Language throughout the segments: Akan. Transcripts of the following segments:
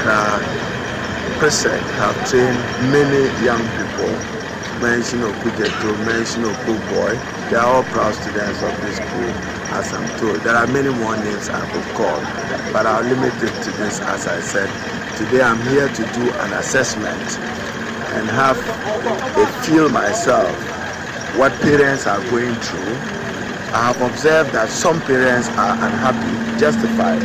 Accra Precinct have trained many young people. Mention Okujeto, mention Okuboy. They are all proud students of this school, as I'm told. There are many more names I could call, but I'll limit it to this. As I said, today I'm here to do an assessment and have a feel myself what parents are going through. I have observed that some parents are unhappy, justified.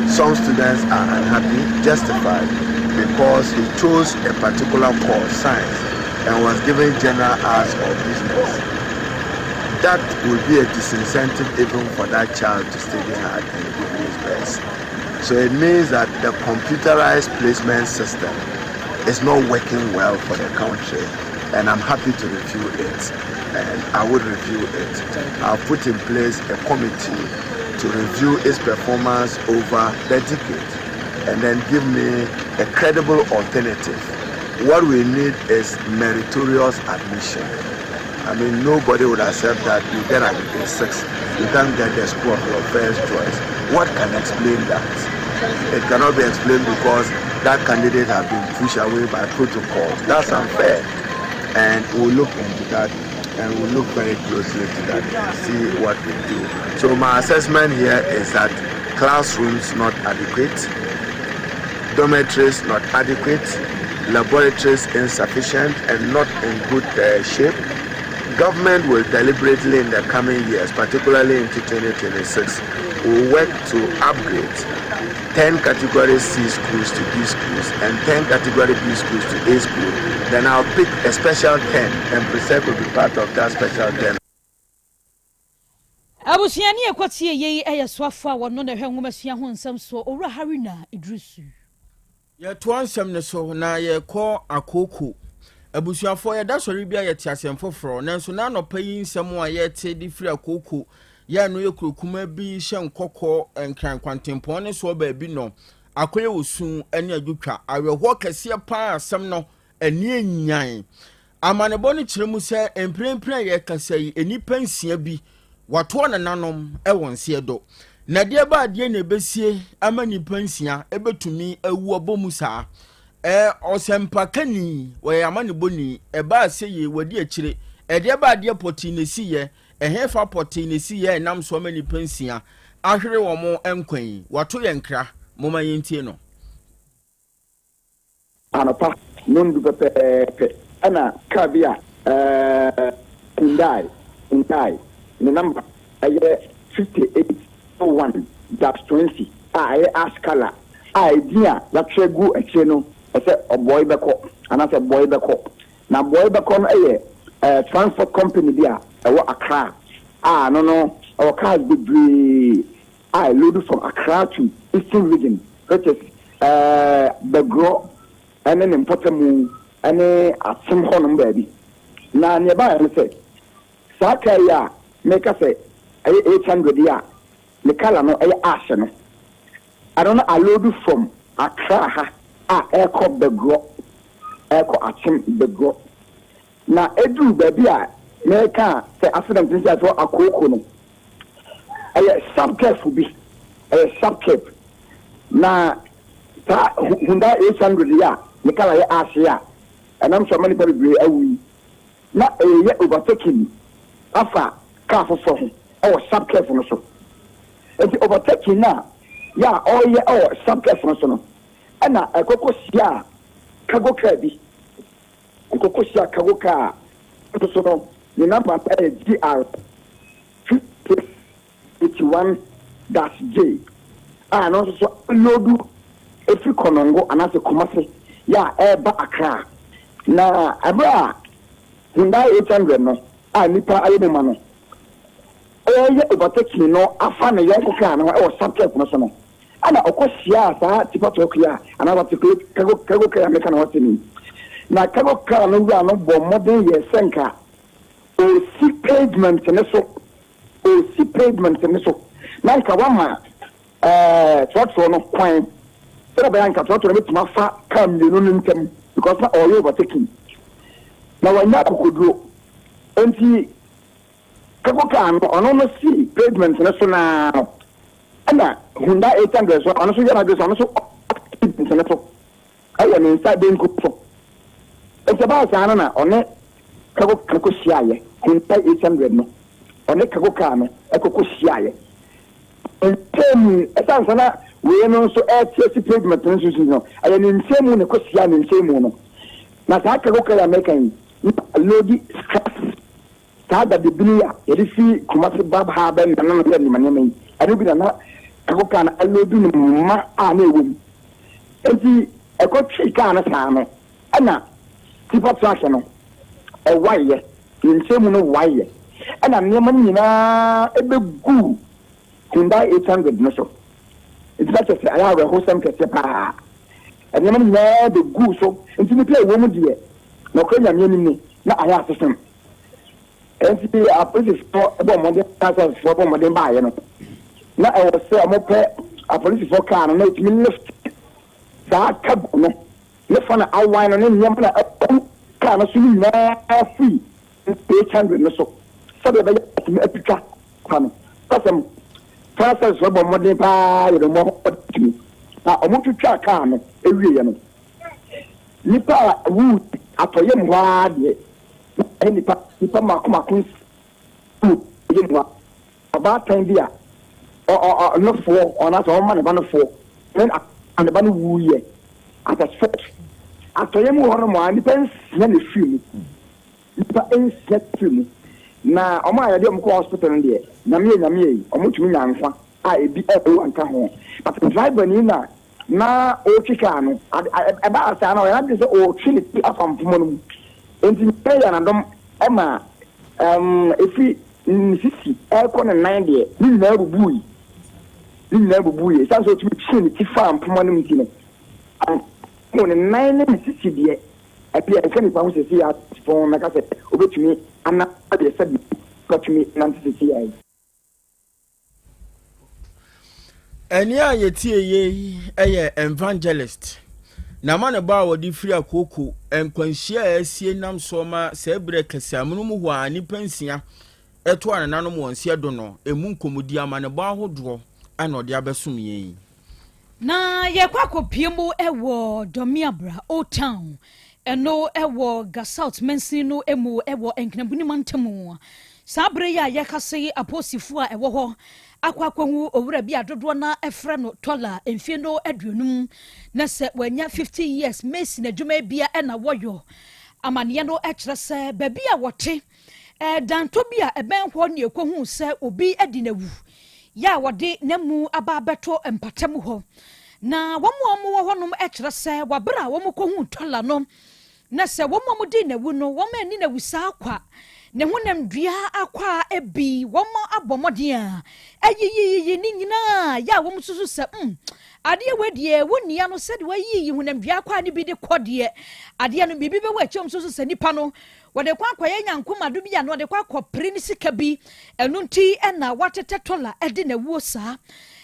Some students are unhappy, justified, because he chose a particular course, science, and was given general arts or business. That will be a disincentive even for that child to study hard and give his best. So it means that the computerized placement system is not working well for the country, and I'm happy to review it, and I would review it. I'll put in place a committee to review its performance over the decade and then give me a credible alternative. What we need is meritorious admission. I mean, nobody would accept that you get an 6, you can't get the school of your first choice. What can explain that? It cannot be explained because that candidate has been pushed away by protocol. That's unfair. And we'll look into that, and we'll look very closely to that and see what we do. So my assessment here is that classrooms not adequate, dormitories not adequate, laboratories insufficient and not in good shape. Government will deliberately in the coming years, particularly into 2026, will work to upgrade 10 category C schools to B schools and 10 category B schools to A schools. Then I'll pick a special 10 and Presec will be part of that special 10. Abusiani ekwatie ye ayeswafo wono na hwe nwomasuya ho nsam so owura Haruna Idrisu. Ye to ansem ne so na ye kɔ akoko. Abusuafo ye da sori bia ye tiasem foforo nanso na no payi nsem a ye te di firi akoko. Ya no ye kurokuma bi hye nkɔkɔ enkran kwantempɔn ne so ba bi no. Akoye wosun ane adwutwa aweho kese pa asem no ani enyan. Amanebo ne kyeremu sɛ emprempren ye kasa yi enipa nsia bi wato na nanom wonse do na de ba de na besie ama nipa nsia ebetumi awu obomu saa osempakani we ama ne boni ba seye wadi akire de ba de poti ne siye hefa poti ne siye nam so ama nipa nsia ahwere wo mo enkwan wato ye nkra moma yentie no anapa nondu pepe ana kabia Hyundai the number 5801-20 askala idea that tregu echeno say a boy beko and I say boy beko na boy beko no transport company there Accra no our cars be load from Accra to Eastern region which is Begro and then important and Asem Honum baby na nearby say Sakaya make us say 800 ya the color no ash no I don't know a load from Accra airco Begro airco Asem Begro na edu baby make say accident is for akoko no subcap be subcap na Hyundai 800 ya the color ash ya and I'm so many people be awi na overtaking afa car for or subcap no so and overtaking na ya or subcap no so no and na akoko sia cargo car bi akoko sia cargo car so no the number GR 51-J no so lodu efi konongo anase komase ya eba Accra na abra Hyundai 800 no nipa ayema no overtaking no afa na yonko car no subject no so no ana okosia sa tipa tokia ana ba cargo car meka na hotini na cargo car no bra no bo modern ye senka o si pavement ne so na nka wama trotro no kwan so ba nka trotro betuma fa kam de no ntem because na all overtaking na wanya kokoduro enti cargo car no ono no si pavement ne so na ana Hyundai 800 so ono so yana de so ono so ɛwɔ ne nsa benku so ɛsɛ ba saa na ɔne kako hyiaeɛ Hyundai 800 no ɔne kako kaa no ɛkɔkɔ hyiaeɛ ntɛmu ɛsansa na wei no nso ɛtie si pavement no nso no ɛyɛ ne ntɛmu ne kɔhyia ne ntɛmu no na saa kako kaa yɛ American lodi scraps saa da bibini a yɛde fi kumasi bab ha bɛ na na ne manema yi ɛno bi na kako kaa na alodi ne mma a na ɛwɔ mu enti ɛkɔtwi kaa no saa no ɛna tipa trash no ɛwayɛ ntɛmu no wayɛ ɛna nneɛma nyinaa ɛbɛgu Hyundai 800 no so nti na kyerɛ sɛ ayɛ awerɛhosɛm kɛseɛ paa nneɛma no nyinaa bɛgu so nti nipa ɛwɔ mu deɛ na ɔkɔ nyame anim ni na ayɛ asesɛm nti apolisifoɔ ɛbɔ mmɔden asɛfoɔ bɔ mmɔden baayɛ no na ɛwɔ sɛ ɔmopɛ apolisifoɔ kaa no na ɛtumi lift saa cab no ne fa no awan no ne nneɛma na ɛkɔm kaa no so no nyinaa firi 800 no so sɛdeɛ ɛbɛyɛ atumi apitwa kwa no kasɛm process of modern paa yɛ mo ɔtumi na ɔmo twitwa kaa no ewie no nipa wu atɔyɛ mu hɔ deɛ nipa mako yɛ mu ɔbaa tan bi a ɔnofoɔ ɔnaasɛ ɔma ne ba nofoɔ then ne ba no wu yɛ atɛsfɛt atɔyɛ mu hɔ no mu a nipa nsia ne firi mu nipa nsia firi mu na ɔmo a yɛde ɔmo kɔ hospital no deɛ nyame yi ɔmo tumi nya nkwa a ebi ɛwɔ nka ho but driver ni na ɔtwi kaa no ɛba asa na ɔyɛ de sɛ ɔtwi ne ti afa mpomo no mu enti pɛyɛ na dɔm ɛma efi sisi ɛkɔ ne nan deɛ ne nyinaa bubu yi sanso ɔtumi twi ne ti fa mpomo no mu ti no mo ne nan ne sisi deɛ ɛpi ɛnka nipa ho sisi a fɔn na ka sɛ obetumi ana de sɛ bi kɔtumi nante sisi ayi ɛni a yɛtie yi ɛyɛ evangelist na ma ne ba a wɔde firi akoko nkwanhyia a asie nam so ma sɛ brɛ kɛse amono mu hɔ a nipa nsia ɛto anananom wɔn sia do no emu nkomodi ama ne ba ahodoɔ ana ɔde abɛsom yɛn na yɛkɔ akɔpie mu ɛwɔ Domiabra Old Town ɛno ɛwɔ Gasouth Mensin no emu ɛwɔ Nknabuni mantamu sabre ya yɛkase aposifo a ɛwɔ hɔ akwakonwu owura bi adodo na ɛfrɛ no tola emfie no aduonum na sɛ wanya 50 years mesi na dwuma bia ɛna wɔyɔ amane no ɛkyerɛ sɛ baabi a wɔte danto bi a ɛbɛn hɔ ne ekohu sɛ obi adi na wu ya wɔde namu aba beto empatam hɔ na wɔn wɔ hɔ nom ɛkyerɛ sɛ wabra wɔn kohu tola no na sɛ wɔn di na wu no wɔn ani na wu saa kwa ne honam dua akwa ebi wɔn abɔmɔden a ayiyiyi ni nyina ya wɔn susu sɛ adeɛ wedie wonia no sɛ de wayiyi honam dua akwa ne bi de kɔdeɛ adeɛ no bibi bɛwɔ akyɛm susu sɛ nipa no wɔde kwa akɔyɛ nyankoma do bi ya no wɔde kwa akɔpre ne sika bi ɛno nti ɛna watete tola ɛde na wuo saa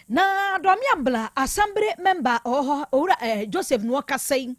na Domiabra assembly member owura Joseph no kasɛn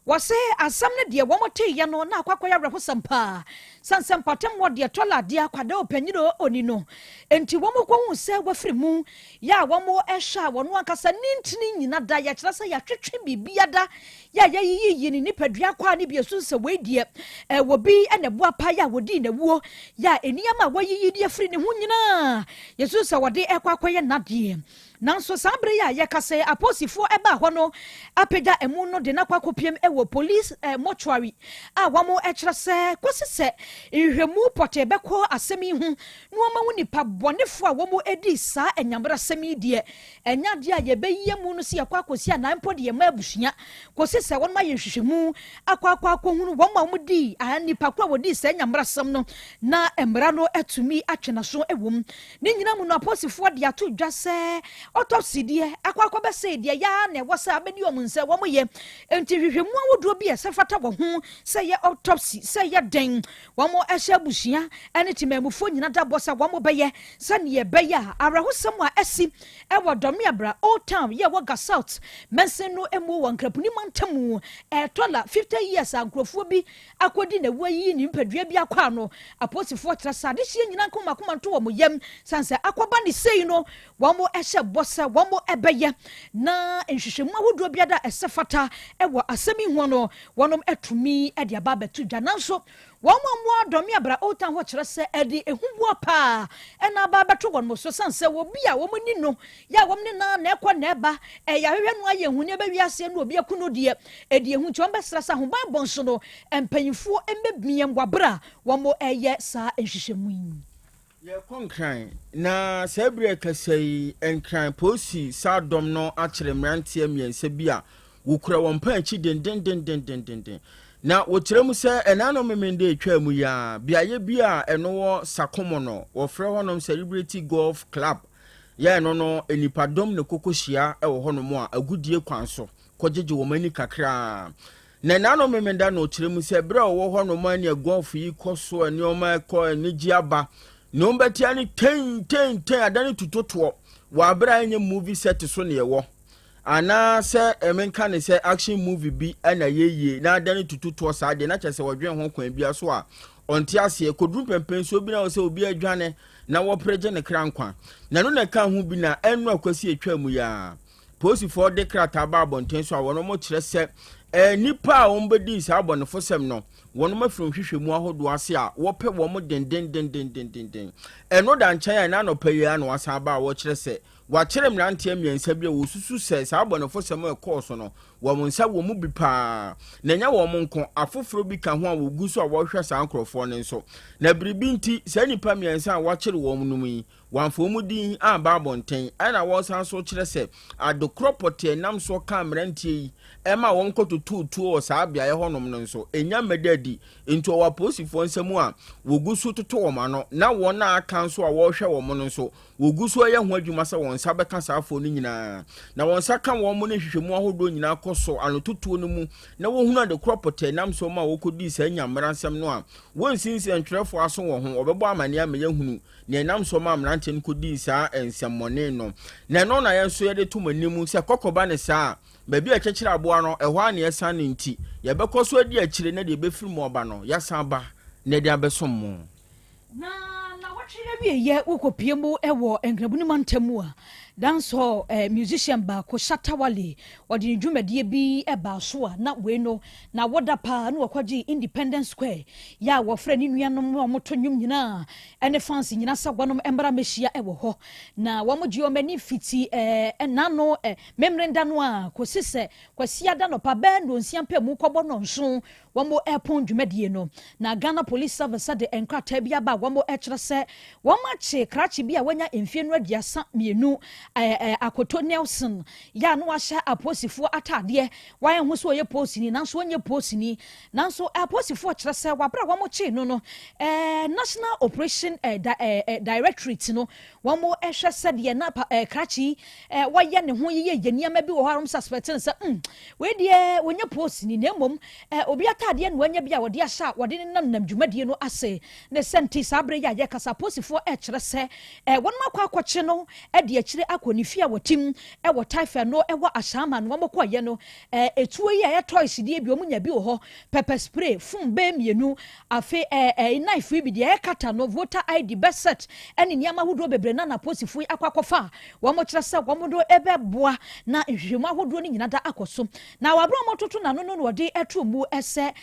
wɔsɛ asam ne deɛ wɔmote yɛ no na akwakoya reho sampa sansam patam wɔ deɛ tola deɛ akwada opanyiro oni no enti wɔmokɔhu sɛ wafiri mu ya wɔmo ɛhwɛ wɔno ankasa nintini nyina da ya kyerɛ sɛ yɛtwetwe bibia da ya yiyi ni nipadua kwa ne bia so sɛ we deɛ wɔ bi ɛna boa pa ya wodi na wuo ya eniyama wɔyiyi deɛ firi ne ho nyina yesu sɛ wɔde ɛkwakoya na deɛ nanso sabre ya yɛkase aposifo ɛba hɔ no apagya emu no de na kwakopiem ɛwɔ police mortuary a wɔmo ɛkyerɛ sɛ kosi sɛ nhwɛmu pɔte bɛkɔ asɛm yi ho no wɔma wo nipa bɔnefo a wɔmo edi saa enyamra asɛm yi deɛ enya deɛ a yɛbɛyɛ mu no si akɔ akosi a nan pɔ de ma abusua kosi sɛ wɔn ma yɛ hwehwɛmu akɔ hunu wɔn ma wɔn di a nipa kɔ wɔdi sɛ enyamra asɛm no na emra no atumi atwena so ɛwɔ mu ne nyina mu no aposifo de ato dwa sɛ autopsy deɛ akwa bɛsɛ deɛ ya na ɛwɔ sɛ abɛdi wɔn nsa wɔn yɛ enti hwehwɛmu awodoɔ bi ɛsɛ fata wɔ ho sɛ yɛ autopsy sɛ yɛ den wɔn ɛhyɛ abusua ɛne temamufo nyina da bɔ sɛ wɔn bɛyɛ sɛ ne yɛbɛyɛ a awerɛhosɛm a ɛsi ɛwɔ Domiabra Old Town yɛ wɔ Gasouth Mensin no emu wɔ Nkrapuni mantamu ɛtola 50 years a nkurɔfoɔ bi akɔdi na wɔyi ne mpadua bi akɔ ano aposifoɔ kyerɛ sɛ ade hyɛ nyina nkoma nto wɔn yam sanse akɔba ne sei no wɔn ɛhyɛ se womo ebeye na nhwehwemu ahodo biada esefata ewo asemi ho no wonom etumi ede aba betu dwa nanso womo adomi abra otan ho kire se ede ehubua pa ena aba beto wonmo so sanse wo bia womo ni no ya wom ni na ekọ na eba ya hwehwe no aye hu ne ba wiase no obi akuno de ede ehu ti won besrasa ho ban bonso no empanyifo embebie mbwabra womo eye sa nhwehwemu yi ye konkran na sabre kasai enkran posi sadom no akire mrantie miense bia wokura won pa achi den na wotire mu se enano memende atwa mu ya biaye bia eno wo sakomo no wo frɛ honom celebrity golf club ya eno no enipadom ne kokohia e wo honom a agudie kwan so kogege wo mani kakra na enano memenda no otire mu se bra wo honom ani golf yi koso ani o ma ko ani giaba no mbetia ni ten adani tutoto wa bra enye movie set so ne yewo ana se emenka ne se action movie bi ana yeye na adani tutoto sa de na chese wodwen ho kwan bia so a onti ase kodru pempen so bi na se obi adwane na wo preje ne krankwa na no na ka ho bi na enu akwasi etwa mu ya posi for de krata ba bonten so a wono mo kire se nipa a ombedi sa abonefo sem no wono mafiri hwehwemu ahodo ase a wope wo mo den eno da nkyɛn na no payi na wasa ba wo kire se wa kire mrantie miensa bia wo susu se sa abonefo sem e course no wo mo nsa wo mu bi pa na nya wo mo nko afoforo bi ka ho a wo gu so a wo hwɛ sa ankrofo ne nso na biribi nti sa nipa miensa a wa kire wo mo num yi wanfo mu din a ba bonten ana wo san so kire se adokropote nam so ka mrantie yi ema won kototutu o sa bia ye honom no nso enya medadi into wa posifo nsemu a wogusu toto wo ma no na won na aka nso a wo hwe wo mo no nso wogusu ye ho adwuma se won sa beka sa afo no nyina na won sa ka wo mo no hwehwemu ahodo nyina koso anotutuo no mu na wo hunu de cropote nam so ma wo kodi sa nyamra nsem no a won sinsi entwerefo aso wo ho obebo amane a me yahunu na nam so ma amrante no kodi sa ensemmone no na no na ye so ye de to manimu se kokoba ne sa baby a chechira aboa no ehwa na yesa ne nti ye bekoso adi akire na de befiri mu oba no yasa ba na de abesom mu na wachire bi ye ukopie mu ewo enkrabuni mantamu a dance hall musician ba ko Shatawale wadi dwumadie bi eba so a na we no na woda pa na wakwaji Independence Square ya wo frɛ ni nuanom no moto nwum nyina ene fans nyina sa gwanom embra mehia ewo ho na wo mogye o mani fiti enano memrenda no a ko sise kwasia da no pa bando nsiampa mu kɔbɔ no nso wo mo epon dwumadie no na Ghana Police Service de enkrata bi aba wo mo ɛkyerɛ sɛ wo mache krachi bi a wanya emfie no aduasa mienu akoto Nelson ya no ahya aposifo atade wan ho so ye posini nanso onye posini nanso aposifo kyerɛ sɛ wabra wo mo che no National Operation Directorate no wo mo ehwɛ sɛ de na krachi waye ne ho ye niam bi wo harom suspect sɛ we de onye posini na mom obi atade no wanya bi a wode ahya wode ne nam dwumadie no ase ne senti sabre ya ye kasa aposifo kyerɛ sɛ won makwakwɔkye no de akire akonifia wotim wo taifa no wo ashama no womkɔ ye no etuo yi a toys die bi omunya bi wo ho pepper spray fum be mienu afi knife bi de kata no voter ID beset ene niama hodo bebre na posifo akwakofa womo kyerɛ sɛ womodo ebeboa na hwehwemu ahodo ni nyina da akoso na wabro mototo na no wode etu mu ese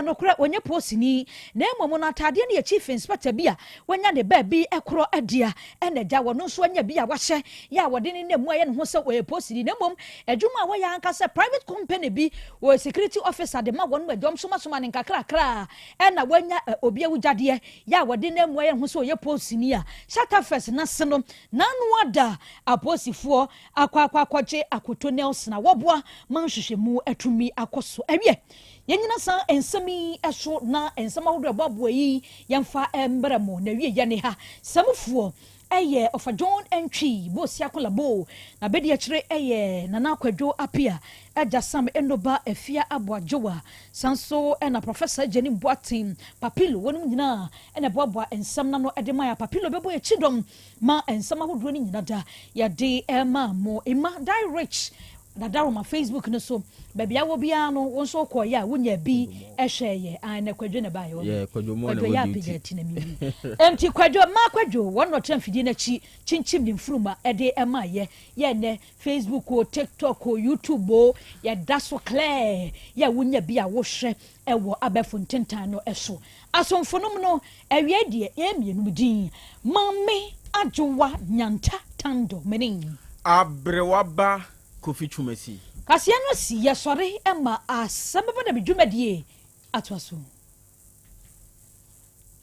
nokora onye posini na emomo na atade ne chief inspector bia wanya de ba bi ekoro adia ene gya wono so anya bi a wahye ya wode ne nemu aye ne ho sɛ we posini na mom adwuma wo ya anka sɛ private company bi wo security officer de ma wono adwom soma ne nkakrakra ena wanya obi awugyade ya wode nemu aye ho sɛ ye posini a shata first na seno na no ada aposifo akwakwakwɔgye akoto Nelson woboa manhwehwemu atumi akoso awie yenyina san ensemi eso na ensema hodo babo yi yemfa embramo na wie ye ne ha samufuo eye of a John entry bo siakola bo na bedi akire eye nana kwadwo apia eja sam enoba afia aboajowa sanso na professor Jenny Boatin papilo wonu nyina ena boaboa ensam na no edema ya papilo bebo ye chidom ma ensam ahodo ni nyina da ya de ema mo ema direct Dadaroma Facebook no so baby awo bia no won so koya wonya bi ehwe na kwadwo na ba yo kwadwo mo na wodi ti na mi enti kwadwo won no tram fidi na chi chinchim ni mfuruma de ema ye ne Facebook o TikTok o YouTube o ye daso clear ye wonya bi a wo hwe ewo abefo ntentan no eso asomfonom no ewie de ye mienu din mamme ajowa nyanta tando menin abrewaba Kofi Chumesi. Kasia no si ye sori ema Asem Beba Dabi dwumadie atwaso.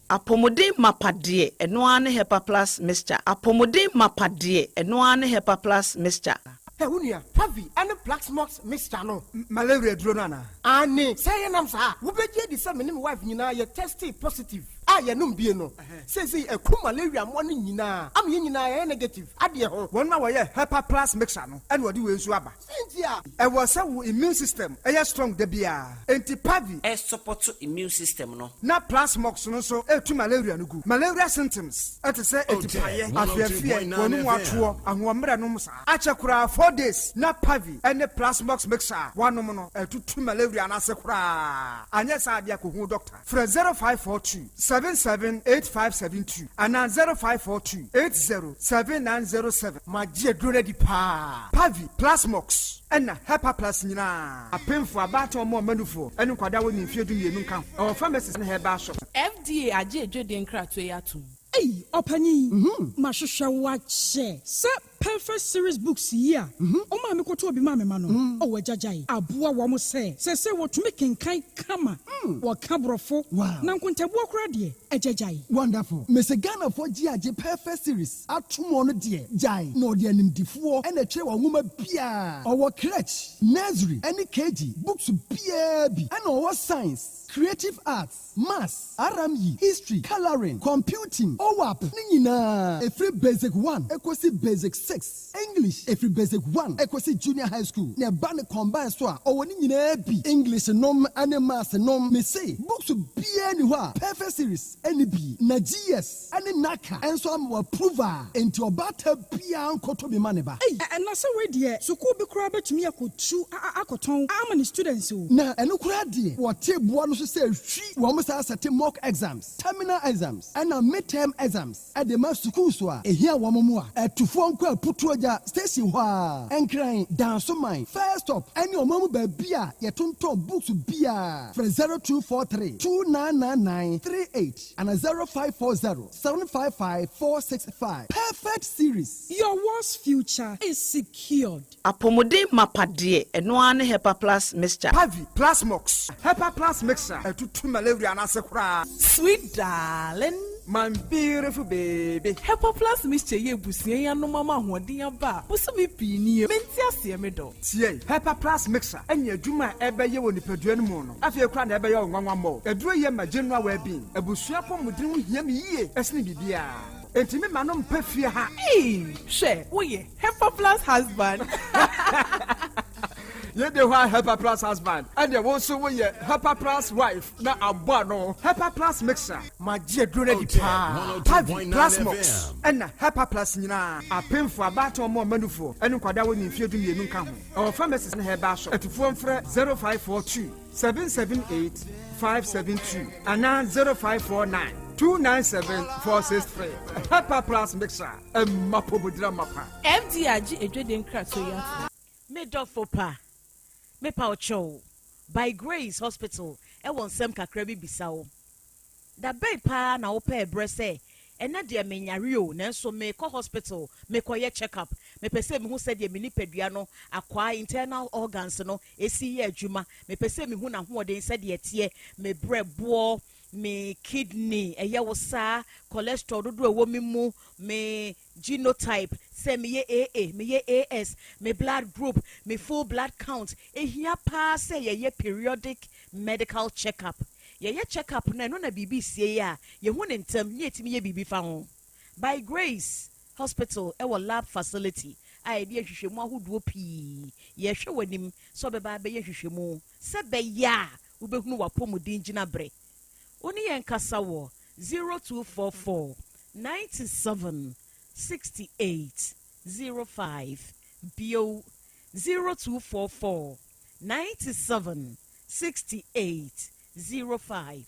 Apomodin mapade eno ane hepa plus mixture. Apomodin mapade eno ane hepa plus mixture. Hey, unia, Pavi, and the black smokes Mr. No, malaria dronana. Anne, say an answer. Who be the same wife, you know, you're tested positive. Ya num bieno says a cool malaria morning yina am yina negative adia ho one hour hepa plus mixer no and what do we swaba sentia e was our immune system e strong de bia enti pavi E support immune system no na plus mox no so e tu malaria no gu malaria symptoms at say etipaye afia wonu wato ahomra no msa achakura 4 days na pavi and the plus mox mixer one no e tu malaria na sekura anya sa adia ko hu doctor fra 0542 778572 and 0542 807907. My dear Dronedi Pa Pavi Plasmox and Hepa Plus Nina. A painful about or more manufo and Quadawan in Fedu Yemunka or pharmacist and her shop. FDA aje Jodin Kratwayatu. Hey, Opani, Mashusha watch. Sir, perfect series books here. Oh, my Mikoto be mamma mano. Oh, Jajai. Abua Wamo say what to make in kind kama. What cabrofo. Wow. Nankunta walk ready. A Jajai. Wonderful. Miss Ghana for GIG perfect series. At tomorrow, dear. Jai. No, dear name D4 and a chair woman Pia. Our crutch. Nursery. Any KG. Books PAB. And our science. Creative arts. Maths. RME. History. Coloring. Computing. OWAP. Nina. A free basic 1. Equasi basic 6. English. A free basic 1. Equasi junior high school. Ne bane combine so. O nina bi. English nom and maths nom. Me say. Books to be anywhere. Perfect series. Any B. Na GS. Any NACA. And so I'm approver. Into a battle Pia Koto be maneba. Hey, and that's a way dear. So could be crab to me a could chew a cotton. How many students? Na and look dear. What tape one say she almost has a mock exams, terminal exams, and a midterm exams at the master school. A here one more at to phone call put to a station and crying down so mine. First stop, and your mama beer, your tonto books beer for 0243 299938 and a 0540 755 465. Perfect series. Your worst future is secured. Apomodin mapade eno ane hepa plus mixture. Pavi Plasmox Hepa Plus Mixer to malaria na sekura. Sweet darling, My beautiful baby. Hepa Plus Mr. Ye Busia ya no mama hoden aba. Buso bi pini. Menti ase me do. Tie Hepa Plus Mixer enya dwuma ebe ye woni padua no mu no. Afie kra na ebe ye nwanwa mo. Eduro ye ma general well being. Ebusua pomudin hu hia me yie. Esne bibia. Enti me ma no mpa fie ha. She, wo ye Hepa Plus husband. Ye de wa Hepa Plus husband. And ye won so wo ye Hepa Plus wife na abo no. Hepa Plus Mixer. Ma je duro di pa. Pavi Plasmox. And Hepa Plus nyina. Apemfo abato mo manufo. Enu kwada woni mfie du mienu nka ho. Our pharmacist na heba shop. Etufo mfre 0542 778 572 and 0549 297-463. Hepa Plus Mixer. Mapobudra mapa. FDA aje Jodin Kratwayatu. Me dofo pa. Me pa ocho. By Grace Hospital. E won sem kakra bi bisawo. Da bay pa na opa ebrese. Ena de menyare o nanso me ko hospital me koye check up me pese me hu se de me nipadua no akwa internal organs no esi ye adwuma me pese me hu na hoden se de tie me brebo me kidney eye wo sa cholesterol dodo ewo mi mu me genotype se me ye AA me ye AS me blood group me full blood count ehia pa se ye periodic medical check up. Ye check up na no na bibi sie ya ye hu ne ntam ye timi ye bibi fa ho. By Grace Hospital e wo lab facility ai de hwehwemu ahoduo pii ye hwe wanim so beba be ye hwehwemu se be ya wo behunu wapomudin gina bre oni yen kasa wo 0244 97 68 05 bio 0244 97 68 05.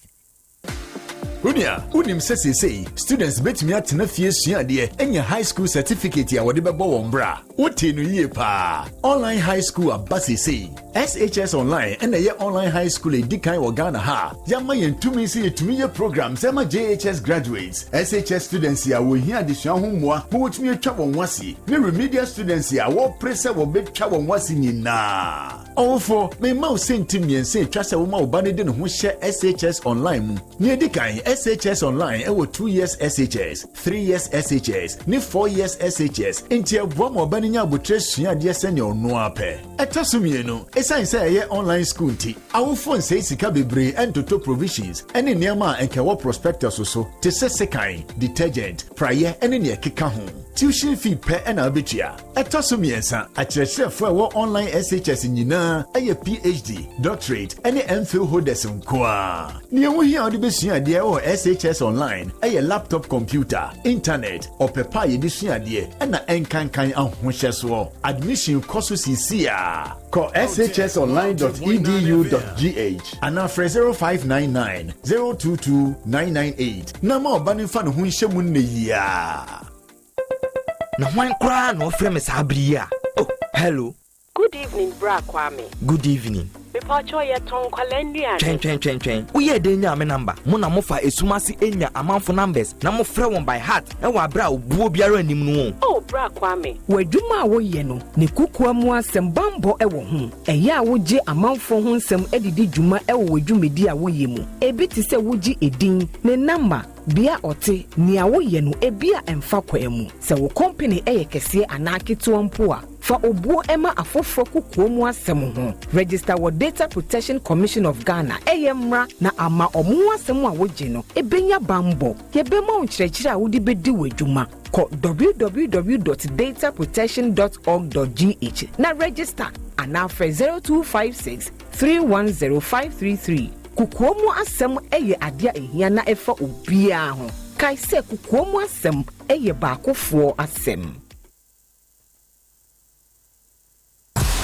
Unia, unim say students bet me at na fie sua de enya high school certificate ya wode bebo wombra. Wote no ye pa. Online high school abase say. SHS online and ye online high school edikan wo Ghana ha. Yama yentumi say yetumi ye programs ema JHS graduates. SHS students ya wo hia de sua ho moa, mo wotumi atwa won wase. Ne remedial students ya wo prese wo betwa won wase nyina. Ofo, me ma sentimi ense twa se wo ma wo ba ne de no ho hye SHS online mu. Ne edikan SHS online ewo 2 years SHS, 3 years SHS, ni 4 years SHS. Inti ebo mo ba nya abotre sua de se ne ono ape. Etasumie no, esan say ye online school nti. Awo phone say sika bebre entoto provisions. Ene niam enke wo prospectus so. Te se sekan, detergent, prayer ene ne keka ho. Tuition fee pe ena abetua. Etasumie nsa, akyerɛkyerɛfo ewo online SHS nyina eye PhD, doctorate ene MPhil holders nkoa. Ne ho hia ode besua de SHS online a laptop computer, internet, or pepa yedisua de na enkankan ahohye so. Admission cost CCA. Call shsonline.edu.gh and after 0599 022 998. Nama obani fa no ho nhye mu ne ya. Na hwan kra no frɛ me sabria. Oh, hello. Good evening, Bra Kwame. Good evening. Before choye ton kwalendia. Twen. Uye de nya me number. Mo na mo fa esumasi enya amanfo numbers. Na mo frɛ won by heart. E wa bra obuo biara anim no. Oh, Bra Kwame. Wadwuma wo ye no. Ne kukua mu asem bambo e wo ho. Eye a wo gye amanfo ho nsem edidi dwuma e wo wadwumedi a wo ye mu. Ebi ti se wo gye edin ne number bia ote ni a wo ye no ebia emfa kwa mu. Se wo company eye kese anaketo mpo a fa obuo ema afofo kukuo mu asem ho. Register wo Data Protection Commission of Ghana eyemra na ama omu asem a wogye no ebenya bambo yebema onkyerɛkyerɛ a wodi bedi wadwuma ko www.dataprotection.org.gh na register ana for 0256 310533 kukuo mu asem eye ade a ehia na efa obia ho kai se kukuo mu asem eye baakofo asem.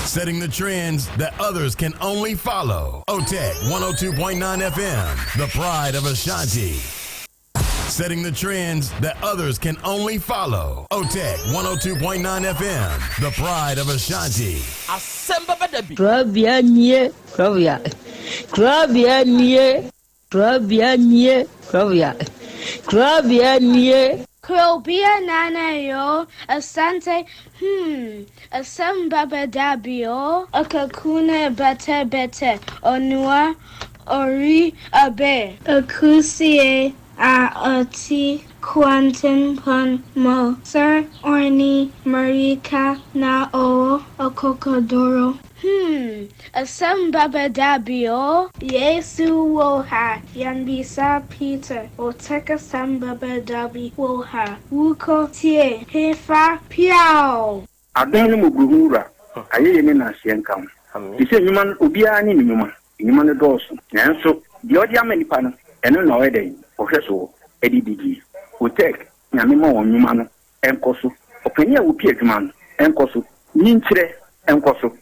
Setting the trends that others can only follow. Otec 1029 FM, the pride of Ashanti. Setting the trends that others can only follow. Otec 102.9 FM, the pride of Ashanti. Asem Beba Dabi. Krobea. Krobea nana yo, Asante, Asem Beba Dabi yo, Akakune bete, Onua, Ori abe, Akusie, Oti, Quantum pon mo, Sir Orni, Marika na o, Okokodoro. Asem Beba Dabi yo, Yesu woha, Yanbisa Peter, Otec Asem Beba Dabi woha, Wuko tie, Hefa piao. Adonu muguhura, ayeye ne na asienka. Ise nyuma obia ni nyuma ne doso. Nanso de odi amanipa no, eno na wede, ohweso edidigi. Otec nyame ma wonyuma no enkoso. Opanya wo pie adwuma no enkoso. Nyinkyire enkoso.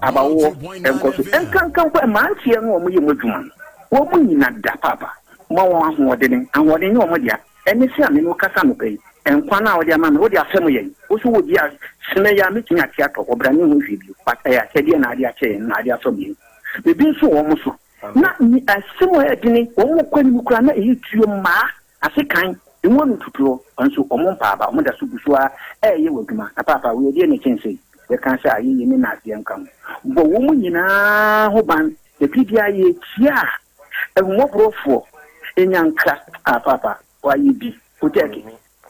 Abawo enkoso. Enkankan kwa mantie no omo ye modwuma. Wo mu nyina da papa. Ma wo ahoɔden ahoɔden ne omo dia. Ene se ame no kasa no kai. Enkwa na wo dia ma no wo dia asɛm ye. Wo so wo dia sene ya metumi ate atɔ obrane ho hwibio. Pata ya sɛde na ade akyɛ na ade asɔbi. Bebi nso wo mo so. Na ni asɛm a edini wo mo kwani mu kura na eyi tuo ma asekan. Emu no tutuo nso omo mpa aba omo da so busua ye wadwuma. Na papa wo die ne kyense. Ye kan sɛ ayeye ne na ase nkam. Bo wo mu nyina ho ban e bibia ye tia. Ehumɔborofo enyanka papa wa yibi Otec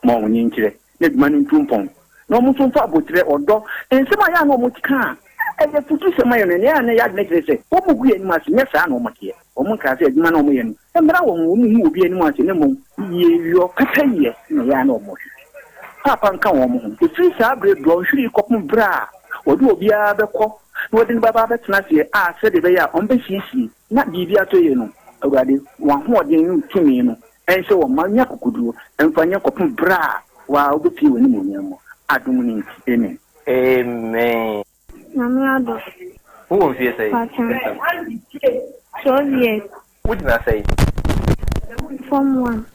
ma wonye nkyerɛ na duma ne ntumpɔn na ɔmo so mfa abotre ɔdɔ ensɛm a ya na ɔmo tika ɛyɛ futu sɛm ayɛ no ne ya na ya de kyerɛ sɛ ɔmo gu anim ase nyɛ saa na ɔmo teɛ ɔmo nka sɛ adwuma na ɔmo yɛ no ɛmra wɔn ɔmo hu obi anim ase ne mo yɛ kata yɛ na ya na ɔmo papa nka wɔn ho efiri saa bre do nhwiri kɔpem bra ɔde obiara bɛkɔ na ɔde ne baba bɛtena ase a sɛ de bɛyɛ a ɔmbɛsiesie na biribi atɔ yɛ no awurade wɔn ahoɔden no tumi no ɛnhyɛ wɔn ma nya kokoduo ɛmfa nya kɔpem bra wa wobɛpie wɔ ne mu nyam adom ne nti amen. Namiado. Who will you say? 12 years. What did I say? Form 1.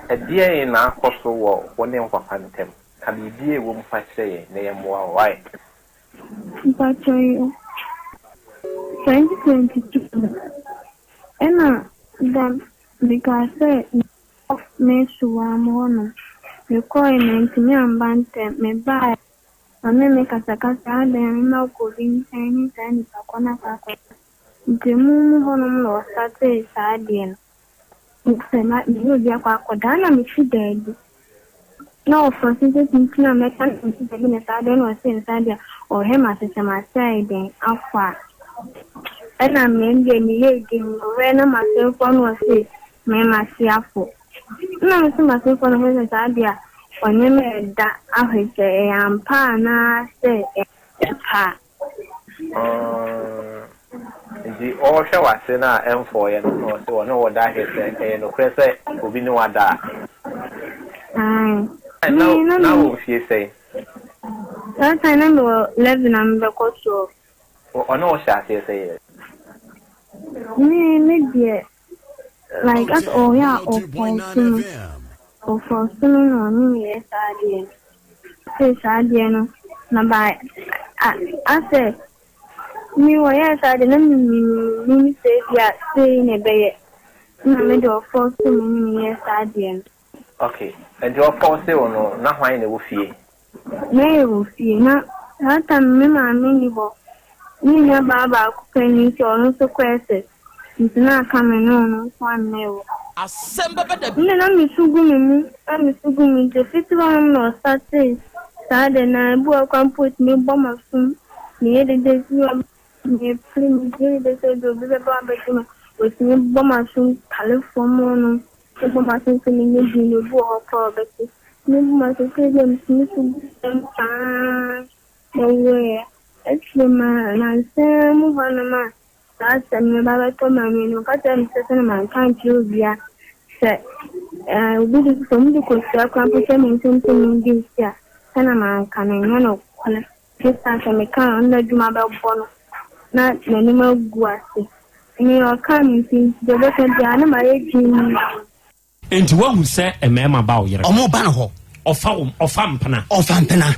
A dear in our coastal wall, 1 name for Phantom. Can you be a woman for saying, name more right? But 2022. And then, because of me, so I'm on. You call in 19 Bantam, me buy. And then make a sakasa, then no cooling, and a corner. The moon honor or Saturday, Sardian. It's a night, you be a quackadana, me she dead. No, for instance, I make a Sardian or Saint Sadia or him as a Marseille, then Alpha. And I mean, the when I myself one was say, me my fearful. No, I see myself on his idea. When you made that, I say, I am pana, say, pa. The all show us in our M4 and so no what that is, and no crescent will be no other. And now, if you say, that I know 11 and the coach. Or no, shall I say? Maybe like us, oh, yeah, or for swimming on me, yes, I did. Say, I didn't know. I said, me, yes, I didn't mean say, yeah, saying a bay. No, middle of 4 swimming, yes, I didn't. Okay, and your 4 or no, not why they will fear. May will fear not that time, me, my miniable. Me, Baba, penny, so no so questions. It's not coming on one mail. Asem Beba Dabi. I'm Sugumi, the 51 or Saturday. Saturday night, boy, can put me bomb of soon. Near the days you are me, please, they said, the Baba with me bomb of soon, California. The bomb of soon, the boy for Betty. No, my secretary, Smith, nowhere. It's the man, and Sam, one of my. That's a member of my mean, but I'm certain man can't use ya. Say, we do some the coast, computation something in this year. And a man can, you know, just as a mechanic under Juma Bono, not the name of Guasi. And you are coming since the better the animal. Into one who said a mem about you, or more banho, or foam, or fampana, or fampana.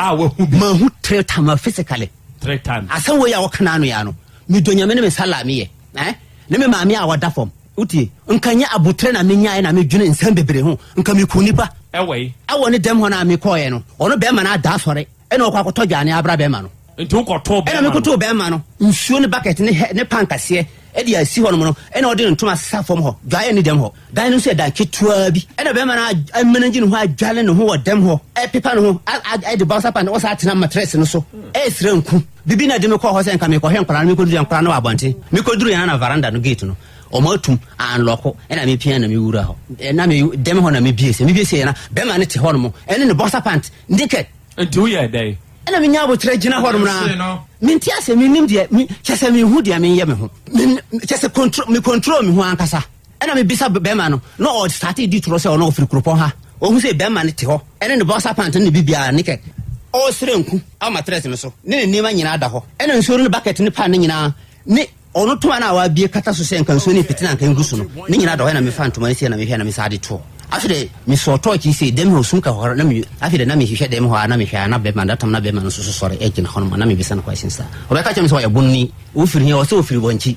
I will who 3 times physically. 3 times. I saw where our canano. Me donya me salami ne me maami a wada fom uti nkanya abutre na menya na me dwene nsam bebre ho nka me kunipa ewe awo ne dem ho na me koye no ono be ma na da sore e na okwakoto gane abra be ma no nti ukoto be ma no me koto be ma no nsuo ne bucket ne pankase e dia si ho no e na ode ntuma sesa fom ho dwaye ne dem ho dan no se da ketua bi e na be ma na amenangi ne ho adwale ne ho dem ho e pepa ne ho e de bounce up and o sa tena mattress no so e sire nku bibi na de me ko ho se nka me ko hwe nkra na me ko duru nkra na wa bonte me ko duru yana na veranda no gate no o matum anloko e na me pia na me wura ho e na me dem ho na me biese na be ma ne te ho no mo e ne bounce pant ndike do ye day e na me nya bo tre gina ho no na minti ase me nim de chese me hu de me ye me ho chese control me ho ankasa e na me bisa be ma no o start di tro se o no ofiri kropon ha o hu se be ma ne te ho e ne bounce pant ne bibia nike o sirenku ama tres me so ne nima nyina da ho ena nsoro ne bucket ne pan ne nyina ne ono to ana wa bie kata so se nkan so ne pitina nkan gusu no ne nyina da ho na me fan to ma se na me hwe na me sade to afide me so to ki se dem ho sum ka ho na me afide na me hwe dem ho na me hwe na be man datam na be man so sore e gina ho na me bisa na question sa o be ka chem so ya bunni o firi he o se o firi bonchi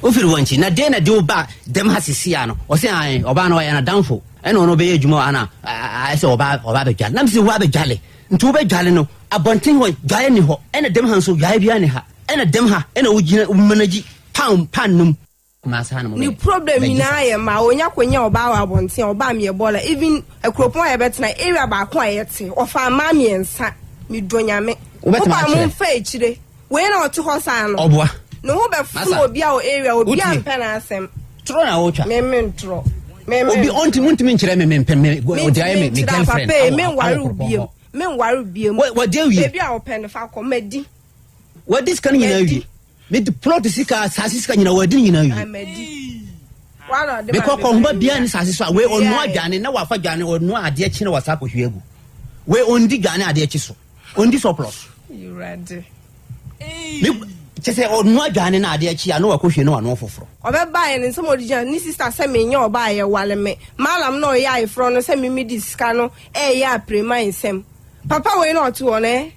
o firi bonchi na de oba dem ha sisia no o se an oba na o ya na danfo eno no be ejuma ana I say oba be gal nam se wa be gale ntu be gale no abonten ho gale ni ho ena dem han so gale bia ni ha ena dem ha ena ugina manaji pan num masa na mo ni problem ina ye ma onya kwenya oba wa abonten oba me bola even akropon ya betena area ba ko ayete ofa ma me ensa mi donya me oba mo fa echire we na otu ho san no oboa no ho be fu obi a o area obi am pena asem tro na wo twa me ntro obi onti muntimi nkyere me odi aye me girlfriend me waru biem what dey we baby a open fa ko medi what this kan nyina wi me the plot sika sasika nyina wadi nyina wi medi wala de me ko mba bia ni sasisa we onu adwane na wafa dwane onu ade akyi na wasa ko hwegu we ondi dwane ade akyi so Ondi surplus. You ready? Just say, oh, no, Johnny, I did. I know a cushion, no one for. Obe buy and some of the sister send me your buy a while me. Malam no ya from send me this cano, ya prima sem. Papa we not to on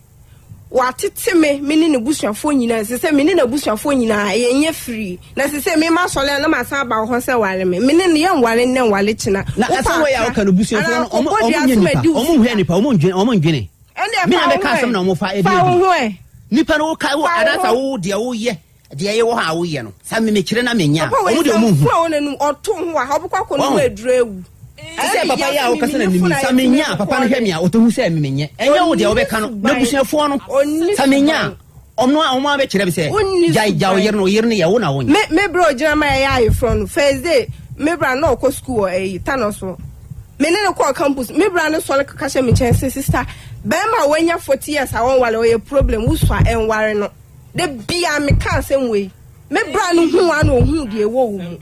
What it me, meaning a bush of phone, say, meaning a bush of phone, ye free. Let's say, me, Master, and my son about Jose while me, meaning the young one in them while it's not. That's the way I can bush your phone, almost Guinea. And I can't no more fire. Nipa no ka wo adasa wo de wo ye de ye wo ha wo ye no sa me kire na menya o de mu hu no oto hu a obukwa ko no adrewu se papa ya wo kasa na nimi sa menya papa no hwe me a oto hu se me menye enye wo de wo be ka no na busuafo no sa menya omno a oma be kire be se ja wo yer no ye wo na wo me bro jira ma ya from first day me bra no ko school tanoso me ne ko campus me bra no so le ka she me chance sister Bema when you 40 years, I won't wallow a problem. Whooswa and warren. The beer me can't same way. Me brand who I know who dear woe.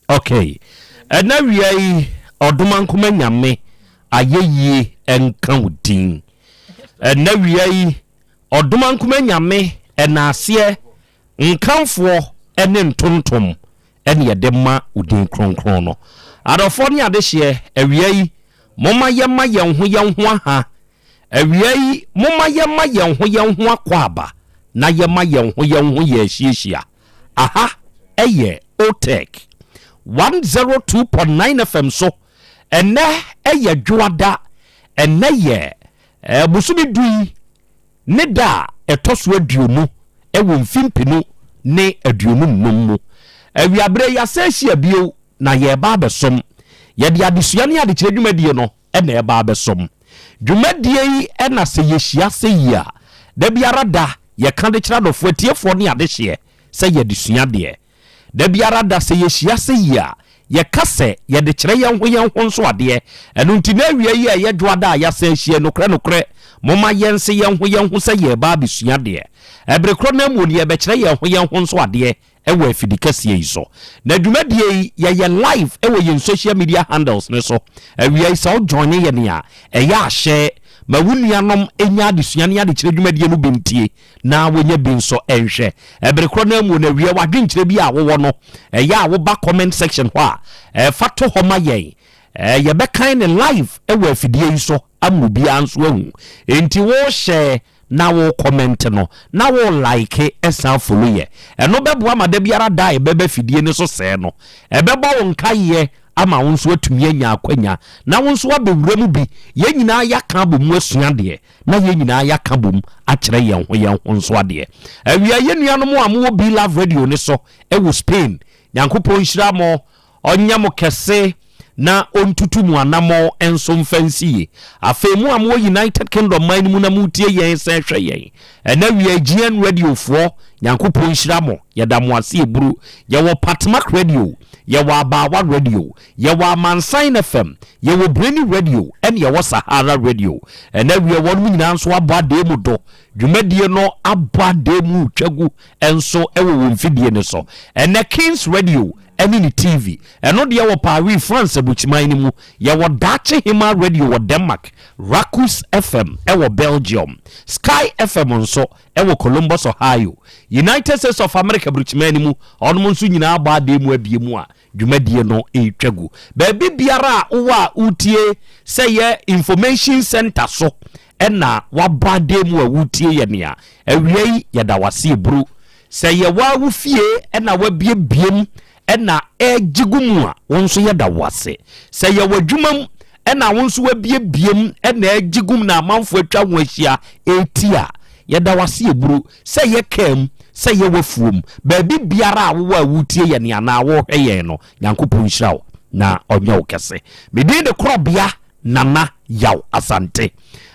Okay. And now we are Odumankuma Nyame ayeye enka udin. And now we are Odumankuma Nyame enase nkanfo ene ntontom ene yedema udin kronkron no. Adofo ne adehye awiai moma yema yenho aha. Awiai moma yema yenho akwaba na yema yenho ye hyiehia. Aha eye Otec 102.9 FM so ene eye dwada ene ye busumi dui ne da etoso aduonu ewo mfimpinu ne aduonu nommu awiabre ya sehia bio na ye ba besom ye de adesua ne ade kire dwumadie no ene e ba besom dwumadie yi ena se ye hia se yia da biara da ye kan de kira dofo atiefo ne ade hye se ye desua de da biara da se yehia se yia ye kase ye de kire ye ho nso ade enu nti na awie yi ye dwoada ya se hie nokre moma yense ye ho se ye ba bisua de ebrekro na mu ne ye be kire ye ho nso ade ewe afidikase yi so na dwumadie ye live ewe ye social media handles ne so awie yi so join ye ne a eya ahye ma wunianom enya adesua ne ade kire dwumadie no bentie na wonya binso enhwe ebrekro na mu na wie wadwenkire bi a wo no eya wo ba comment section ho a fato homa ye ye be kind live ewe afidie yi so amu bia nso ahu enti wo share na wo comment no na wo like esa follow ye eno bebo amada biara dai bebe fidie ne so se no ebebo wo nkaye ama wo nso atumi anya akwanya na wo nso abewura mu bi ye nyina ya ka bomu asua de na ye nyina ya ka bom a kire ye ho nso ade awia ye nuanom amu bi love radio ne so ewo Spain nyankopon hira mo onya mo kese na ontutu mu anamo enso mfansie afemu am United Kingdom man mu na mutie yen se hwe yen ena wi GN radio fo yankopon hira mo yeda mo ase eburu ye wo Patmark radio ye wo Abawa radio ye wo Amansan FM ye wo Breni radio en ye wo Sahara radio ena wi won mu nyina nso abade mu do dwumadie no abade mu twagu enso ewo wo mfidie ne so ena Kings radio any TV eno de wo Paris France abuchiman ni mu ye wo Dache Hima radio wo Denmark Rakus FM wo Belgium Sky FM nso wo Columbus Ohio United States of America abuchiman ni mu onmo nso nyina aba de mu abie mu a dwumadie no etwagu ba biara wo utie say ye information center so ena waba de mu a utie ye nea awie ye da wase ebru say ye wa wo fie ena wabie biem ena ejigumu a wonso ye da wase se ye wadwumam ena wonso wabie biem ena ejigum na amanfo atwa ho ahia etia ye da wase eburu se ye kam se ye wafuom ba biara wo awutie ye ne ana wo hweye no yankopon hirawo na onyo kese medin de Krobea nana Yaw Asante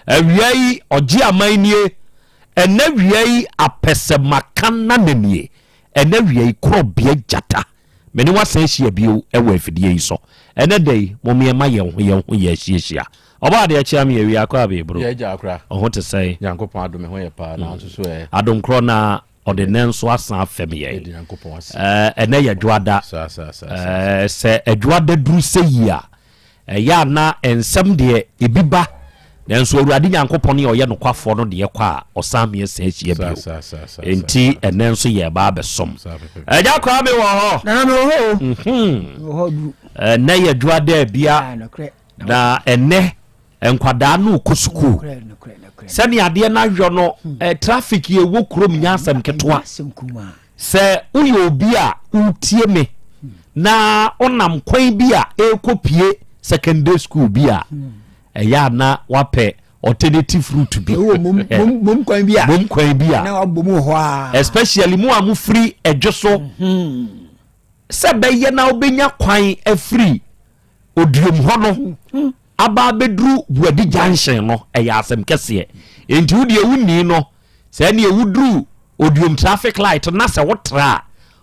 awiai oji amanie ena wiai apesemakana nanie ena wiai Krobea jata meni wasan hia bio ewa afidie so ene dey momiema ye ho ye hia oba de achia me wi akwa be bro ye ja akra o ho te sei yankopon adome ho ye pa na nso so adom kro na ordinance asan afem ye yankopon ase ene ye dwada se edwada duru seyia ya na ensem de ebiba nanso awurade nyankopon ye oye nokwafo no de kwa osame ese hia bio enti ene nso ye ba besom eja kwa me wo ho na me ho na ye dwada bia na ene enkwada no kusuku sani ade na hwo no traffic ye wo krom nyasam ketwa se uyo obi a utie me na onam kwan bi a ekopie secondary school bi a eya na wape alternative route bi mum kwan bi a na wabomu ho a especially mu amu free edwoso se be ye na obenya kwan afree odiem ho no aba bedru buadi junction no eya asem kese enti wo de wuni no se ne ewudru odium traffic light na se wotra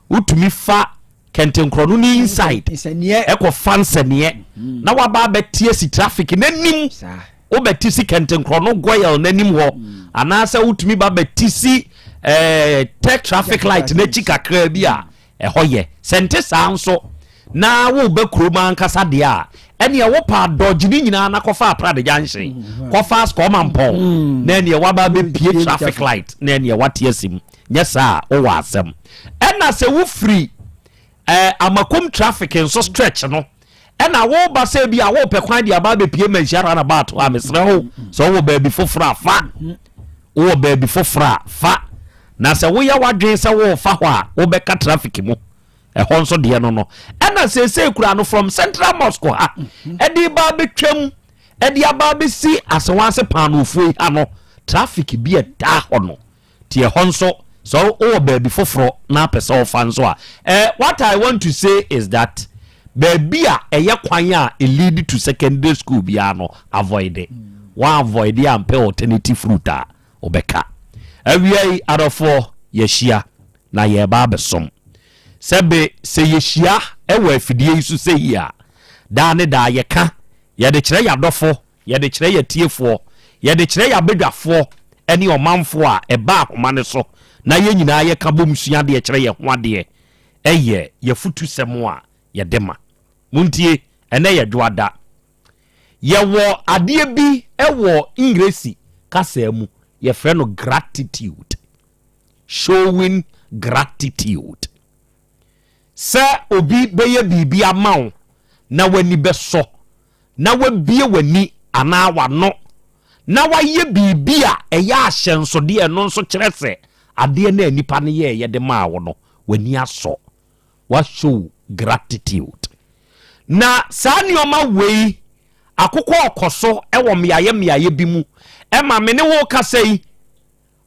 utumi fa kentenkro no ni inside eko fanse ne na waba betie si traffic nanim wo betisi kentenkro no goyel nanim ho anase utumi ba betisi tech traffic light na chikakra bi a ehoye sente sa nso na wo be kroma nkasa de a ene wo pa dodge ni nyina na kofa aprade junction kofa skomampon na ene waba be pie traffic light na ene watiesim nyesa wo wasem ena se wo free amakom traffic nso stretch no ena wo ba se bi a wo pe kwan dia ba be pie manshara na ba to amesre ho so wo ba bi fofora fa wo ba bi fofora fa na se wo ya wadwen se wo fa ho a wo be ka traffic mu honso de no ena se kura no from Central Moscow ha edi ba betwam edi aba be si asewanse panofuo ha no traffic bi da ho no tie honso so o baby foforo na pesa ofanso a what I want to say is that baby a eye kwan a lead to secondary school bia no avoid it one avoid am pe alternative route a obeka awiai adofo yeshia na ye ba besom sebe se yehia ewa afidie isu se hia da ne da yeka ye de kire yadofo ye de kire yatiefo ye de kire yabedwafo ene omanfo a eba akoma ne so na ye nyina ye ka bom sua de kire ye ho ade eye ye futu semo a ye dema muntie ene ye dwoada ye wo ade bi ewo ingresi kasa mu ye frɛ no gratitude, showing gratitude. Sɛ obi bɛyɛ biribi ama wo na wani bɛsɔ na wabie wani anaa wano na wayɛ biribi a ɛyɛ ahyɛnsodeɛ no nso kyerɛ sɛ adeɛ na nipa no yɛ de maa wo no wani asɔ, wa show gratitude. Na saa nneɔma wei akokɔ ɔkɔso ɛwɔ mmeayɛ bi mu ɛma me ne wo kasa yi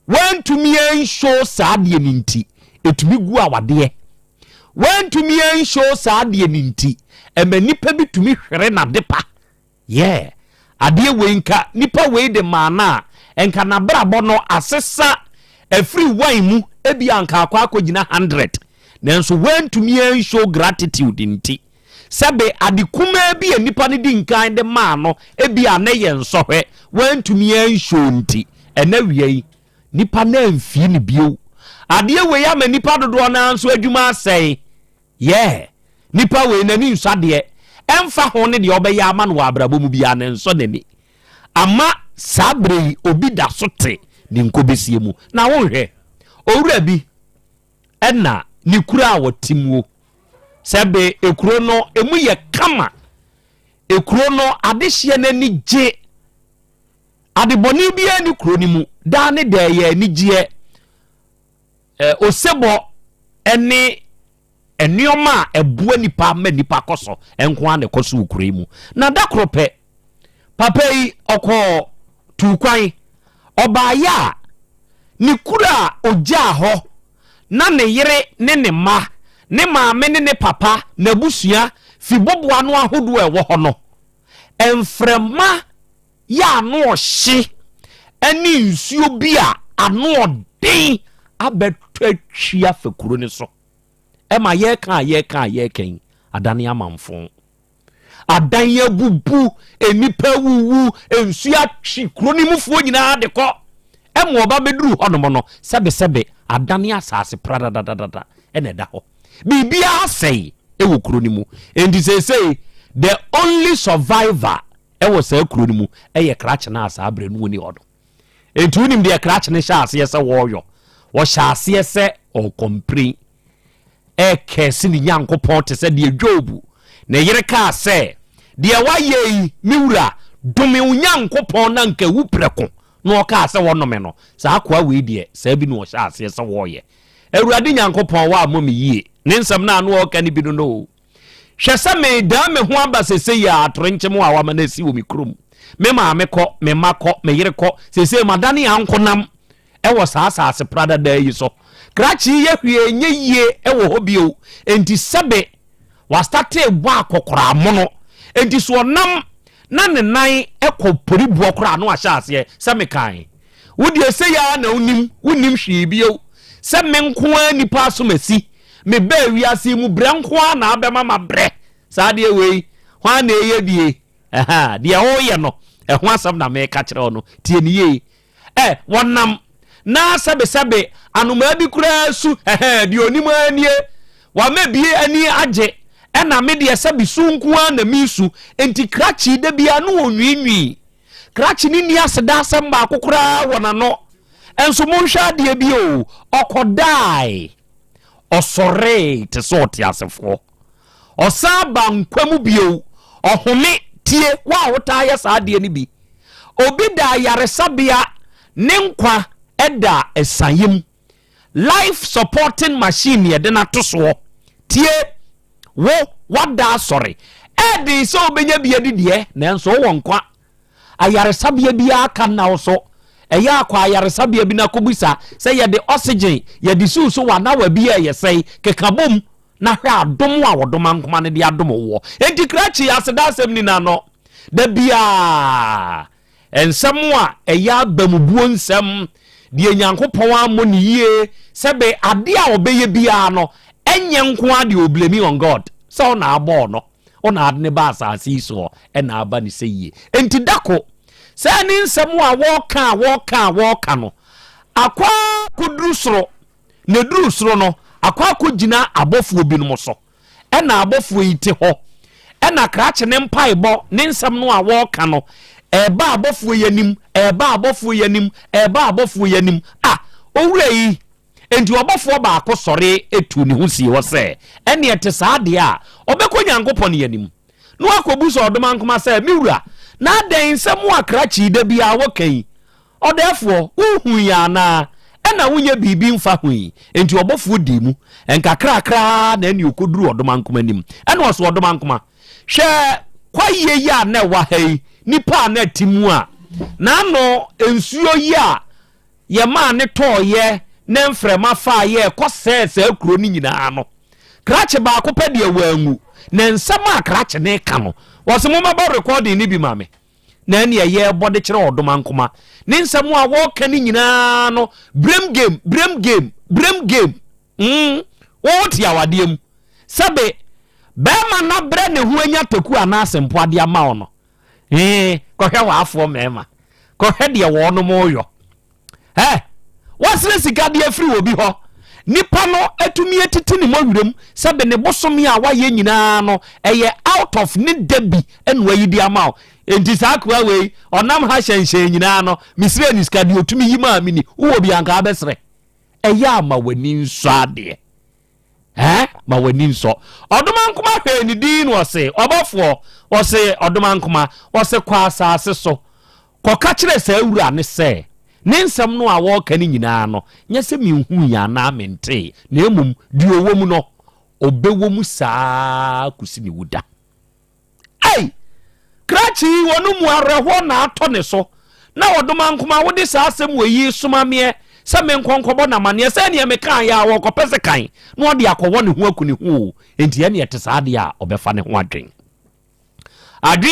wantumi enshow saa deɛ ne nti etumi gu awadeɛ, wantumi enshow saa deɛ ne nti ɛma nipa bi tumi hwere na depa yeah adeɛ wei nka nipa wei de maana enka na brabɔ no asesa afri wan mu ebi anka akɔgyina 100 nanso wantumi enshow gratitude nti sɛbe adekuma bi nipa ne di nkan de maa no ebi ane yɛ nsɔhwɛ wantumi enshow nti ɛna wiei nipa na mfie ne bio adeɛ wei ama nipa dodoɔ na nso adwuma asɛe yeah nipa wei nani nsadeɛ ɛmfa ho ne deɛ ɔbɛyɛ ama no wɔ abrabɔ mu bia ne nsɔ nani ama sabre obi da so te ne nkobesie mu na wonhwɛ owura bi ɛna ne kura a wɔtimuo sɛbe ekuro no emu yɛ kama ekuro no adehye n'ani gye adebɔne bia ne kuro ni mu da ne da yɛ ani gye osebo ene enioma ebua nipa ma nipa koso enko ane koso ukure mu na da krope papa yi okọ tukwan obaya ni kura oja ho na ne yere ne ne ma ne maame ne ne papa na busua fi boboa no ahodo ewo ho no enfrema ya no ohye ani nsuo bi a ano den abetwatwia fekuro ne so ema ye kan adane amanfo adan ya bubu enipa wuwu ensu atwi kuro ne mufuo nyina de kɔ ema oba beduru honom no sebe adane asase pradadadada ene da hɔ bibia asɛe ewo kuro ne mu enti say the only survivor ewo sa kuro ne mu eye krache na asa abre no ni hodo enti unim de krache ne sha ase yɛ sɛ wɔyɔ wo sha ase yɛ sɛ o complain kɛse ni nyankopɔn te sɛ de Job na yere ka sɛ de wayɛ miwura dome nyankopɔn na nka wu prɛko na ɔka sɛ wɔnome no saa kwa we de saa bi no ɔhyɛ ase sɛ wɔyɛ awurade nyankopɔn wa amome yie ne nsɛm na ano ɔka ne bi no hwɛ sɛ me da me ho aba sese ya atorenkyem a wama na si wɔ me krom me ma me kɔ me ma kɔ me yere kɔ sese madane ankonam ɛwɔ saa asase prada da yi so krachi ye hwie nye yie ewo hobio enti sebe wa starte bwa kokora mono enti so nam na ne nan ekopori buo kora no ahya ase se mekan wodi ese ya na unim hwie bio se menko nipa so masi me ba wiase mu branko na abema mabre sa de wei hwa na eye die de ho ye no ho asam na me ka kire no tie ni ye wonam na sebe anuma bi kura su di onimu anie wa mebie ani age na me de sebe sunku na misu enti krachi da bia no onwinwi krachi ni ni aseda asem ba kokora wona no enso monhwa de bi o okodai osore te sort asefo osaba nkwamu bio ohome tie wa wota ya sa de ni bi obi da yaresabia ne nkwa eda esayem life supporting machine ye de na toso tie wo wada sorry edi so obenya bia didie nanso wo nkwa ayaresabia bia aka na wo so eya akwa ayaresabia bi na kobusa say ye de oxygen ye de susu wa na wa bia ye say kekabom na hwa adom a wodom ankoma ne de adom wo enti krachi aseda asem ni na no da bia ensem a eya bamubuo nsem die nyankopɔn amoni yie sebe ade a obeye bia no enye nko ade oblemi on God so na abo no ona ade ne ba asase so e na aba ni seye enti dako say ni nsem a woka no akwa kudru soro ne duru soro no akwa kugina abofuo binom so e na abofuo yite ho e na krache ne mpaebo ne nsem no a woka no eba abofuo yanim owura yi enti obofuo ba akosore etu ne husie wo se ene ete saade a obekọ nyankopon yanim no akobu so odoma nkoma se miwura na den nsem akrachi da bia wokan odefo uhu ya na ena wunye bibi mfa hui enti obofuo di mu enkakrakra na ene okoduru odoma nkoma nim ene oso odoma nkoma hwe kwaye ya na wa hei nipa na timu a na no ensuo yi a ye ma ne toye ne mfrema fa ye kosese akuro ni nyina no krache ba ko pede wangu ne nsama krache ne ka no wose mo ma ba recording ni bi mame na ne ye bode kire odoma nkoma ne nsamo a wo ka ni nyina no brem game wo ti awadiem sabe ba ma na bre ne hu anya taku anase mpo ade ama ono ko hwe wa afo mema ko hwe de wo no moyo wasre sika de afiri obi ho nipa no atumi etiti ne mawurem sabe ne bosomi a waye nyina no eye out of ne dabi enwa yidi ama enti sakwa we onam ha hyenhyen nyina no misre ni sika de otumi yima amini wo bi anka abesre eye ama wani nso ade ma wani nso odoma nkoma hwe ni din wose obofo wose odoma nkoma wose kwa asase so koka kire sa awura ne se ne nsem no a wo ka ni nyina no nyese mi hu ya na mente na emum di owo mu no obewo mu saa kusi ni wuda krachi wonu mu areho na ato ne so na odoma nkoma wode saa asem weyi somamie se me nkonkobo na mane se ne me kan ya wo kopese kan no de akowo ne hu akuni hu enti ene yete saade a obefa ne ho adwen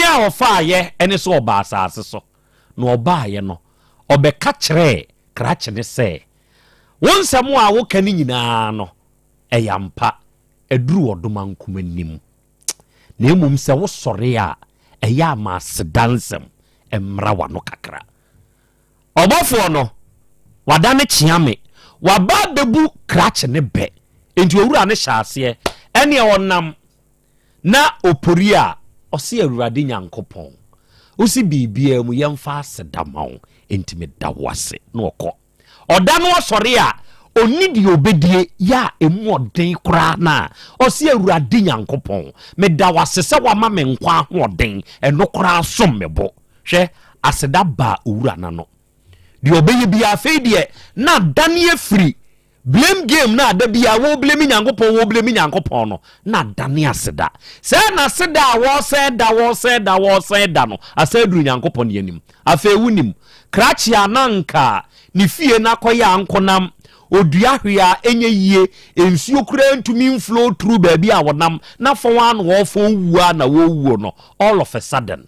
a ofa ye ene so oba asase so no oba ye no obeka kire krache ne se wonsamo a wo kan nyina no eyampa eduru odoma nkoma nim na emum se wo sore a eya ma sedansem emra wa no kakra obofo no wadane chiame waba bebu krache ne be enti owura ne hyase ene onam na opori a ose awurade nyankopon usi bibia mu yemfa sedamaw enti me dawase no okọ oda no osore a onidi obedie ya emu oden kura na ose awurade nyankopon me dawase se wama me nkwa hoden eno kura som mebo hwe aseda ba owura na no di obeye bia afedie na danie free blame game na da bia wo blame nyankopon no na danie aseda se na seda wo se da no aseduru nyankopon yanim afa ewunim krachi ananka ni fie na koya ankonam odua hwea enye yie ensuo kura ntumi flow through baby a wonam na fo wan wo fo wuwa na wo wuo no all of a sudden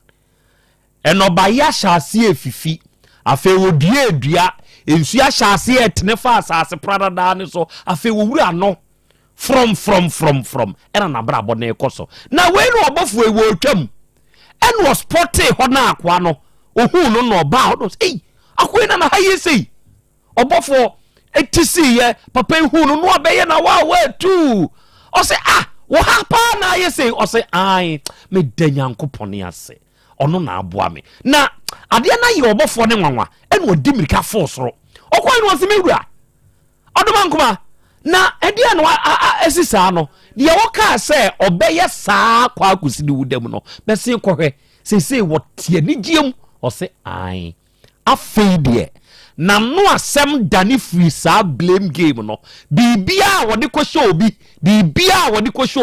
enobaya shase efifi afa odua edua ensuo shase etne fa asase prada ne so afa wura no from ena na bra bo na ekoso na we no obofu ewo twam en was sporty ho na akwa no ohun no ba no akwa na haye sei obofo etisi ye papa hu no obeye na wa tu o se wo ha pa na ye sei o se me danyankopon ase ono na aboa me na ade na ye obofo ne nwanwa en odi mirika fosoro okwa no se mewura odoma nkoma na ede no esisa no de woka se obeye saa kwa akusidi wudam no bese kohwe sese wotie ni giem o se afeidie na no asem dani free saa blame game no bibia wode ko show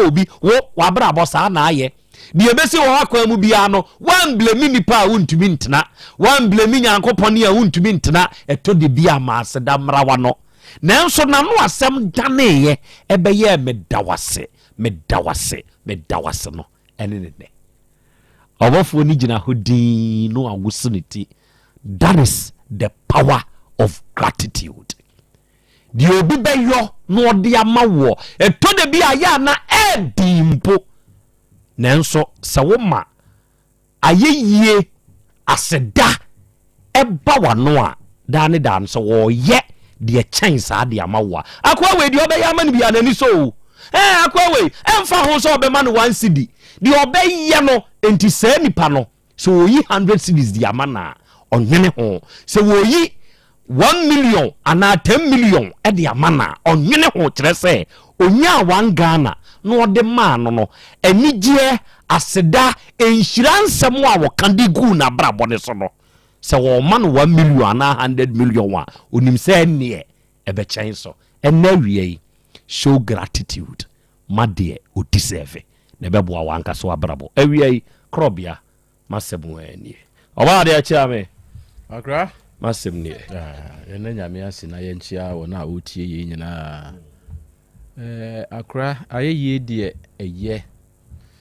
obi wo wabra bosa na aye die besi wo akwa mu bia no wan blame nipa wuntumi ntena wan blame nyankopon ya wuntumi ntena eto de bia ma aseda mrawa no nanso na no asem dane ye ebeye medawase no ene ne obofo ni gina hodin no awusunity. That is the power of gratitude. di obi beyo no de ama wo eto de bi aya na edimpo nanso se wo ma ayeyie aseda eba wano a da ne dan so wo ye de chance ade ama wo akwa we de obeya ma ne bia nani so akwa we emfa ho so obema no 1 cedi de obeye no enti se nipa no so wo yi 100 cedis de ama na onwene ho se wo yi 1 million ana 10 million e de ama na onwene ho kire se onya 1 Ghana no de ma no enigye aseda enhiransem a wo kan de gu na brabo ne so no se wo man 1 million ana 100 million wa onim se ne e be chen so ena wie show gratitude made o deserve ne be boa wanka so abrabo awie Krobea masemu ani oba de achi ame akra masem ni ena nyame ase na ye nchia wo na otie ye nyina akra ayeye de eye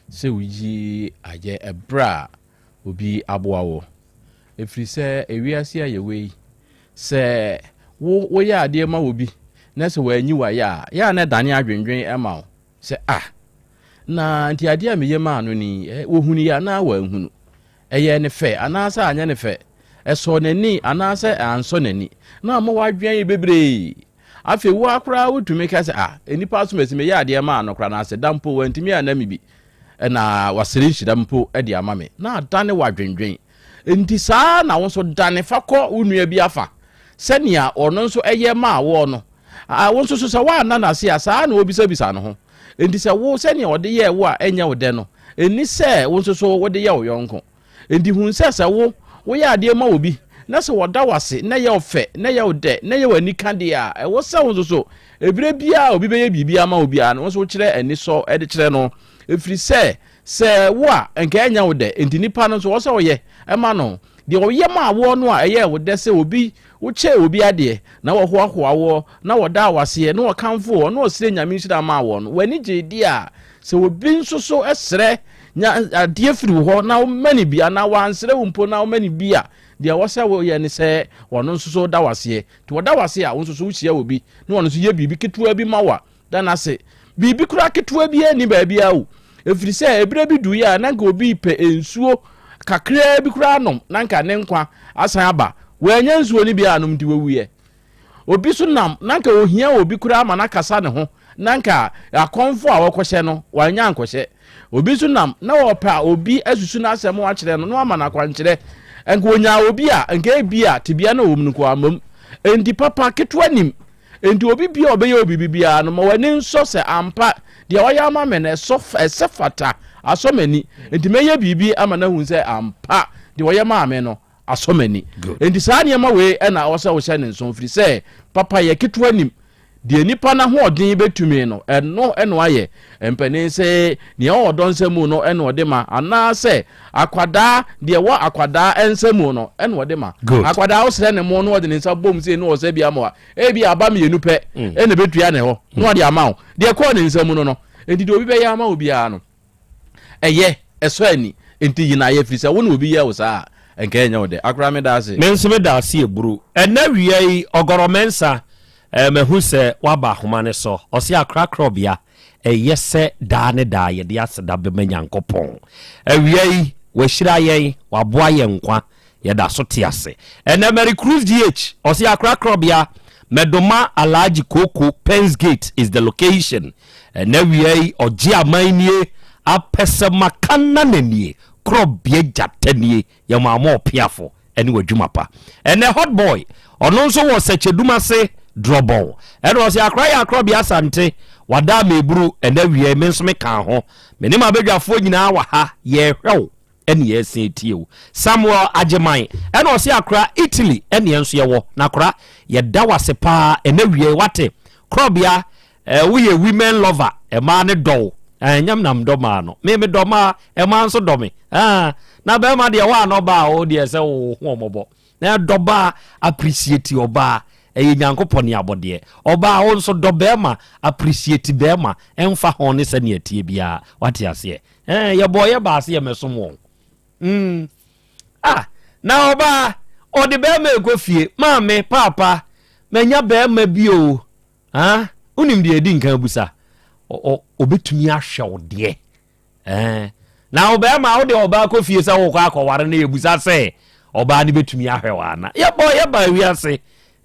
se wuji aye ebra obi aboawo efiri se ewiase ayewe se wo ya ade ma obi na se wanyi wa ya na dane adwendwen ema se na nti ade a meye ma no ni wo hunu ya na wa hunu eye ne fe anasa anya ne fe eso nani anasa anso nani na mo wadwen bebre afi wo akra wotumi ka se enipa so mesime ya ade ma no kra na se dampo wantimi anami bi na wasere nhida mpo ade ama me na dane wadwendwen enti saa na wo so dane fakọ unua bi afa senia ono nso eye ma wo no wo nso so wa na na se saa na obisa bisa no ho enti se wo senia ode ye wo a enya wo de no eni se wo nso so wo de ye wo yonko enti hun se wo ya ade ma obi na se woda wase na ye ofe na ye ode na ye wani kande a wo se wo nso so ebire bia obi be ye bibia ma obi a no nso kire eni so e de kire no efiri se wo a enka enya wo de enti nipa no nso wo se wo ye ema no de wo ye ma wo no a eye wo de se obi wo che obi ade na wo hoahoa wo na wo da wase na wo kanfo wo na wo sire nyame nhira ma wo no wani jedi a se obi nso so esere nya ade firi ho na wo mani bia na wansere wo mpo na wo mani bia de wo se wo ye ne se wono nso so da wase to wo da wase a wo nso so wo hia obi na wono so ye bibi ketua bi ma wa da na se bibi kura ketua bi ani ba bia wo efiri se ebire bi du ya na nka obi pe ensuo kakra bi kura anom na nka ne nkwa asan aba wanya nsuo ni bia anom di wewuye obi so nam na nka ohia obi kura ama na kasa ne ho na nka akonfo a wakɔhye no wanya ankɔhye obi so nam na wɔpa obi asusu na asɛm wa kyerɛ no no ama na kwankyerɛ enka onya obi a enka bia tibia na wom nko amam enti papa ketwa nim enti obi bia obɛyɛ obi bibia no ma wani nso sɛ ampa de ɔyɛ ama me na ɛsɛfata asɔmani enti mɛyɛ bibi ama na hu sɛ ampa de ɔyɛ ma me no asɔmani enti saa nneɛma we ɛna ɔsɛ wo hyɛ ne nso firi sɛ papa yɛ ketwa nim de nipa na ho ɔden betumi no ɛno ayɛ mpani sɛ ne ɔdɔ nsɛmu no ɛno ɔde ma ana sɛ akwadaa de wɔ akwadaa nsɛmu no ɛno ɔde ma akwadaa wo sɛ ne mo no ɔde ne nsa bom sɛ no ɔsɛ bia ma ebi aba me yenu pɛ ɛna betua ne hɔ no ɔde ama wo de kɔ ne nsɛmu no enti de obi bɛyɛ ama obi a no ɛyɛ ɛsɔ ani enti yina yɛ firi sɛ wo na obi yɛ wo saa enka enya wo de akra me da ase me nso me da ase eburu ɛna wiya yi ogoromensa mehu sɛ waba ahoma ne so ɔse akra Krobea ɛyɛ sɛ daa ne daa yɛde aseda bɛma Nyankopɔn awia yi wahyira yɛn waboa yɛn nkwa yɛda so te ase ɛna Mary Cruz GH ɔse akra Krobea Medoma Alaji Koko Pens Gate is the location ɛna wia yi ɔgye amanie apɛsɛ makana nanie Krobea jatanie yɛmaama ɔpeafo ɛne wadwuma pa ɛna hot boy ɔno nso wɔ sɛkyɛduma se drobon ɛna ɔsɛ akra yɛ Krobea Asante wada meburu ɛna wie me nso me kan ho me ne ma badwafoɔ nyinaa wa ha yɛ hwɛw ɛne yɛ sen tiew Samuel Ageman ɛna ɔsɛ akra Italy ɛne nso yɛwɔ na akra yɛda wase pa ɛna wie wate Krobea wo yɛ women lover ɛma ne dɔw nyam nam dɔma no me dɔma ɛma nso dɔme na bɛma deɛ wa no ba o deɛ sɛ wo ho mɔbɔ na dɔba appreciate oba ɛyɛ Nyankopɔn abɔdeɛ oba wo nso dɔ bɛma appreciate bɛma ɛmfa ho ne sɛ ne atie bia wate aseɛ yɛbɔ yɛ baase yɛ mesom wɔn na oba ɔde bɛma ekofie maame papa manya bɛma bio unim de edi nkan busa obetumi ahwe wo de na obema wo de oba ko fie sa wo kwa akọware na ebusa se oba ni betumi ahwe wa na ye ba wi ase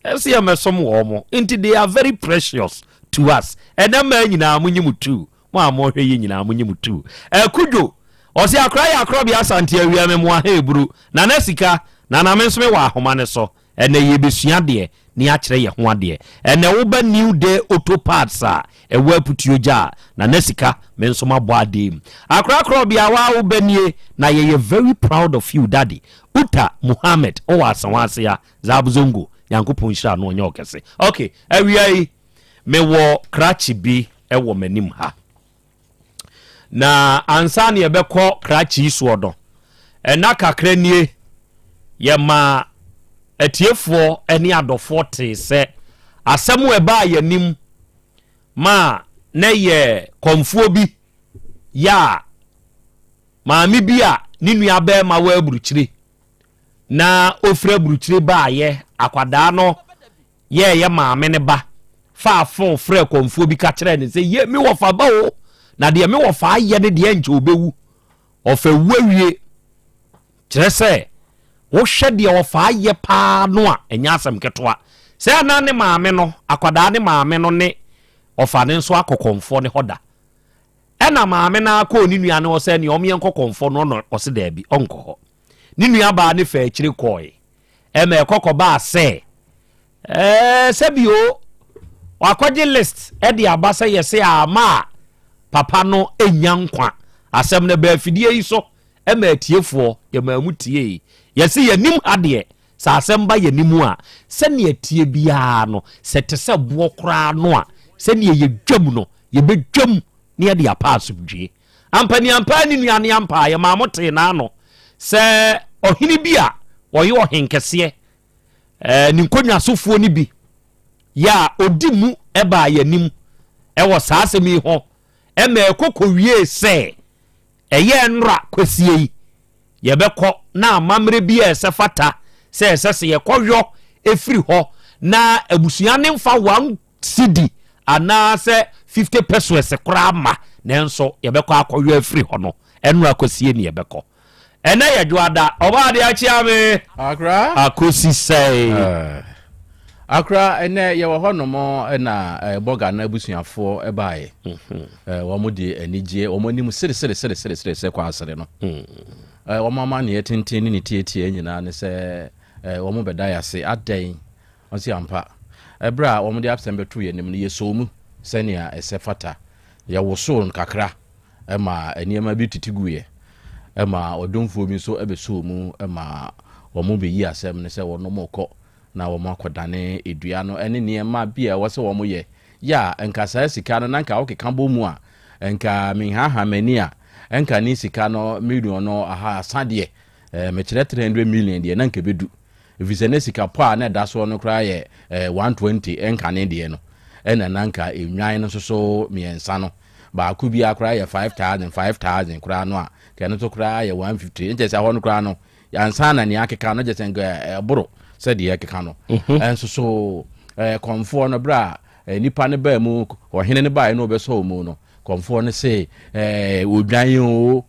ese ye mesom wo mo nti they are very precious to us enema nyina munyimu tu mo amohwe ye nyina munyimu tu kudwo osi akra ya Krobea Asante awia me mo aheburu na nasika na na mensome wa ahoma ne so ene ye besua de ni akire ye ho ade ene wo ba new day auto parts a ewa putioja na nasika mensoma bo ade akra Krobea wa wo banie na ye very proud of you daddy Uta Muhammad o wasanwase ya zabuzongo yankopon hira no onye okese okay awia yi me wo krachi bi ewo manim ha na ansane yebekọ krachi isuodo ena kakra nie ye ma etiefo eni adofo te se asemu eba yanim ma na ye komfuo bi ya maami bi a ninu abe ma wa aburuchire na ofre aburuchire ba ye akwada no ye maame ne ba fa afon frɛ komfuo bi ka kyerɛ ne sɛ ye me wo fa ba o na de me wo fa ye ne de nche obewu ofa wawie kyerɛ sɛ wo hwɛ de wo fa ye pa no a enya asɛm ketoa sɛ na ne maame no akwada ne maame no ne ofa ne nso akokomfo ne hoda ɛna maame na akɔ ni nua ne wo sɛ ne ɔme enkokomfo no no ɔse da bi ɔnkɔ hɔ ni nua ba ne fa akyire kɔe ɛma ɛkɔkɔba sɛ sebio wakwaje list edi abasa yese ama papa no enya nkwa asem na ba afidie yi so ema atiefo ye ma mutie yese yanim ade sa asem ba yanimu a se ne atie bia no se te se bo kra no a se ne ye dwam no ye bedwam ne ye de apaso dwe ampani nuane ampa ye ma mote na no se ohini bia oye ohenkese ni nkonwa sofuo ni bi ya odimu eba yanim ewo saasemi ho ema ekokowie se eye nra kwasie yi ye bekọ na amamre bi ese fata se ese ye kọhwo efiri ho na abusua ne mfa 1 cedi ana se 50 pesos kra ma nenso ye bekọ akọhwo efiri ho no enra kwasie ni ye bekọ ene ye dwada oba de achia me akra akosi sei akra ene ye wo hono mo na boga na abusuafo ebae wo mo de anigye wo mo nim sere kwa asere no wo mama ne yetenten ni tietie nyina ne se wo mo beda yase adan o si ampa ebra wo mo de absem betu ye nim ne yeso mu senia ese fata ye wo so kakra ma eniema bi titiguye ma odomfo mi so ebeso mu ma wo mo be yi asem ne se wo no mo kọ na wo makodane edua no ene niema bia wo se wo mo ye ya enka sa sika no nanka wo keka bo mu a enka mi ha mani a enka ni sika no million no aha sade me kire 300 million de nanka bedu visa ne sika po a na da so no kra ye 120 enka ne de no ena nanka enwan no so miensa no ba ku bia kra ye 5000 kra no a kene to kra ye 150 ente se ho no kra no yansa na ni akeka no je senga boro said the Ekano. And so, conform no bra, nipa ne ba mu, or hine ne ba no be so mono. Conform say, Udayo,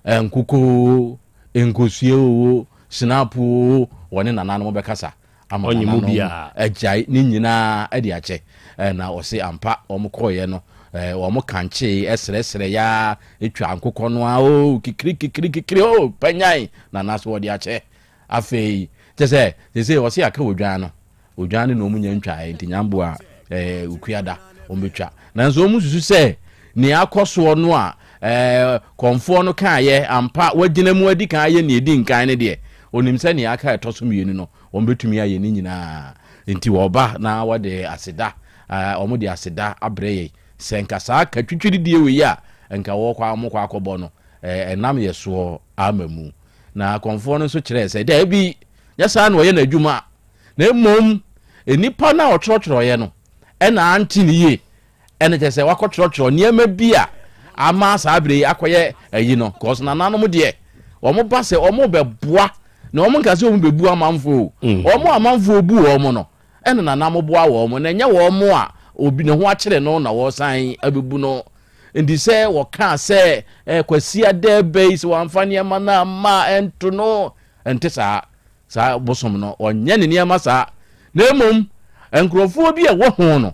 and Kuku, Enkosio, Sinapu, one in an animal becassa. I'm on your mubia, a jai nina, ediache, and I will say, Ampa, or Mokoyeno, or Mokanche, SRS, ya, Etranco Conwao, Kikri, oh, Panyai, Nanas Wadiache, Afe. They say was here Kodjano. Ujani no munyan try, Tinyambua, Ukiada, Ombicha. Nanzo musu say, Nia Coswo noir, conforno kaye, and part what dinamo dikaye near din kind idea. On him sending Aka tosum no, Ombitumia yenina, into Oba, now what de Asida, Omodi Asida, Abre, Senkasaka, Chichi dear we ya, and Kawaka Mokako Bono, and Namia swore, Amemu. Na conforno so chere say, there be. Yes, I know na adwuma na mom enipa na otrotro ye no e na antini ye ene je se wakotrotro niema bia ama sa abre akoye ayi no cause na nanom de wo mo ba se wo mo beboa na wo mo nka se wo mo bebu amanfo wo mo amanfo obu wo mo no ene na nam boa wo mo na nya wo mo a obi ne ho akyere no na wo san abebu no ndi sɛ wɔka sɛ kwasia da base wɔamfa nneɛma na ma ɛnto no ɛnte saa bosom no ɔnyɛ ne nneɛma saa na mmom nkurɔfoɔ bi a wɔ ho no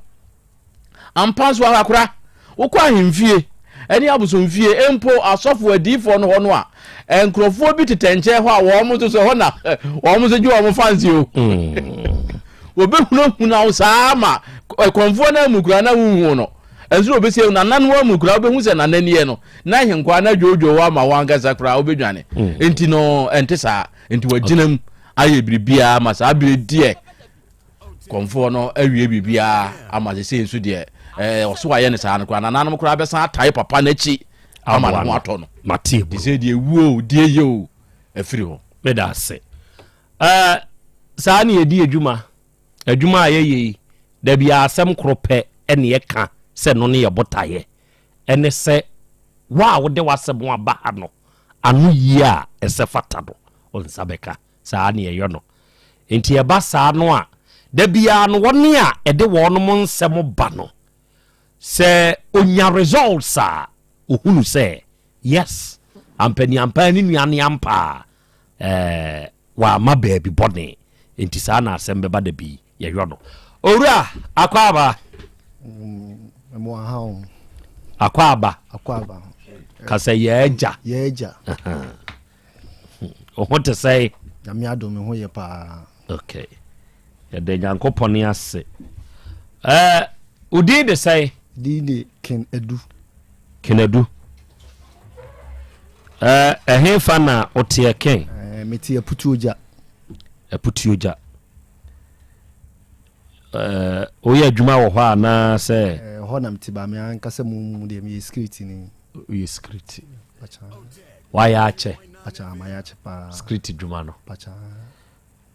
ampa so akakora wokɔ ahemfie ɛne abosomfie empo asɔfo adiifoɔ no hɔ no a nkurɔfoɔ bi tetɛ nkyɛn hɔ a wɔn mo so hɔ na wɔn mo so gye wɔn fansi o obehunahuna saa ma kɔnfoɔ na mukura na huhu no ɛnso obesi na nanu wa mukura obehu sɛ na nanie no na henkwa na dwoodwo wa ma wangasa kura obedwane enti no ente saa enti wagyinam ayɛ biribia ma saa biredie kɔnfoɔ no awie biribia ama sɛ nso deɛ ɔso ayɛ ne saa no kura na nanom kura bɛsan atai papa n'akyi ama no atɔ no mate bi sɛ deɛ wuo die ye o afiri hɔ meda ase saa ne yɛdi adwuma a yɛyɛ da bia asɛm koro pɛ ɛne yɛka sɛ no ne yɛbotaeɛ ɛne sɛ wa a wode w'asɛm aba ha no ano yie a ɛsɛ fata no ɔnsa bɛka saa ne yɛyɛ no enti yɛba saa no a da bia no wɔne a ɛde wɔnom nsɛm ba no sɛ onya results a ohunu sɛ yes ampani ne nuane ampa wama baabi bɔne enti saa na asɛm bɛba da bi yɛyɛ no owura akwaba akwaba kasa yɛagya ɔho te sɛ nyame adome ho yɛ paa okay yɛde nyankopɔne ase odi de sɛ dide ken adu ɛhefa na ɔteɛ ken mete aputuogya oyɛ adwuma wɔ hɔ anaa sɛ hɔ na mete ba me ankasa mu deɛ meyɛ security ni oyɛ security wayɛ akyɛ mayɛ akyɛ paa security dwuma no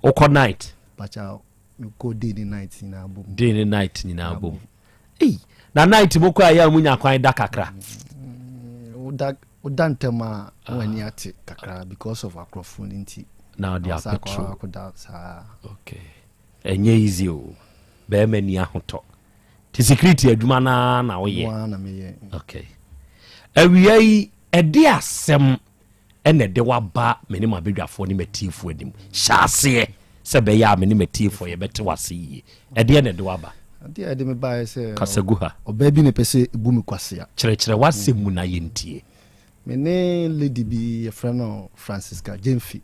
wokɔ night mekɔ day ne night nyinaa bom na night mokɔ a yɛ a munya kwan da kakra woda ntɛm a wani ate kakra because of akorɔfo no nti na ɔde apetro okay ɛnyɛ easy o bɛɛma ni ahotɔ te security adwuma na woyɛ okay awia yi ɛde asɛm ɛna ɛde waba mene ma bedwafoɔ ne matiifoɔ anim hyɛaseɛ sɛ bɛyɛ a mene matiifoɔ yɛbɛte wase yie ɛdeɛ na ɛde waba adeɛ ɛde me baeɛ sɛ kasagu ha ɔbaa bi ne pɛ sɛ ɛbu me kwasea kyerɛkyerɛ wasɛm mu na yɛntie me ne lady bi yɛfrɛ no Francisca Jemfi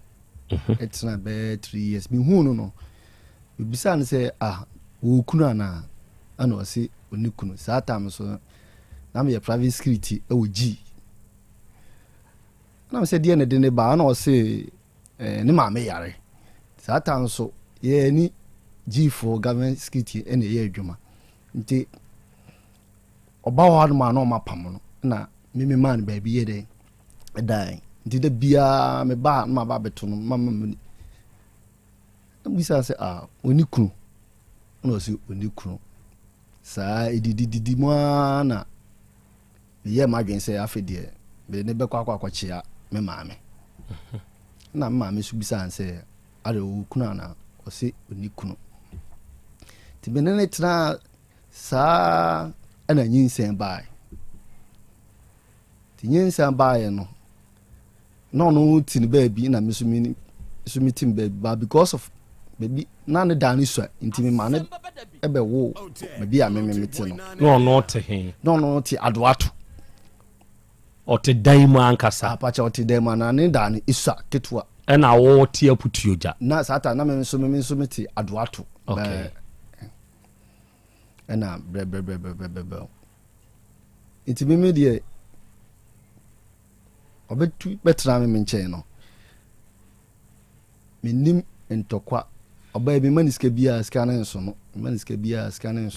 ɛtena bɛɛ 3 years mehu no bibisa no sɛ wɔkunu anaa ana ɔse ɔne kunu saa tam so na meyɛ private security ɛwɔ G na me sɛ deɛ ne de ne ba ana ɔse ne maame yare saa tam so yɛni G4 government security ɛna ɛyɛ adwuma nti ɔba hɔ no ma na ɔma pam no na meme man baabi yɛ dɛ ɛdan nti da biaa me ba na ba beto no mama muni bisa sɛ oni kunu na ɔsi oni kunu saa edididi mu na yɛ madwen sɛ afi deɛ be ne bɛkɔ akɔkyea me maame na me maame so bisa sɛ are o kunu ana ɔsi oni kunu ti be ne tra saa ana nyinsɛn bae ti nyinsɛn bae no tin baabi na me so mi tin baabi but because of baby na ne dan so intimi ma ne ebe wo baby a me ti no te he no ti adoato ote dan mu ankasa apacha ote dan mu na ne dan isa ketwa e na wo te aputuoja na sata na me so me ti adoato okay na bre intimi me de obetu betra me nkyɛn no menim ntɔkwa ɔbaa bi maniska bia ska ne nso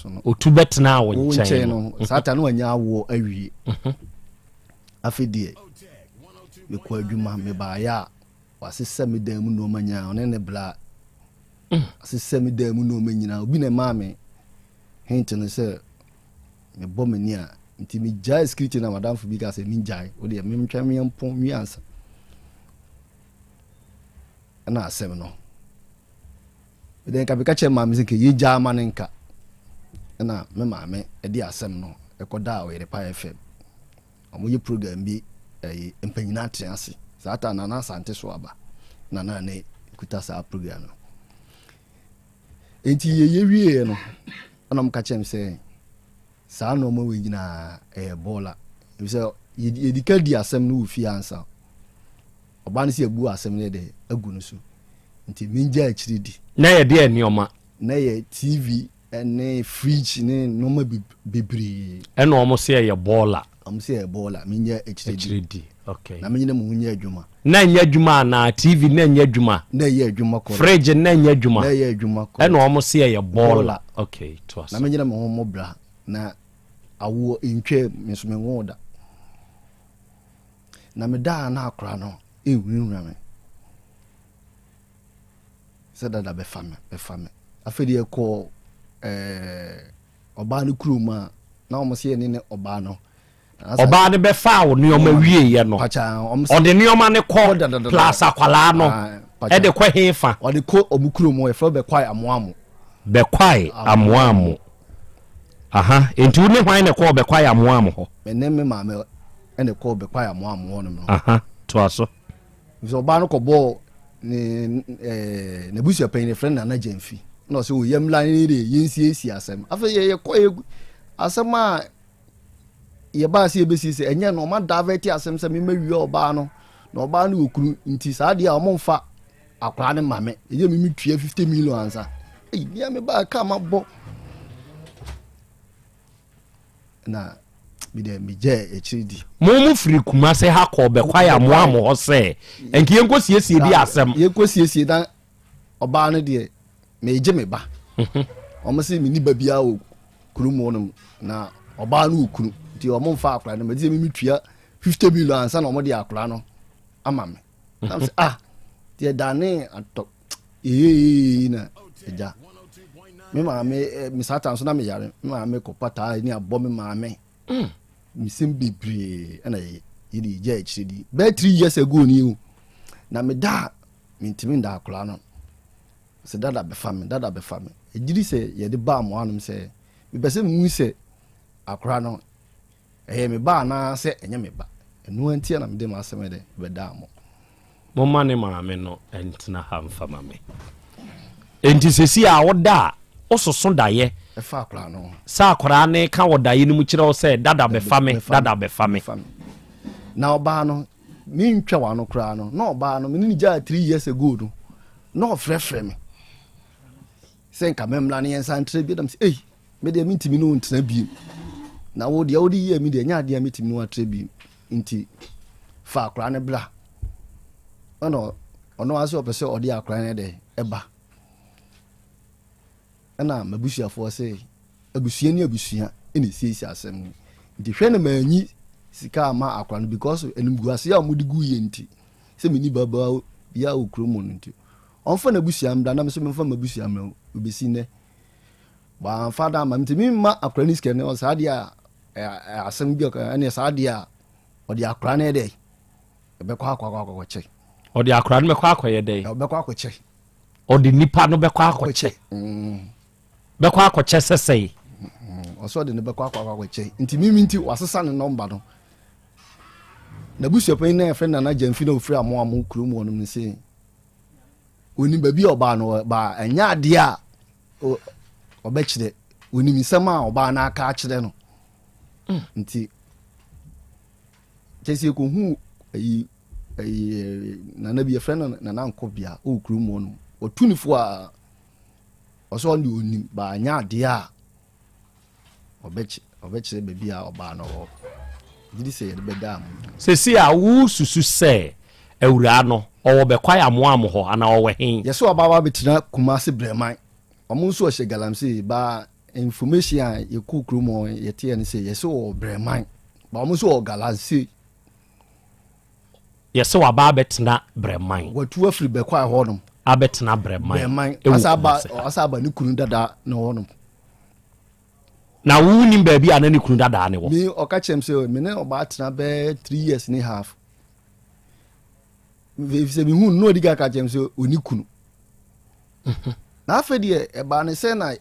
no otu betena wo nkyɛn no sata no anya awo awie afedie mekɔ adwuma me baaya wasesa me dan mu no manya one ne bla asesa me dan mu no manyina obi ne maame hint no sɛ me bɔ mani a nti me jai security na madam fubi ka sɛ me jai o de me ntwa me mpon mi ansa na asɛm no den ka be ka che ma me sɛ ke ye jaa ma ne nka na me maame edi asem no ekoda we pa FM omo ye program bi empanyina atenase sata na Asante so aba na ne kuta sa program no enti ye wie no ana mo ka chem se sa no mo we nyina bola se ye dikadi asem no fi ansa oba ne se agu asem ne de agu no so nti minja akiridi na ye de anioma na ye TV ene fridge ne noma bibiri ene omo se ye bola minja akiridi okay na menyina mu nya adwuma na nya adwuma na TV na nya adwuma na ye adwuma ko fridge na nya adwuma na ye adwuma ko ene omo se ye bola okay twas na menyina mo mo bra na awo ntwe mesome ngoda na meda na akra no ewunwura me sedada be fame afedi e ko oba ne kuruma na omo se ne oba no oba ne be fa wo ne oma wie ye no o de ne oma ne ko plus akwala no e de ko hefa o de ko omukurumo e fro be kwai amoamo aha enti ne hwan ne ko be kwai amoamo ho me maame ene ko be kwai amoamo ho no aha to aso so oba no ko bo ne busia pen friend na Jemfi no so yem la ni de yensi asem afa ye ko asem a ye ba se ebesi se enye no ma daveti asem se me mawie oba no na oba no okuru nti sa de a o momfa akwa ne mame ye me tue 50 million ansa bia me ba ka ma bo na bide mi je echidi mo firi kuma se ha ko be kwa ya mo amo ho se enki yenko siesie di asem yenko siesie dan oba no de me je me ba o mo se mi ni ba bia o kurumo no na oba no okuru ti o mo mfa akra na me je mi tua 50 million ansa na o mo de akra no ama me na se ti dane ato na eja me maame mi satan so na me yare me maame ko pata ni abo me maame mi sim bebre na yidi je chidi be 3 years ago ni na me da mi ntimi nda akula no se dada be fami ejiri se ye de ba mo anum se mi be se mu se akura no me ba na se enye me ba enu anti na me de ma asem de be da mo mane maame no entina ha mfa mame enti sesi a woda ososo daye efa akura no sa akura ne ka wodaye ni mu kire wo se dada be fami na oba no mi ntwa wa no kura no na oba no mi ni ja 3 years ago no na ofrefre me sen ka memla ne yensa ntre bi dam se me de mintimi no ntra bi na wo de ye mi de nya de mitimi no atra bi nti fa akura ne bla ono aso opese odi akura ne de eba na mabusia fo se abusia ni abusia ene siesie asem nti hwe na manyi sika ma akura no because enumguase a mudi gu ye nti se mini baba ya okromo nti onfa na busia mda na me so memfa mabusia mra obesi ne ba fada ma ntimi ma akura ni sika ne o sa dia asem bi ene sa dia odi akura ne de be kwa che odi akura no be kwa ye de be kwa che odi nipa no be kwa che be kwa che sesei oso de ne be kwa che nti mimi nti wasesa ne number no na busia pen na friend na Jemfi na ofri amo kurumo no nse oni babi oba no ba anya ade a obekire oni misema oba na aka akire no nti jesi ko hu na na bi friend na na nkobia o kurumo no otunifo a oso ndi oni ba anya ade a obekire babi a oba no didi se yede bedam sesi a wu susu se ewura no owo be kwa ya moam ho ana owo hen yeso oba betina kumase breman omo nso o hye galamse ba information a yekukuru mo yete ne se yeso o breman ba omo nso o galamse yeso aba betina breman watu afri be kwa ho no abetina breman asaba ni kunu dada na ho no na wu ni baabi a na ni kunu dada ne wo mi okachem se me ne oba atena be 3 years ni half se mi hu no diga kachem se oni kunu na afedi e ba ne se na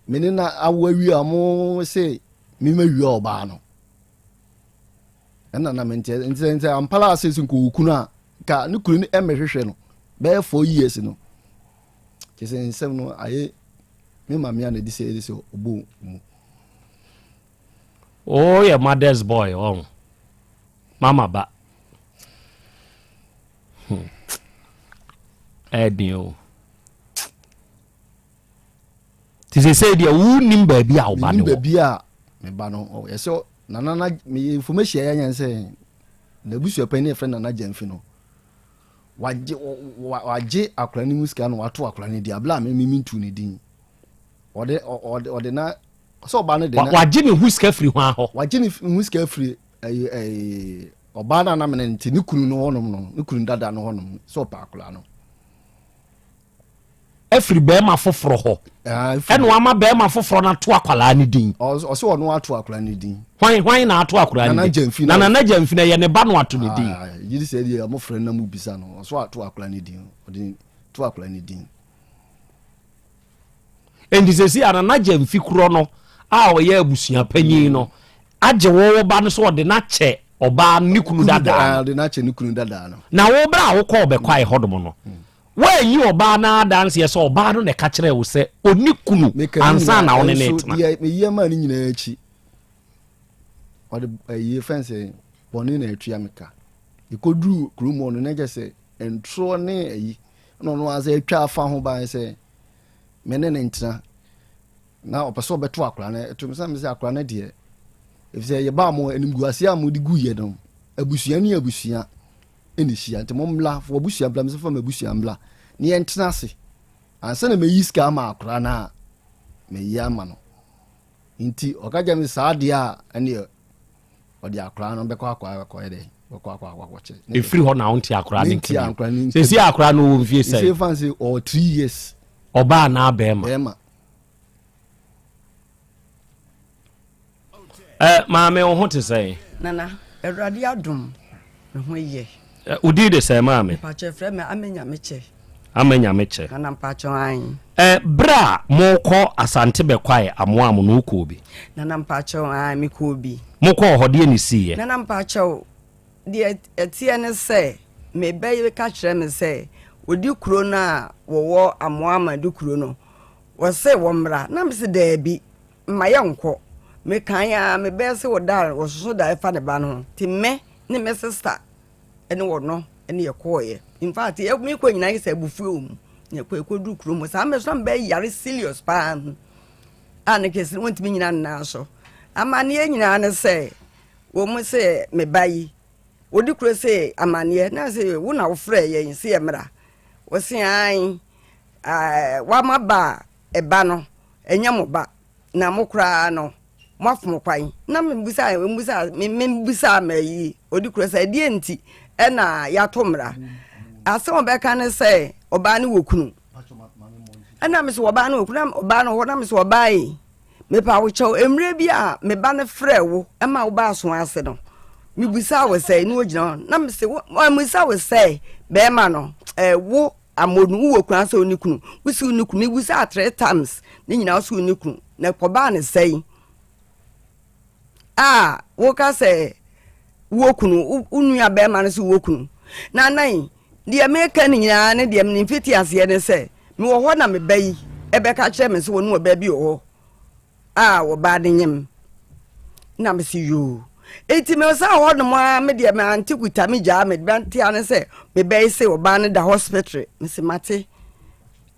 menina awawi amo say me mawi oba no na mente nte ampala asesu ko okuna ka ne kuru ni emehwehwe no be 4 years no kese nsem no aye me mamia na dise obo mu oh yeah mother's boy oh mama ba Edio. Tise say dia wu nim ba bia wo ba no. Ba bia me ba no. Oh, yeso nana me information ya yan say na busu pani e friend nana Jamfi no. Waje akra ni musika no wato akra ni dia bla me mintu ni din. Ode na so ba no de na. Waje ni huska free ho aho. Waje ni huska free oba na me nti ni kunu no honom no. Ni kunu dada no honom so pa akra no. Every bema foforo ho eno ama bema foforo na to akwala ni din o se ono ato akwala ni din hwan na ato akwala ni din na Jamfi na ye ne ba no ato ni din yiri se dia mo frɛ na mu bisa no so ato akwala ni din odin to akwala ni din endi se si na Jamfi kro no a o ye abusua panyin no age wo ba no so ode na che oba ni kunu dada ode na che ni kunu dada no na wo bra wo ko be kwai hodom no when you oba na dance yes oba no ne ka kire wo se oni kunu ansa na one ne tena me yema ni nyina achi ode ye fence boni na atua meka ikodru krumo no na je se entro ne ayi no aza atwa afa ho ban se mene ne ntina na opeso beto akora na etumsa me se akora na de efise ye ba mo animguase am di guye no abusua ni abusua eni hia nti momla fo abusua bla me se fo abusua mla ni entina se ansa na me yiska ma akora na me yama no nti okaja me saade a ene odi akora no bekọ akwa de bekọ che e free ho na onti akora ni nkini se si akora no wo mfie sai se fancy or 3 years oba na bema maame wo ho te sai nana erade adom me ho ye udi de sai maame pa che frɛ me amenya meche nana pa cho an bra moko asante bekwae amoam no ko bi nana pa cho an me ko bi moko hode ni siye nana pa cho de etie ne se me be ka kyerɛ me se odi kuro na wo amoam di kuro no wo se wo mra na me se da bi ma ye nko me kan ya me be se wo da wo so da fa ne ba no ti me ne me sister ene wo no ene ye ko ye in fact e me ko nyina se bufuo mu ne ko du kuro mu sa me so be yare serious pa an ke se wonti me nyina na so amane nyina ne se wo mu se me bayi odi kuro se amane na se wo na wo frɛ ye se ye mra wo se an wa maba e ba no enya mo ba na mo kra no mo afom kwan na me busa mayi odi kuro se die nti e na ya to mra asem obeka ne se oba ne wokunu ana me se oba ne wokunu oba no ho na me se oba yi me pa wo chew emre bi a me ba ne frɛ wo e ma wo ba so ase no me busa wo se ni ogina na me se wo busa wo se be ma no wo amonu wo kunu ase oni kunu wusi oni kunu me busa 3 times ni nyina so oni kunu na koba ne sei wo ka se wo kunu unu ya be ma ne se wo kunu na nan de me ka ni nyina ne de me mfiti ase ne se me wo ho na me bayi e be ka kire me se wo no ba bi wo wo ba de nyem na me se yo eti me sa ho no ma me de me antikuta me ja me banti ane se me bayi se wo ba ne da hospital me se mate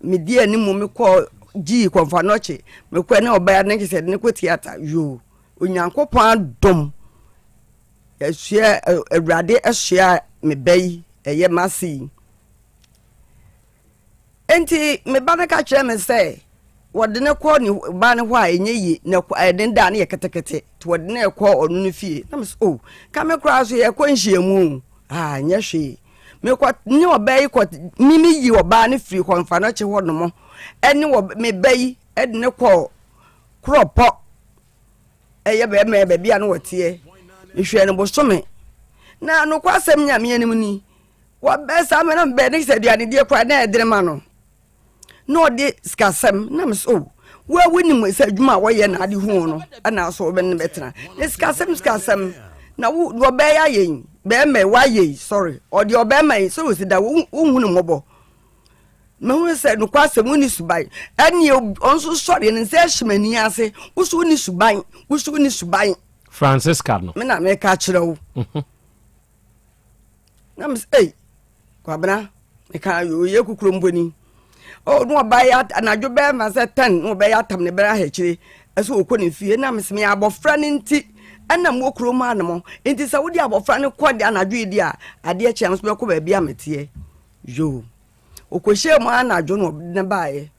me di ani mu me ko ji ko fa noche me ko ne oba ne kise ne ko theater yo onyankopon dom ehia awrade ehia me bayi eye masi enti me ba na ka kire me se wode ne ko ni ba ne ho a enye yi na den da ne ye ketekete to wode ne ko onu ne fie na me so ka me kura so ye ko nhyiamu nye hwe me ko ni obayi ko mimi yi oba ne firi ko mfa no che ho no mo eni wo me bayi e de ne ko kropo eye be me be bia no wotie nhwe ne bo so me na no kwa asem nya me anim ni wo be sa me na be ne se duane die kwa na edre ma no no de skasem na me so wo woni se adwuma wo ye na ade hu no na so be ne betena skasem na wo be ya yen be me wa ye sorry o de obe mai so si da wo hu no mobo me hu se no kwasem ni subai eni onso sorry ne se himani ase wo so ni subai Francisca no me na me ka kire wo na me say kwabena me ka yo ye kukuro mboni o no ba ya anadwo be ma se 10 no be ya tam ne bera ha kire eso okoni fie na me se me abofra ne nti ana mo kuro ma na mo nti sa wodi abofra ne kɔ de anadwo idi a ade achi am so be kɔ ba bia metie yo okohye mo anadwo no ne baaye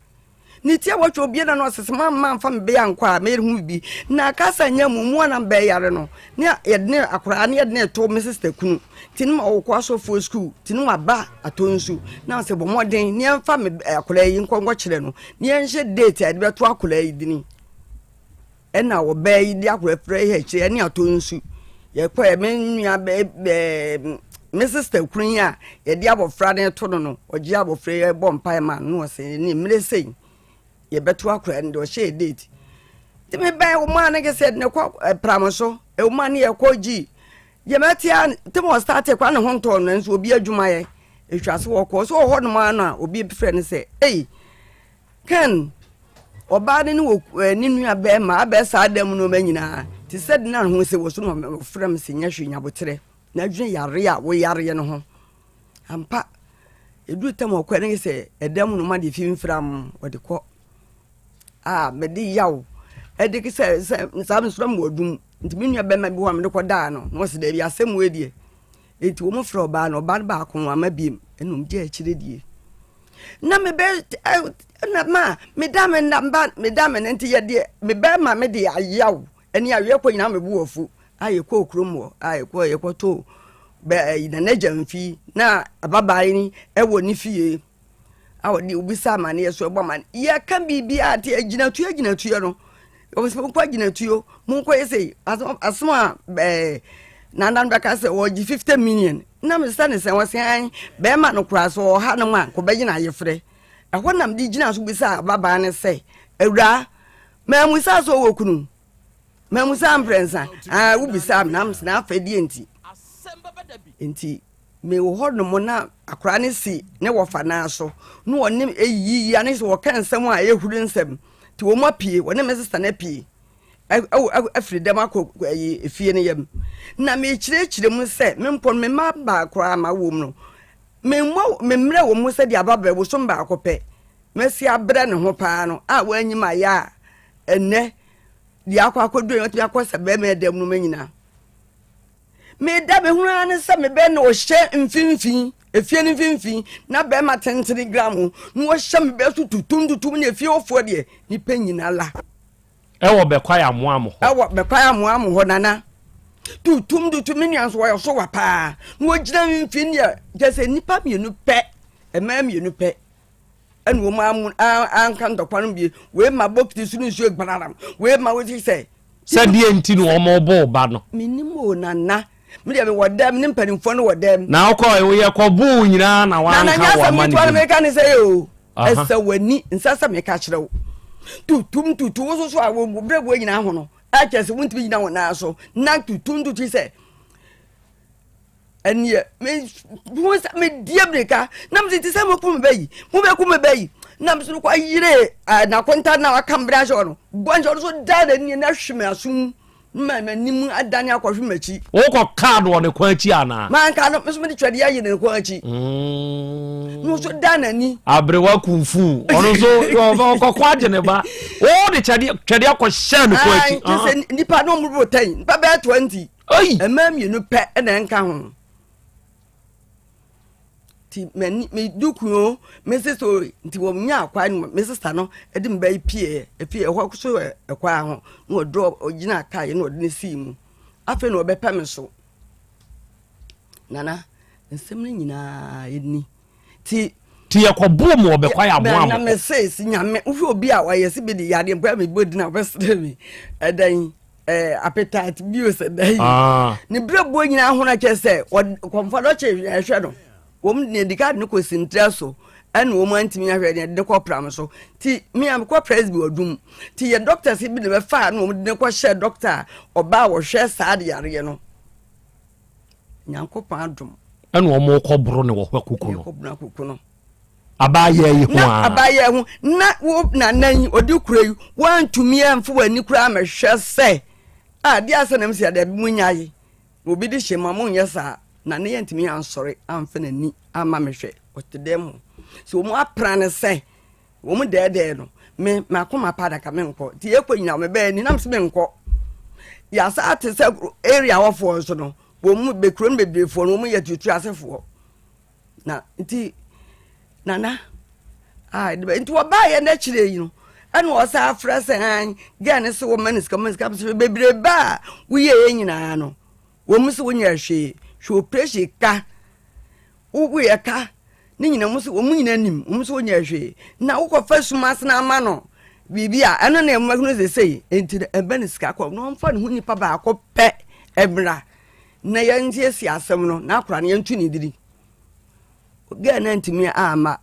ni tie wotwo bia na no sese ma mfa me be ya nkɔ a me hu bi na kasa nya mu na be yare no ne yedne akora ne yedne to me sister kunu tin ma okɔ so for school tin wa ba atonsu na se bo moden ne mfa me akora yi nkɔ kire no ne enhye date ade be to akora yi dini ena wo be yi di akora frɛ yi kire ne atonsu ye kɔ me nua be me sister kunu ya ye di abofra ne to no oji abofra ye bɔ mpa ma no se ni mre sei ye beto akora ndi o she date ti me ba wo ma na ge said ne ko pramoso e wo ma ne ye ko ji ye metia ti mo start kwa ne ho nto no nso obi adwuma ye ehwase wo ko so ho no ma na obi friend say eh kan oba ne wo ni nua be ma be sa adam no ma nyina ti said na ho se wo so no frem se nya hwe nya botere na dwen yare a wo yare no ho ampa edu tem o kwa ne se edam no ma de fi mfram wo de ko me di yaw ediki se sam sura mo dum ntimi nua be ma bi ho me de ko da no no se da bi asem we die enti wo mo fro ba no ba ba ko wa ma biem enum je akire die na me be na ma me da me na ba me da me nti ye die me be ma me de ayaw eni awe ko nyina me bu ofu aye ko okrom wo aye ko ye ko to be ina na jamfi na ababai ni ewo ni fie awo di ubisa mane yeso egbo man ye kan bibia ati aginatu no o se ko aginatu mo ko yese asoma na ndan baka se wo gi 50 million na me sane se wosan be ma no kura so ha no ma ko be gina yefre ehwo nam di gina so bisa baba ne se ewura ma musa so wo kunu ma musa amprensa ubisa nam na afadi enti enti me wo hono mo na akora ne si ne wo fa na so no woni eyi ya ne so wo kan nsem a ehuru nsem ti wo mapie woni me sister na pie afri dem akọ efie ne yam na me kire mu se me mpon me ma ba akora ma wo mu no me mre wo mu se dia baba wo so mba akọpe me si abre ne ho paa no a wo anyima ya enne dia akọdo yo ti akọ se be me dem no manyina me da be hunu an se me be na o hye mfimfin efie ne mfimfin na be ma 10 gram no o hye me be so tutum na efie ofo de ni panyina la ewo be kwa ya moamo ho nana tutum ni anso wo so wa pa no gina mfimfin ya jese nipa mienu pe ema mienu pe enu wo ma an dokwa no bi we ma bokiti sunu nsu egbanaram we ma wo ti se die enti no o mo bo ba no minimo nana me de me wodam ne mpanimfo no wodam na okọ we ye ko bu nyina na wa nka wa mani na me kan say o esa wani nsasa me ka kire wo tutum wo so awo brebo nyina ho no a kese wonti nyina ho na so na tutum say enie me diabreka na me ti say mo pu me bayi mo be ku me bayi na me so kwa yire na konta na wa kambra jo no bonjo so da na ni na hweme asum ma nimu adani akwahwe machi wo ko card wo ne kwachi ana man ka no so me twede ayi ne kwachi no so da na ni abrewa kunfu ono so ko kwaje ne ba wo de twede akọ hye ne kwachi nipa no mu botan nipa be 20 emam yenu pe na nka ho ti me dukuo me sister ti wo nya akwa ni me sister no edim ba pie ho so ekwa ho no do ogina kai no de si mu afa no be pa me so nana nsem ni nyina yedni ti yakobo mo be kwa ya mo na me say si nyame wo obi a wa yesi be di yade mpa me bodi na besre me edan appetite bio se dai ni brebo nyina ho na che se komfa do che hwe no ne dikad no ko sintra so and woman antimi ahwe de ko pram so ti me am ko presby odum ti ye doctors bi de be fa no de ko share doctor oba wo hwe saade yare no nyankopon adum ene o mo ko bro ne wo hwa kuku no abaye yi ho abaye ho na wo na nan odi kurayi wantumi amfo wani kura ma hwe se di asanam sia de munyaye obi di hema mo nyesa na ne yantimi ansore amfa nani ama me hwe otedem so mo aprane se wo mo de no me makoma pada ka me nko ti ekonyina me be ni nam se me nko ya sa ate se area wo fo so no wo mo be kuro no be fo no mo ye tutu asefo na nti nana nti wo ba ye na chire yi no anu o sa afra se han gan se wo manis ka se bebre ba wo ye nyina no wo mo se wo nya hwe pressure ka wo ye ka ni nyina mo se wo nyina nim wo se wo nya hwe na wo ko fa sumas na ama no bibia anu na mo no se sei enti banis ka ko no mfa ne hu nipa ba ko pe ebra na ye ntie si asem no na akora ne ntu ni diri ga na ntimi ama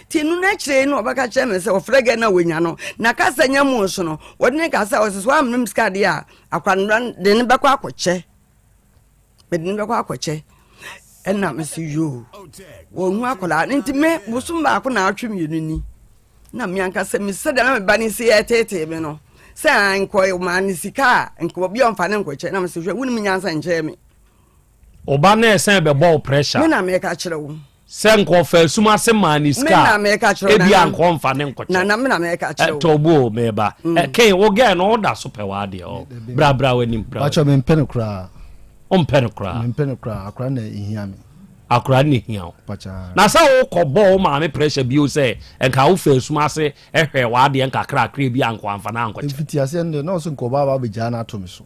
tinu na kire no obaka kire me se ofrege na wonya no na kasa nya mu so no wodne kasa o se so amnim skade a akwanran de ne bekwa akoche bedin bekwa akoche enna me se yo wo hu akola ntime busum ba ko na atwem yenuni na me anka se me se de na me bani se etete me no se anko e ma ni sika anko bi on fa ne nkoche na me se hwe woni nyansa nche me oba na esen be ball pressure me na me ka kire wo senko fa suma se maniska ebi anko mfa ne nkoche na me na me ka kire tobo meba ken wo ge no da so pe wa de o bra wani bra bacho me mpene kra o mpene kra akra na ihia me akra ni hia o pacha na sa wo kobo ma me pressure bi o se enka wo fa suma se ehwe wa de enka kra bi anko amfa na nkoche efiti ase ne no so nko ba be ja na atom so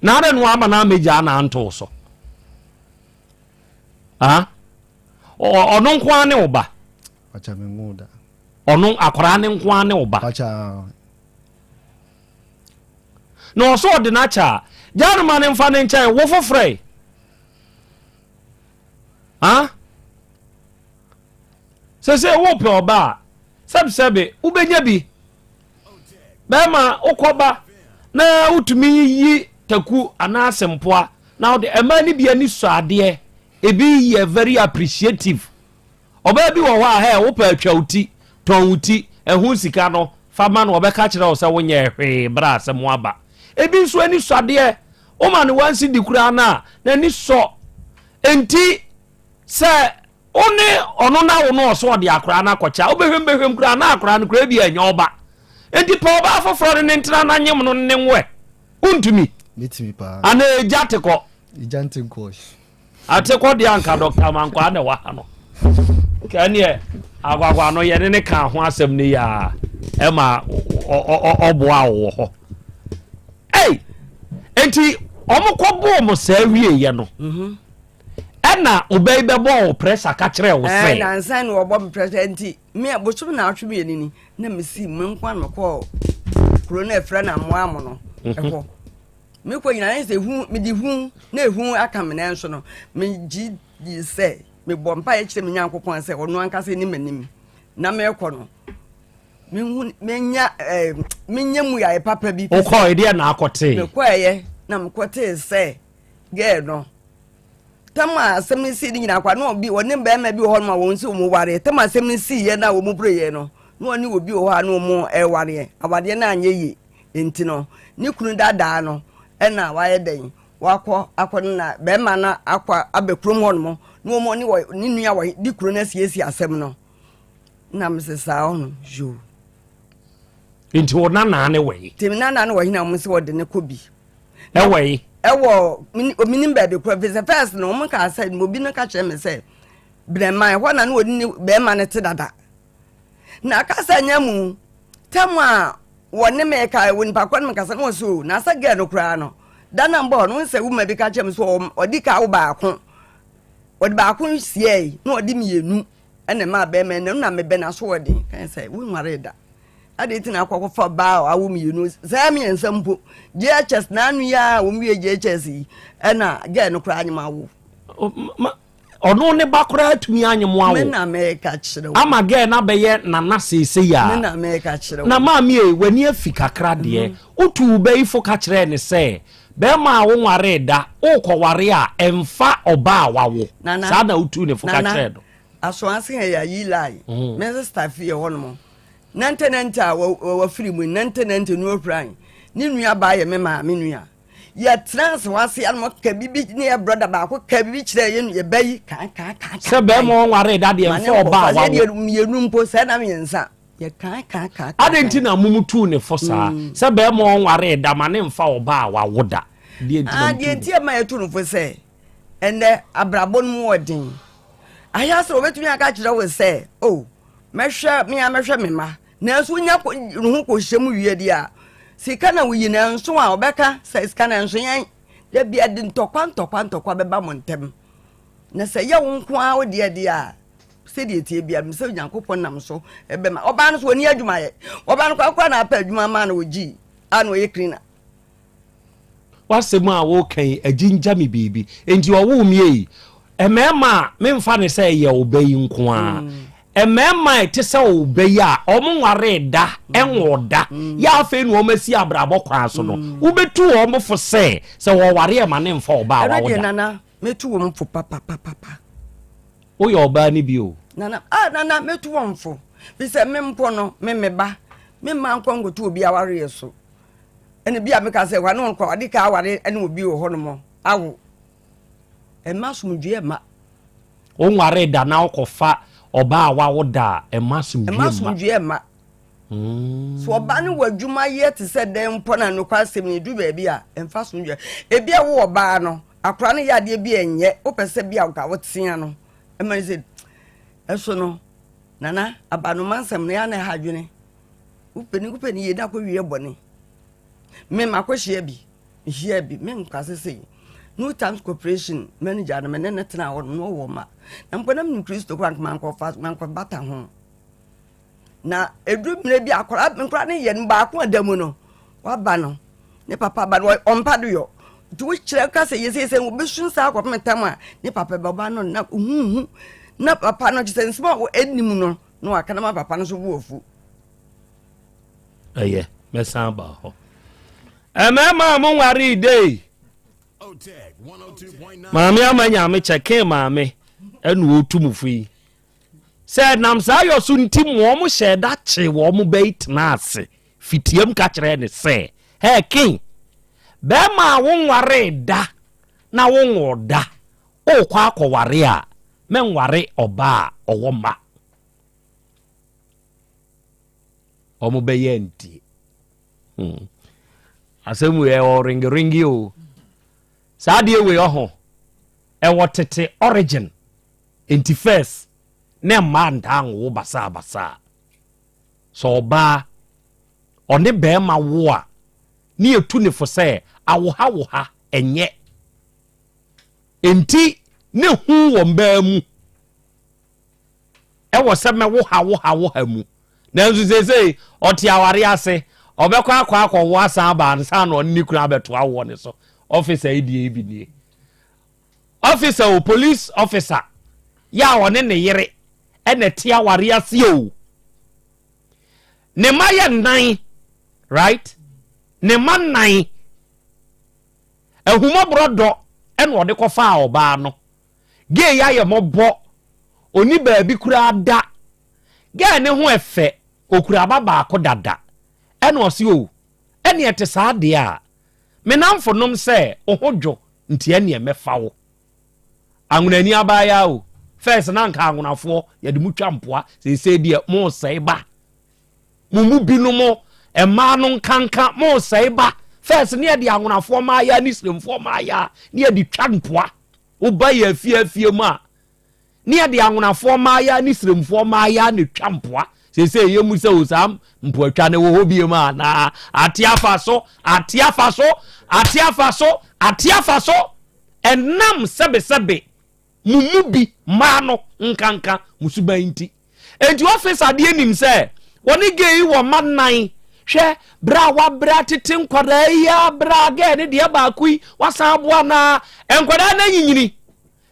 na de no ama na meja na anto so ono nkwa ne oba acha me nguda ono akora ne nkwa ne oba acha no so de na cha janu ma ne mfa ne ncha wo fofre se wo pe oba sebe ubenya bi be ma ukoba na utumi yi taku anasempoa na wo de emani bia ni so ade ebi ye very appreciative oba bi wo ha he wo pa atwa uti ton uti ehun sika no fama no obeka kire wo se wo nya hwe bra asem aba ebi so ani swade o ma ne wansi dikura na ni so enti se one ono na wo no so de akora na kocha obehwem kura na akora no kura bi anya oba enti pa oba afoforo ne ntina na nyem no ne nwe untumi mitimi pa ana ejateko ijantinko ate ko de anka Dr. Mankwa ne wa no kanie agwagwa no ye ne ka ho asem ne ya ema oboa wo ho enti omukọbọ mo sa wie ye no ena obey be bo pressure ka kire wo se na nsan wo bo pressure enti me abochum na atwe me ni na mesi me nkwa no ko corona efra na mo amo no ehọ me ko nyina nse hu me di hu na ehu aka me na nso no me gi se me bo mpa ye kire me nyankopon se ono anka se ni manim na me ko no menya mu ya papa bi o ko ide na akote me ko ye na me kote se ge no tama semisi ni nyina kwa no bi woni be ma bi ho ma won si mu ware tama semisi ye na wo mu prayer no no ni obi ho ha no mu e ware awade na anye yi enti no ni kunu dada no e na wa ye den wakọ na be ma na akwa abekrum ho no no mo ni nua wa di kunu na siesi asem no na msesa ono jo enti wo na ne we tim na ne we na mo se wo de ne kobi e we ewo minim be de ko first no mo ka say mo bi no ka kire me say brema ho na no ni be ma ne te dada na ka sa nyamu tamwa woni me ka woni pa kwa me ka sa no so na sa ge no kura no dana mbo no se wo ma bi ka kire me so odi ka wo ba ko odi ba ko sie no odi mienu ene ma be me na me be na so odi kan say wo nware da ade na akwakọ fa ba awu mienu za mi ensampo GHS na anu ya wo mi GHS yi na ga no kra anyima wo ono ne bakora atumi anyemo awo me na me ka kire ama ge na beye nana sese ya me na me ka kire na maami e wani afi kakra de utu be ifo ka kire ne se be ma wo nware da ukọware a emfa oba wawo sa na utu ne fo ka kire do aso ase ya yi lai me staff ye hono nantenanta wa free mu nantenanta no pran ni nua ba ye me ma me nua ya trans wase anmo ka bibi ne ya brother ba ko ka bibi kire ye ye bayi ka se be mo nware da de emfa oba wawo ye numpo se na me nsa ye ka adenti na mumutu ne fo sa se be mo nware da ma ne emfa oba wawo da de enti ma ye tu no fo se ene abrabon mu odin aya so obetumi aka kire we se oh mehwe me ma na so nya hu ko hyem wie dia sika na wuyi na nso a obeka se sika na nso yan de bia de ntokwa beba mo ntem na se ye wo nko a ode dia se de tie bia me se nyankopon nam so ebe ma oba no so oni adwuma ye oba no kwa na apa adwuma ma na oji ana oye cleaner wasemu a wo kan aginja me bibi enti owo mie emema memfa ne se ye obayi nko a emema ete se obayi a omware da enwoda ya afa nu omasi abrabo kwa so no ubetu omfo se wo ware e ma ne mfa oba wa woda nana metu wo mfo papa o yo oba ni bi o nana metu wo mfo bi se mempo no memeba memma nkwangotu obi aware yeso ene bia meka se wa no nkwa ade ka aware ene obi wo ho no mo awo emasumdue ma o nware da na okofa oba wa woda emasumdue ma so oba ni wadwuma ye te se den mpo na no kwasem ni du ba bia emfa sumdue ebia wo oba no akora ne yade bia enye opese bia ka wotia no emanize eso no nana abanomansem ne ya na hadwene upeni ye da ko wie bone me makohye bi me nkasese no times corporation manager na me ne tena wo no wo ma na mpona me Kristo kwa man ko bata ho na edu mire bi akora nkora ne ye nba ko adamu no waba no ne papa ba no ompa do yo tu kire ka se yesese wo besun sa akwa metam a ne papa ba no na na papa no jisen sma wo enim no aka na papa no so wo ofu aye me san ba ho emema mo nware day Otec 1029 Mami amanya me cheke mami enu otumufu yi se nam sa yo so ntim wo mo sheda che wo mo bait na ase fitiem ka kire ne se he king be ma wo nware da na wo ngoda o kwa akoware a me nware oba owo ma o mo be yenti asemu e o ringi o saadie we oho e wotete origin enti first ne man dan wo basa so ba one be ma wo a ne etu ne fo se awo ha enye enti ne hu wo mba mu e wo se me wo ha mu na nzu se oti aware ase obekwa akwa wo asa ba nsa no ni kura abeto awo ne so officer idie bi officer o police officer ya wone ne yere ene tia ware ase o ne maye nan right ne man nan ehuma brodo ene ode kofa oba no ge ya ye mobo oni ba bi kura da ge ne ho efe okura baba akodada ene osi o ene ete saa de a menamfo nom se ohodwo ntia ne mefa wo angunani abaya o first na nka angunafo ye de mutwa mpoa se die mo sei ba mumu binu mo ema no nkanka mo sei ba first ne de angunafo ma ya ni sremfo ma ya ne de twa mpoa wo ba ya afie mu a ne de angunafo ma ya ni sremfo ma ya ne twa mpoa se ye mu se osam mpoatwa ne wo hobie ma na atiafaso enam sebe mumubi mano nkanka musuba nti enti officer de nim se woni gei wo manan hwe bra wa bra tete nkwada ya bra ge ne de ba kui wasan boa na enkwada na nyinyini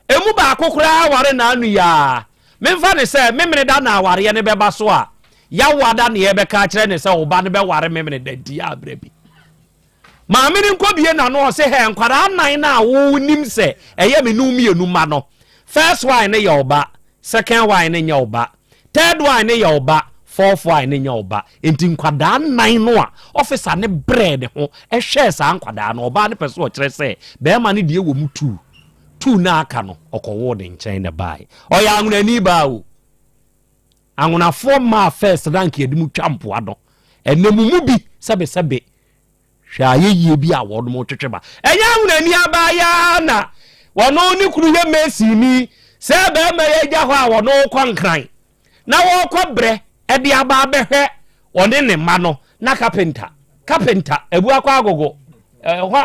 emu ba kokora ware na anu ya memfa ne se memene da na ware ne beba so a ya wada ne ebe ka kire ne se oba ne be ware memene da di abra bi ma me ne nkobie na no se he nkwara nan na wo nim se eye me nu mienu ma no first one ne ya oba second one ne nya oba third one ne ya oba fourth one ne nya oba enti nkwada nan no a officer ne bread ho ehwe sa nkwada no oba ne pese o kire se be ma ne die wo mu tu na aka no okowo de nchen ne bai oya anwuna ni ba o anwuna for ma first rank edimu twampo ado enemu bi sebe hwa ye bi a wodo mo twetweba enya anwuna ni aba ya na wono ni kuru ye mesi ni se be ma ye gya ho a wono kwankran na wo kwabre e de aba behwe wone ne ma no na carpenter ebu akwa agogo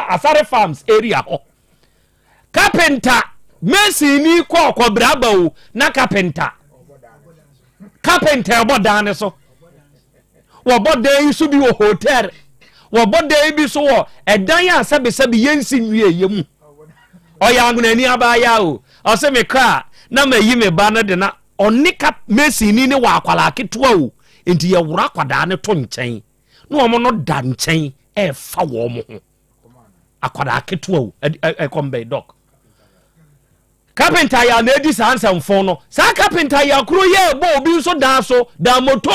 Asare Farms area ho carpenter mesi ni kwa braba o na carpenter obodan so wo bodan su bi wo hotel wo bodan bi so wo edan ya sebe yensi nwie yemu oya angunani abaya o o se me kra na mayi me ba no de na onika mesi ni wa akwala ketoa o enti ye wura kwada ne to nchen no omo no da nchen e fa wo mo ho akwada ketoa o e kombe doc carpenter ya na edi sansem fon no sa carpenter ya kuro ye bo obi so da so da moto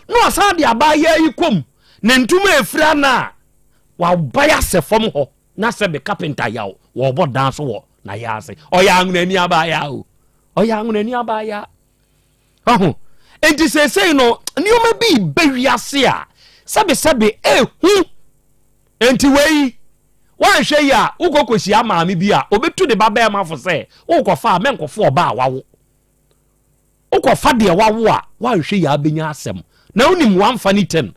no asa de abaya ikom ne ntuma efira na wa baya se fom ho na se be carpenter ya wo bo da so wo na ya ase oya angunani abaya o oya angunani abaya oho enti se no nioma bi bewiase a sabe hu enti wei wan hwe ya ukokosi amaami bi a obetu de baba ma fo se ukofa menkofo oba awawo ukofa de wawo a wan hwe ya benya asem na unim wan fani 10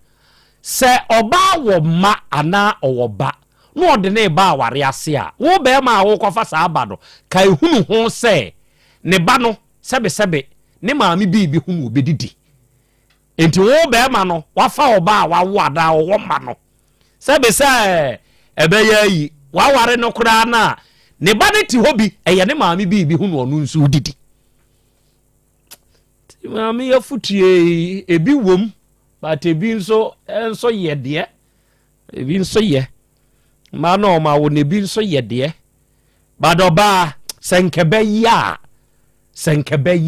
se oba wo ma ana owoba no de ne ba aware ase a wo be ma wo kofa sa abado kai hunu ho se ne ba no sebe ne maami bi hunu obedidi enti wo be ma no wafa oba awawo ada wo ma no sebe ebe ya yi waware no kura na ne ba ne ti hobi eye ne maami bi hunu onu nsu didi maami ya futie ebi wom but ebi nso ye de ebi nso ye ma no ma wo ne bi nso ye de ba do ba senkebe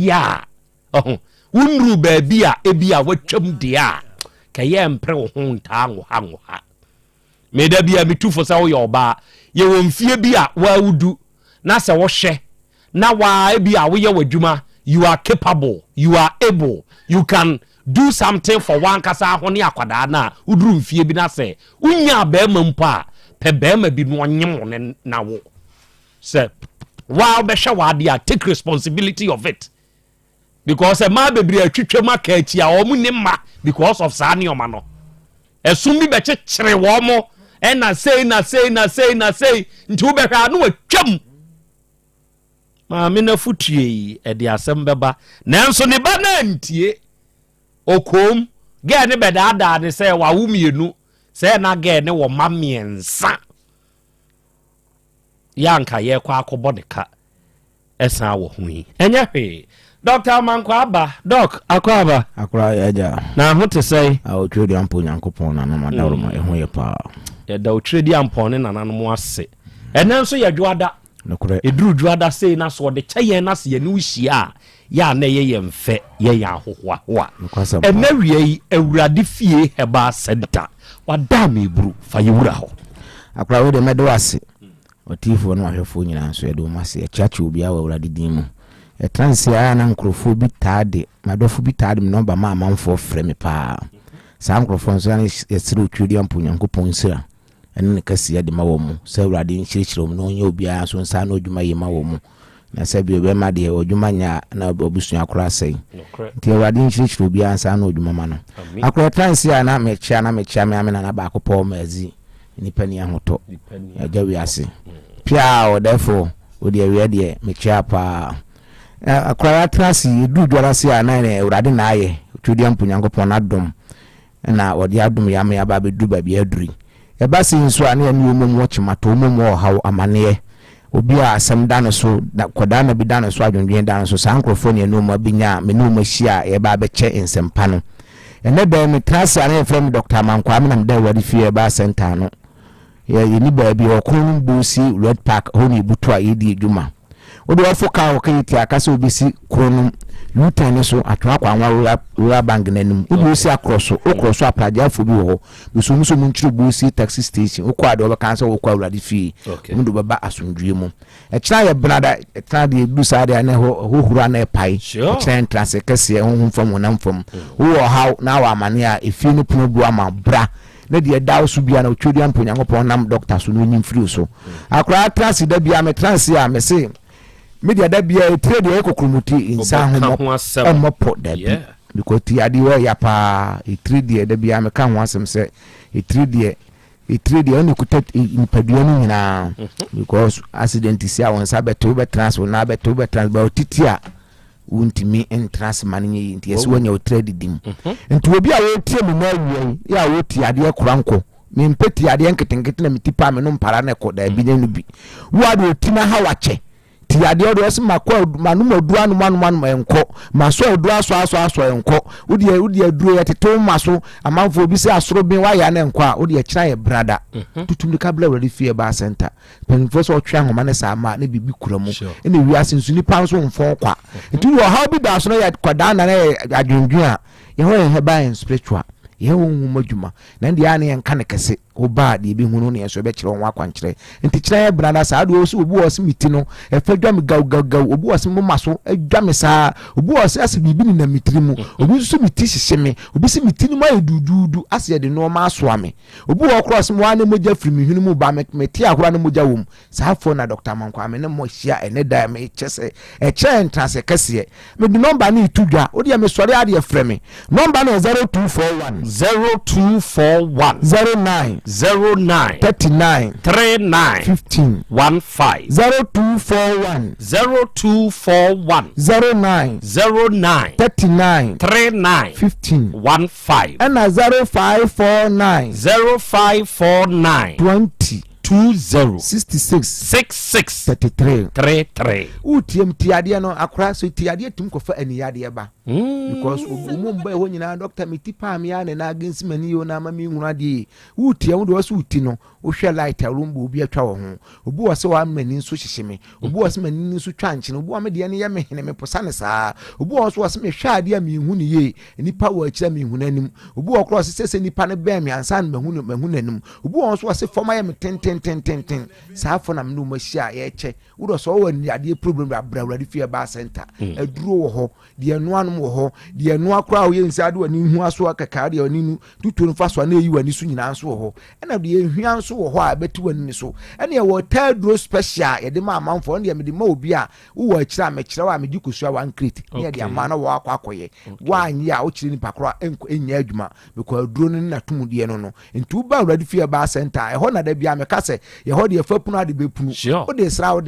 ya unru ba bi a ebi a watwam de a kaye mpre wo ho nta ngo ha meda bia mitufo sa wo yoba ye wonfie bia wa wudu na se wo hye na wa bia wo ye wadwuma you are capable you are able you can do something for one kasa ho ne akwada na uduru mfie bi na se unya ba ma mpa pe ba ma bi no nyem ne na wo se wa be hwe wa dia take responsibility of it because ma bebri atwetwam aka achi a o mu ne ma because of sa ne o ma no esum bi be kyekere wo mo na say nti ubeka no atwam ma me na futue e de Asem Beba nanso ne ba na ntie okom ge ne beda ne say wa wumienu say na ge ne wo mamiensa yanka ye kwa akobo de ka esa wo hui enye hwe Dr. Mankwaba doc akwaba aja na hote say awotwe ampo nyankopon na no madawro ma eho ye pa ya da utredi ampone nananom ase enenso ya dwada nokure eduru dwada sei na so de kyeyen na se ye no hia ya na ye mfe ye ya hohoa wa enawie awurade fie heba center wada me buru fa yewura ho akra we de medo ase otifo no ahwefo nyina so ye do mase e chache obi a awurade din mu e transia na nkrofo bi taade madofo bi taade me number ma amanfo frɛ me pa sa nkrofo so na yesire otwedi ampo nyankopon sira ene kasi de ma wo mu sa awurade nkyirikyiro mu no nya obi a so nsa na odwuma ye ma wo mu na sa bi obi ma de odwuma nya na obusua akora sei nti awurade nkyirikyiro obi a nsa na odwuma ma no akora transia na me chia me amena na ba akopɔ mazi nipa ni ahoto ya wi ase pia o therefore odi awie de me chia pa akora transi du dwara se ana na awurade na aye twedi ampo nyankopon adom na odi adom ya me aba be du ba bi aduri e ba si nso ana ni omom wo chimato omom wo hawo amane obi a asem da no so da koda na bi da no so adwendwen da no so san krofo ne no ma binya me no ma hia ye ba be che ensempa no ene da me class ane from Dr. Mankwa me nam da wadi fie ba center no ye ni ba bi okun busi Red Park honi butu a yedi adwuma odo afoka okiti akase obisi kronum lutan so atwa kwa wa bank nanim obusi akroso okroso apraja afo bi ho muso munchiro busi taxi station okwa de obakansa okwa awrade fi mudo baba asundue mu ekira ye brada ekira de dusa de na hohura na epai ekira entrance kese honhom fam na mfam wo haw na wa amane a efi no puno bu ama bra na de dawo so bia na otwodi ampo nyankopon nam doctor so no nyim free so akra trance da bia me trance a me se media da bia trade e kokrumuti insa ho mopo da bi because ti ade wo ya pa e trade da bia me ka ho asem se e trade on kuta impadua no nyina because accident is ya won sa beto be transfer na beto be transfer otitia untimi entrance man nyi nti ese wonya o trade dim nti obi a wo tie me na awie ya wo ti ade koranko me mpeti ade nketenkete na metipa me no mpara na ko da bi ne bi wo ade otima ha wache ti ade odo ese makwa manum odu anu enko maso odu aso enko udi aduro yeteto maso amanfo obi se asoro bin wa ya na enko a udi ekira ye brada tutum ka bla wari fie ba center pen first o twa homa ne sa ma ne bibi kuramu ene wi asensu ni panso mfo kwa nti wo ha bi da so na ya kwada na adwundwu a ye ho ye ba in spiritual ye wo madwuma na ndi ya ne enka ne kese oba de bi hunu ne so be kire won akwankyere nti kire ya brada sa ade osu obu osi miti no e fa dwa me gaw obu osi moma so dwa me sa obu osi ase bibi ni na mitiri mu obu so miti hihye me obi si miti ni ma edududu ase de no ma so ame obu o cross mo ane moja firi mi hunu mu ba me ti akora ne moja wom sa afo na Dr. Mankwa me ne mo hia ene da me chese e kire entrance kese me di number ni tudwa odi ya me sori ade e frɛ me number no 0241 09 39 15 15 0241 09 39 15 15 and 0549 20 66 33 utiem tiade no akra so tiade tum kofa aniyade ba because umumba ho nyina doctor mitipa me ya na agensi mani yo na mami hunu ade utiem do so uti no wo hwe light room obi atwa wo ho obi wo se wa mani nso hyehyeme obi wo se mani nso twa nkyene obi wo me de ne ye me hene me posane saa obi wo so me hwe ade a me hunu ye nipa wo akira me hunu anim obi wo cross sese nipa ne be me ansa na mahunu anim obi wo so se foma ye me ten sa fo na me no mahia ye che wo so wo ni ade problem abrawrade fie ba center aduro wo ho de enu anum wo ho de enu akra wo ye nsa ade wani hu aso akaka de wani nu tutu nfa so na eyi wani so nyina nso wo ho ena de ehua nso wo ho a beti wani so ena ye wo tadro special ye de ma amanfo ena ye me de ma obi a wo akira me kira wa me di kosua one crate ye de ama na wo akwakoye wa anyi a wo kire ni pakro enya adwuma because aduro no na tum de no ntu ba awrade fie ba center e ho na da bia me kase ye ho de afapunu ade bepunu wo de sra wo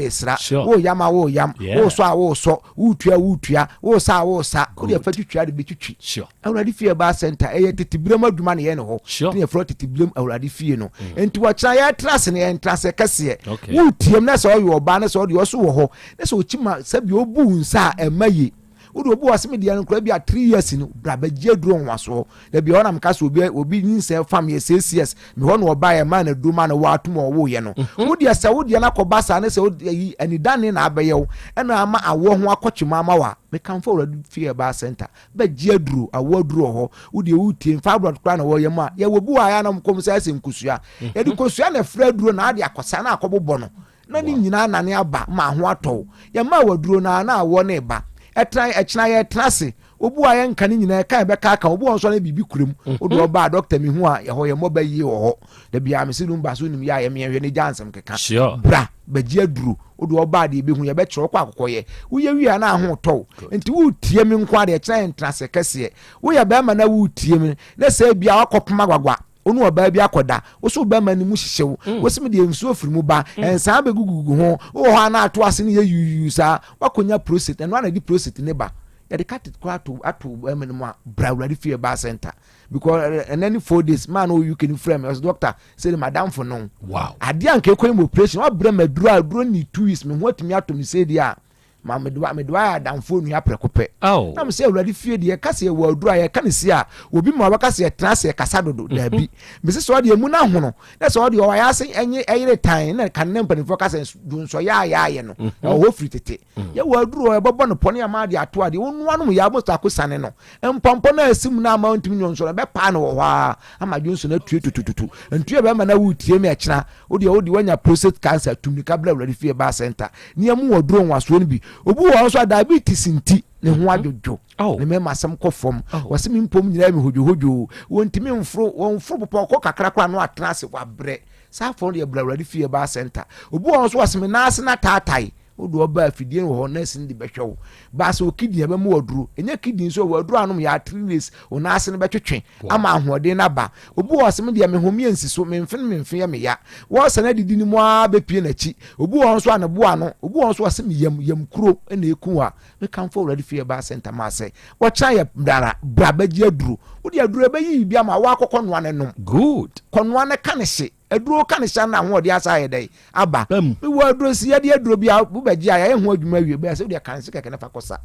wo yama wo yam wo so a wo so wutua wo sa wo sa wo de afatwitwa de betwitwi awrade fie ba center e ye tetibrem adwuma ne ye ne ho ne ye fro tetibrem awrade fie no enti wo kira ye trase ne entrance kase wo tiem na so yo ba na so de so wo ho na so chima sabi obu nsa emaye udo obu waseme dia nkura bi a 3 years ni brabagie duro nwaso da bi ona mka so obi nyinse fam ye CCS me ho no oba ye man adu man wa atom wo ye no wodi asa wodi na kobasa na se wodi ani dan na abayew ena ama awo ho akochima ama wa me kan fa wura fie ba center ba gie duro awo duro ho wodi wutie fa blood kra na wo ye ma ye wobu wa ya na mkom sa ase nkusua ye di kosua na fra duro na ade akosa na akobobɔ no na ni nyina na ne aba ma ho atɔ ye ma waduro na awo na eba etran echina ye trase obu aye nka ni nyina ka be ka obu onso na bibi kurem odu oba doctor mi hu a ye ho ye moba yi ho da bia me sidum ba so nim ya ye me hwe ne jansem keka bra baji aduru odu oba de be hu ye be kire kwa akokoye wo ye wi na ho to enti wo tie mi nkwa de echina trase kase wo ye be ma na wo tie mi na se bia akopoma gwagwa onu oba bi akoda wo so ba mani mu hihyew wo se me de ensuo firi mu ba ensa be gugugu ho wo ho na ato ase ne ye yuyu sa wakonya prostate eno na di prostate ne ba ya de cut it kwa to ato emenema bra wurade fie ba center because and then 4 days man o you can frame as doctor say the madam for no wow ade anke kɔ operation wa bra maduro ni 2 weeks me ho atumi ato me say dia ma medwa adamfo nu aprekope na me say wurade fie de kase wa aduro ya ka ne si a obi ma wa kase trans kasa dodo da bi me say so de mu na hono na so de wa ya se enye eyire tan na kan ne mpanifo kase dunso ya no na wo firi tete ya wa aduro e bobo no pone ama de ato ade wonu anu ya mo akosane no empompo na asim na ama ntimi nyonso be pa no wo ha ama jonso na tutututu ntu be ma na wutie me akira wo de wanya prostate cancer tumika bla wurade fie ba center ni amu woduro nwaso no bi obu wo so diabetes nti ne ho adwojo ne me masam kɔ fam wasem mpom nyina me hojo wontimi mfro popo kɔ kakra no atrase wabre sa fon de bla wurade fie ba center obu wo so wasem na ase na tatai odu oba afidie ho na sin de behwew ba so kidney ebe mu waduro enya kidney so waduro anum ya 3 days ona ase ne betwetwe ama ahode na ba obu osem de me homi ansi so memfen ya me ya wo se na didi ni mu a bepie na chi obu won so anebo ano obu won so asem yam kuro na eku a me kan for ready fear ba center ma say wo chan ya dara brabaji aduro wo de aduro ebe yi bia ma wa akokɔ no anenom good konwa ne kanehye aduro kanehye na ho de asa ye dai aba me wo aduro si ya de aduro bia bu baji ya ho adwuma wie bia se de kanse keke na fa kosa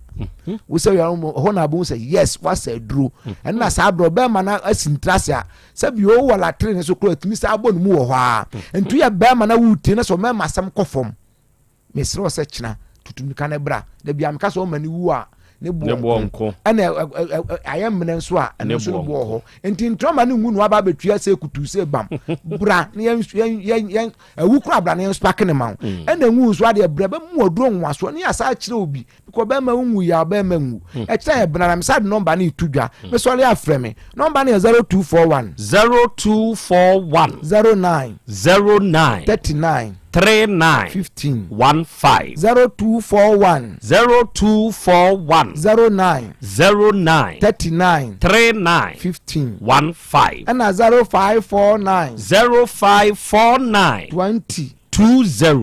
wo se ya ho na bu say yes was aduro and na sa aduro be ma na asintrase a se bi o wala tre ne so kro atimi sa abɔ no mu wo ho a entu ya be ma na wuti ne so me masam kɔfom me sro se kyina tutumika na bra de bia me ka so mani wu a ne bo nko ana ayam mena nso a ne so no bo ho enti ntroma ne ngu no aba betua se kutu se bam bra ne yan awu kura bra ne spark ne ma ana ngu nso ade bra ba mu oduro nwaso ne asa kire obi because ba ma ngu ya ba ma ngu e kira ya bra na me sad number ne itudwa me so le afre me number ne 0241 09 39 15 09 39 15 and 0549 20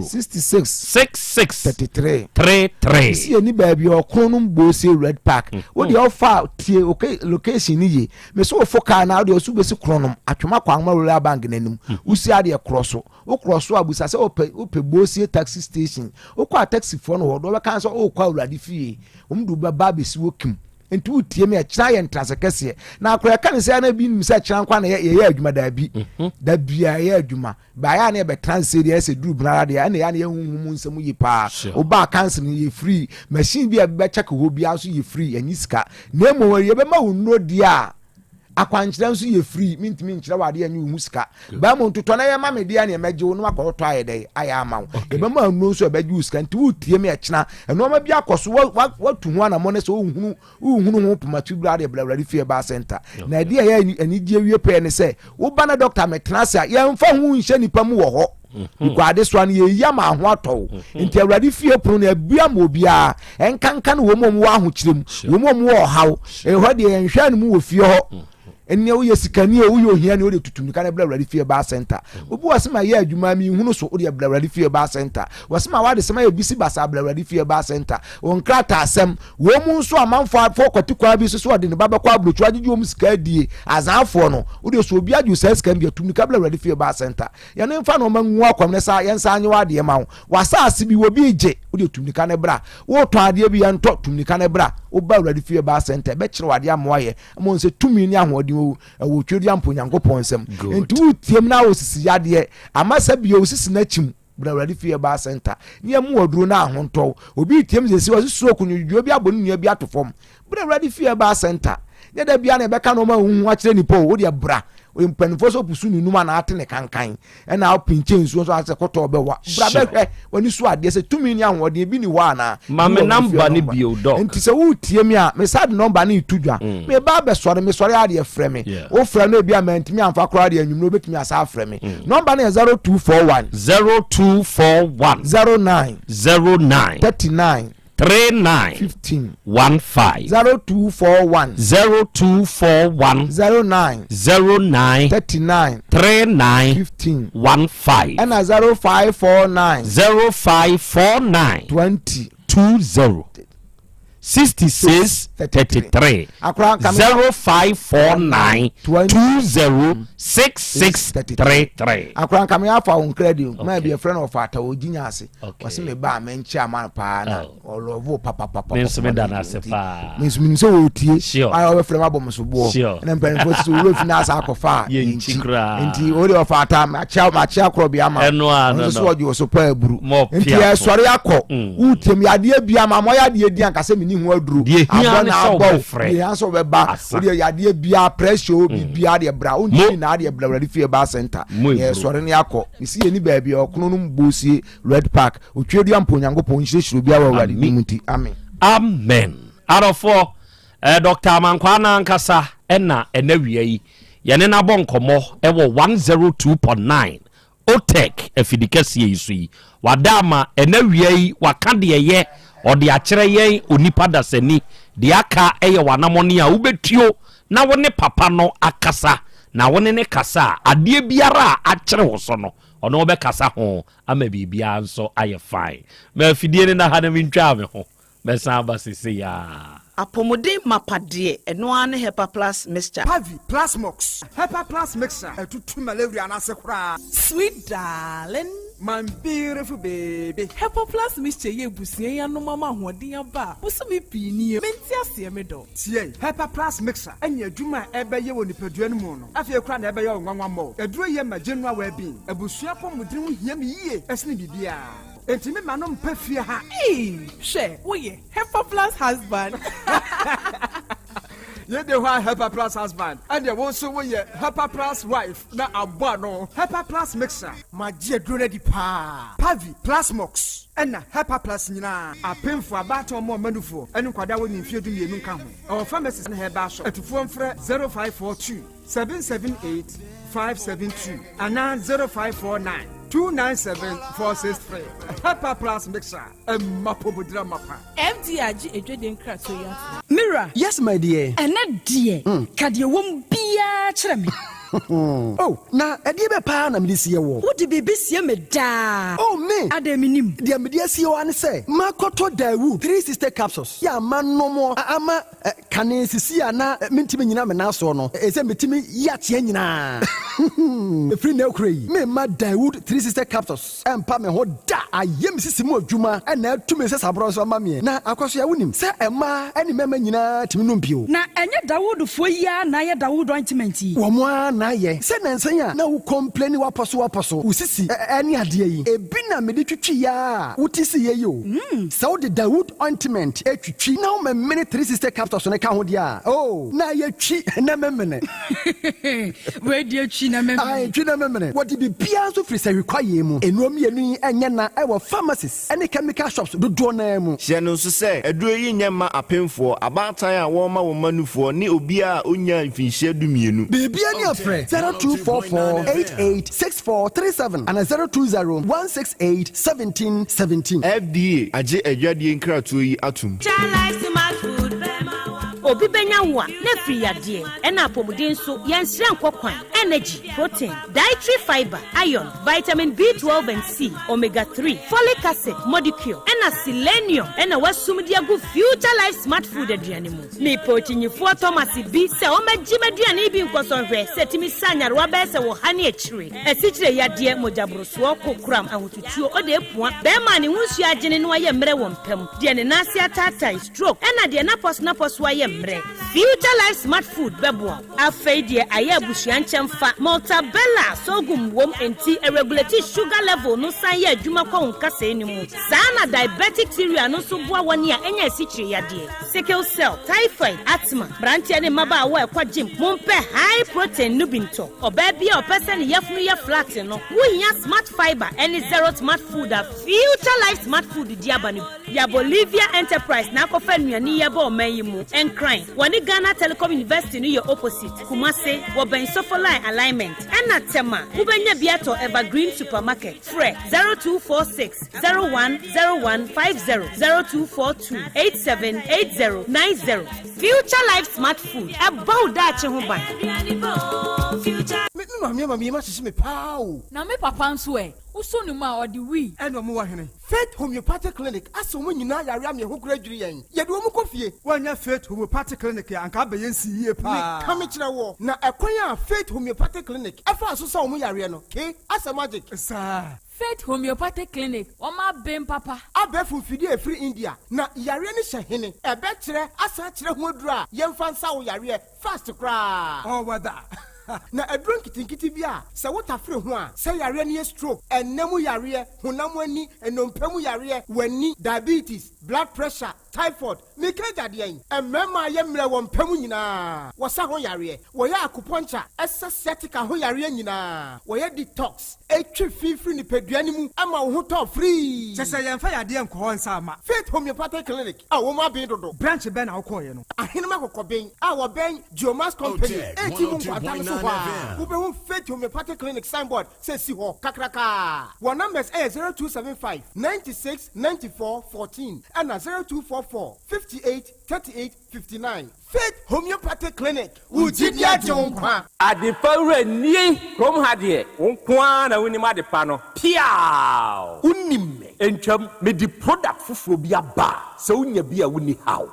66 33 see any baby or kronum bosi red park what the offer tie okay location ni me so foka na de osu besi kronum atwema kwa amaro bank nanum usi ade crosso o crosso abusa se ope bosi taxi station o kwa taxi for no do be kan so o kwa awurade fie omdu baba besi wokim enti utie me akira ye ntrasekese na akora ka ne se na bi nim se akira nkwa na ye adwuma da bi da bia ye adwuma ba ya na be transfer ye se duru brada de na ya na ye huhum nsem yi pa o ba cancel ye free machine bi be check ho bia so ye free anyisika na emo ye be ma wonno dia akwankyerɛ nso ye free mintimi nkyerɛ wade anyu musika ba mo ntoto na ye ma me dia na ye meje wo no akɔtɔ aye dai aya ama wo ye be ma no nso be ju sika nti wutie me akina eno ma bi akoso watu ho ana mo ne so uhunu ho pomatu brade blawrade fie ba center na dia ye ani die wie pe ne se wo ba na doctor me trasa ye mfa ho nhye nipa mu wo ho ikwade so an ye yama ho atɔ nti awrade fie pro na abia ma obia enkanka no wo mom wo ahokyerem wo mom wo haw ho de enhwa no mu wo fie ho enne wo yesikani wo yo hia ne wo de tutum kan bla wrade fie ba center obu wasema ye adwuma mi hunu so wo de bla wrade fie ba center wasema wa de sema ye bisi basa bla wrade fie ba center won krata asem wo mu nso amanfo afọ kwatikwa bi so de ne baba kwa abrochu agiju om sika die azanfo no wo de so obi aju sa sika bi atum kan bla wrade fie ba center ye ne mfa no manwu akwam ne sa ye nsa anyi wa de ma wo wasase bi wo bi je wo de tum kan bra wo to ade bi ya nto tum kan bra wo ba wrade fie ba center be kire wade amoye mo nse tumi ni ahodi wo twedi ampo nyankopon nsem enti wutiem na wo sisi yade amasa bi wo sisi na chim bra wrade fie ba center ne mu waduro na ahonto obi tiem sisi wo sisi okunyu bi abonu nua bi atofom bra wrade fie ba center ne da bia na be ka no ma hu akire nipo wo de bra mpanifo so pusu ni numa na atene kankan na opinche nsuo so ase koto obewa bra behwe wani so ade se tumi ni ahode bi ni wa na ma me number ni bio dog enti se wo tie mi a me sad number ni itudwa me ba be sore me sore ade frɛ me o frɛ no bia ma ntimi amfa kora ade anyum no betimi asa frɛ me number ni 0241 09 39 15 15 0241 09 39 15 15 and 0549 20 6633 0549 206633. Akran kame afa on credit. My be a friend of Ata Ojinyase. Was me ba men chairman pa na olovo papa. Means me dana se pa. Means so otie. Sure. I have friend abom so bo. Na mpen for so lo finance akofa. Enti ori of Ata ma cha Krobea ma. No. So what you so pa buru. Enti e sori akọ. Utem yade bia ma mo yade di anka se me ni hu aduru. Abona abo. Ya so be ba. Odi yade bia pressure bia de bra. Unti na de bra ready for ba center. Ye sori ne akọ. Isi eni ba bia okuno no mbosie Red Park. Otwedi amponyango pon hyiru bia wa wade muti. Amen. Amen. Arofo Dr. Amankwana Ankasa ena enawie yi. Yene na bon komo ewo 102.9 Otec efidikasi yisui wadama enawie yi wakade ye ode akere yen onipa dasani de aka eye wanamoni a ubetuo na wone papa no akasa na wone ne kasa ade biara akere wo so no ono be kasa ho ama bibia nso aye fine ma fidie ne na ha na mentwa me ho besa abasese ya apomode mapade eno ane Hepa Plus mixture Pavi Plus Mox Hepa Plus mixture etutu malaria na sekura Sweet darling, my beautiful baby. Hepa Plus mixture ye busie ya no mama hoden aba. Busumi pi ni menti ase me do. Tie Hepa Plus mixture enya adwuma ebeye woni padua no mu no. Afie kura na ebeye onwanwa mo. Eduro ye ma January we bin. Ebusua pomudin hu hia me yie esne bibia. Enti me manom pafie ha. She, oye, Hepa Plus husband. Ye de wa Hepa Plus husband. And ye won so we Hepa Plus wife na abua no. Hepa Plus mixer. Ma je duro di pa. Pavi Plus Mox. Ena Hepa Plus nyina. Apemfo abato mo manufo. Enu kwada woni mfie du mienu nka ho. Our pharmacies na heba shop. Etufo mfre 0542 778 572 ana 0549 297-463. Hepa Plus mixer. Mapobudra mapa. MDRG ejweden krato ya. Mira. Yes, my dear. Ene dear. Kade wom bia kire me. Oh, na edie be pa na medisi ye wo. Wo de bebe sie me da. Oh me. Ademinim. De medisi ye wo an say. Makoto dawu 3 sister capsules. Ya manomo ama kane sisi ana mentimi nyina me na so no. Ese metimi yatie nyina. Free na okrai. Me ma Dawood 3 sister capsules. Empa me ho da ayem sisi mu adwuma na tumi se sabro so ma me. Na akwaso ya wonim. Se ema eni mema nyina timi no mpio. Na enye Dawood fo ya na ye Dawood ointment yi. Wo mo na ye. Se nansan ya na wo complain waposo. Usisi eni ade yi. Ebi na me de twitwi ya. Wutisi ye yo. So the Dawood ointment etwitwi na wo me 3 sister capsules ne ka ho dia. Oh, na ye twi na memene. We de twi na memene. Ai twi na memene. What be bia so free say require mu. Enuom ye nu enye na e wo pharmacies ene chemical shops do na mu. Hye no so say eduro yi nyema apemfo abatan a wo ma wo manufo ne obi a onya mfinhye dumienu. Bibia ni afre 0244886437 and 02016871717. FDA age adwadie nkratoyi atum. Obi benya wa na free yade na apomuden so yensire nkokwan energy protein dietary fiber iron vitamin B12 and C omega 3 folic acid molecule na selenium na wasum dia go future life smart food aduane mu me potinyifo Thomas bi se o magime aduane bi nkosonhwe setimi sanyare wa be se wo hane akire asikyire yade mojabroso kokram ahotutuo o de epua be ma ne hunsu agene no aye mre wo mpam de ne nase atata stroke na de na pos wa Future Life Smart Food bebo afeidie aye busuan chemfa Maltabella sogum wom enti regulate sugar level no san ye adwuma kwa nkasa enimu sana diabetic theory no so boa woni a enya sikyire yade sickle cell typhoid asthma brantia ne maba wa kwa gym mompe high protein nubinto oba bia opese ne yafunu ye flat no wunya smart fiber any zero smart food a Future Life Smart Food diabani ya Bolivia Enterprise na kofa nuani ye ba o mayimu Crime. Wani Ghana Telecom University ni your opposite. Kumase, waben Sofolai alignment. Ena tema, ubenya biato Evergreen Supermarket. Fre 0246 010150 0242 878090. Future Life Smart Food. About that chehuban. mami ma hye me pao na me papa nso uso ni ma odi wi eno mo wa hene Faith Homeopathic Clinic aso mo nyina yare am ye ho kura dwiri yen ye de mo kofie wanya Faith Homeopathic Clinic ya anka be yen si yie pa ka me kire wo na ekwan a Faith Homeopathic Clinic afa so sa mo yare no ke asa magic sa Faith Homeopathic Clinic oma bem papa abefu fidi e free India na yare ni hye hene ebe kire asa kire ho dura ye mfa nsa wo yare fast kra oh wada na adron kitinkiti bia se wotafre ho a se yare ne stroke enemu yare honam ani enompam yare wani diabetes blood pressure typhoid mikaja de en emema ye mre wo mpam nyina wo sa ho yare wo ya acupuncture sciatica ho yare nyina wo ya detox etwe fifiri ni peduani mu ama wo ho to free se yemfa yade enko nsa ama Faith Homeopathic Clinic a wo ma ben dodo branch ben na wo koye no ahenema kokoben a wo ben Geomas Company etimu kwata Ube Faith Homeopathic Clinic signboard says si ho kakraka. Our numbers are 0275 96 94 14 and 0244 58 38 59. Faith Homeopathic Clinic. Ujidia Jonkwa. Adipawre ni krom hadie. Onkwa na woni ma depa no. Piao. Unime entwam me di product fufuro bia ba. Se unya bia woni how.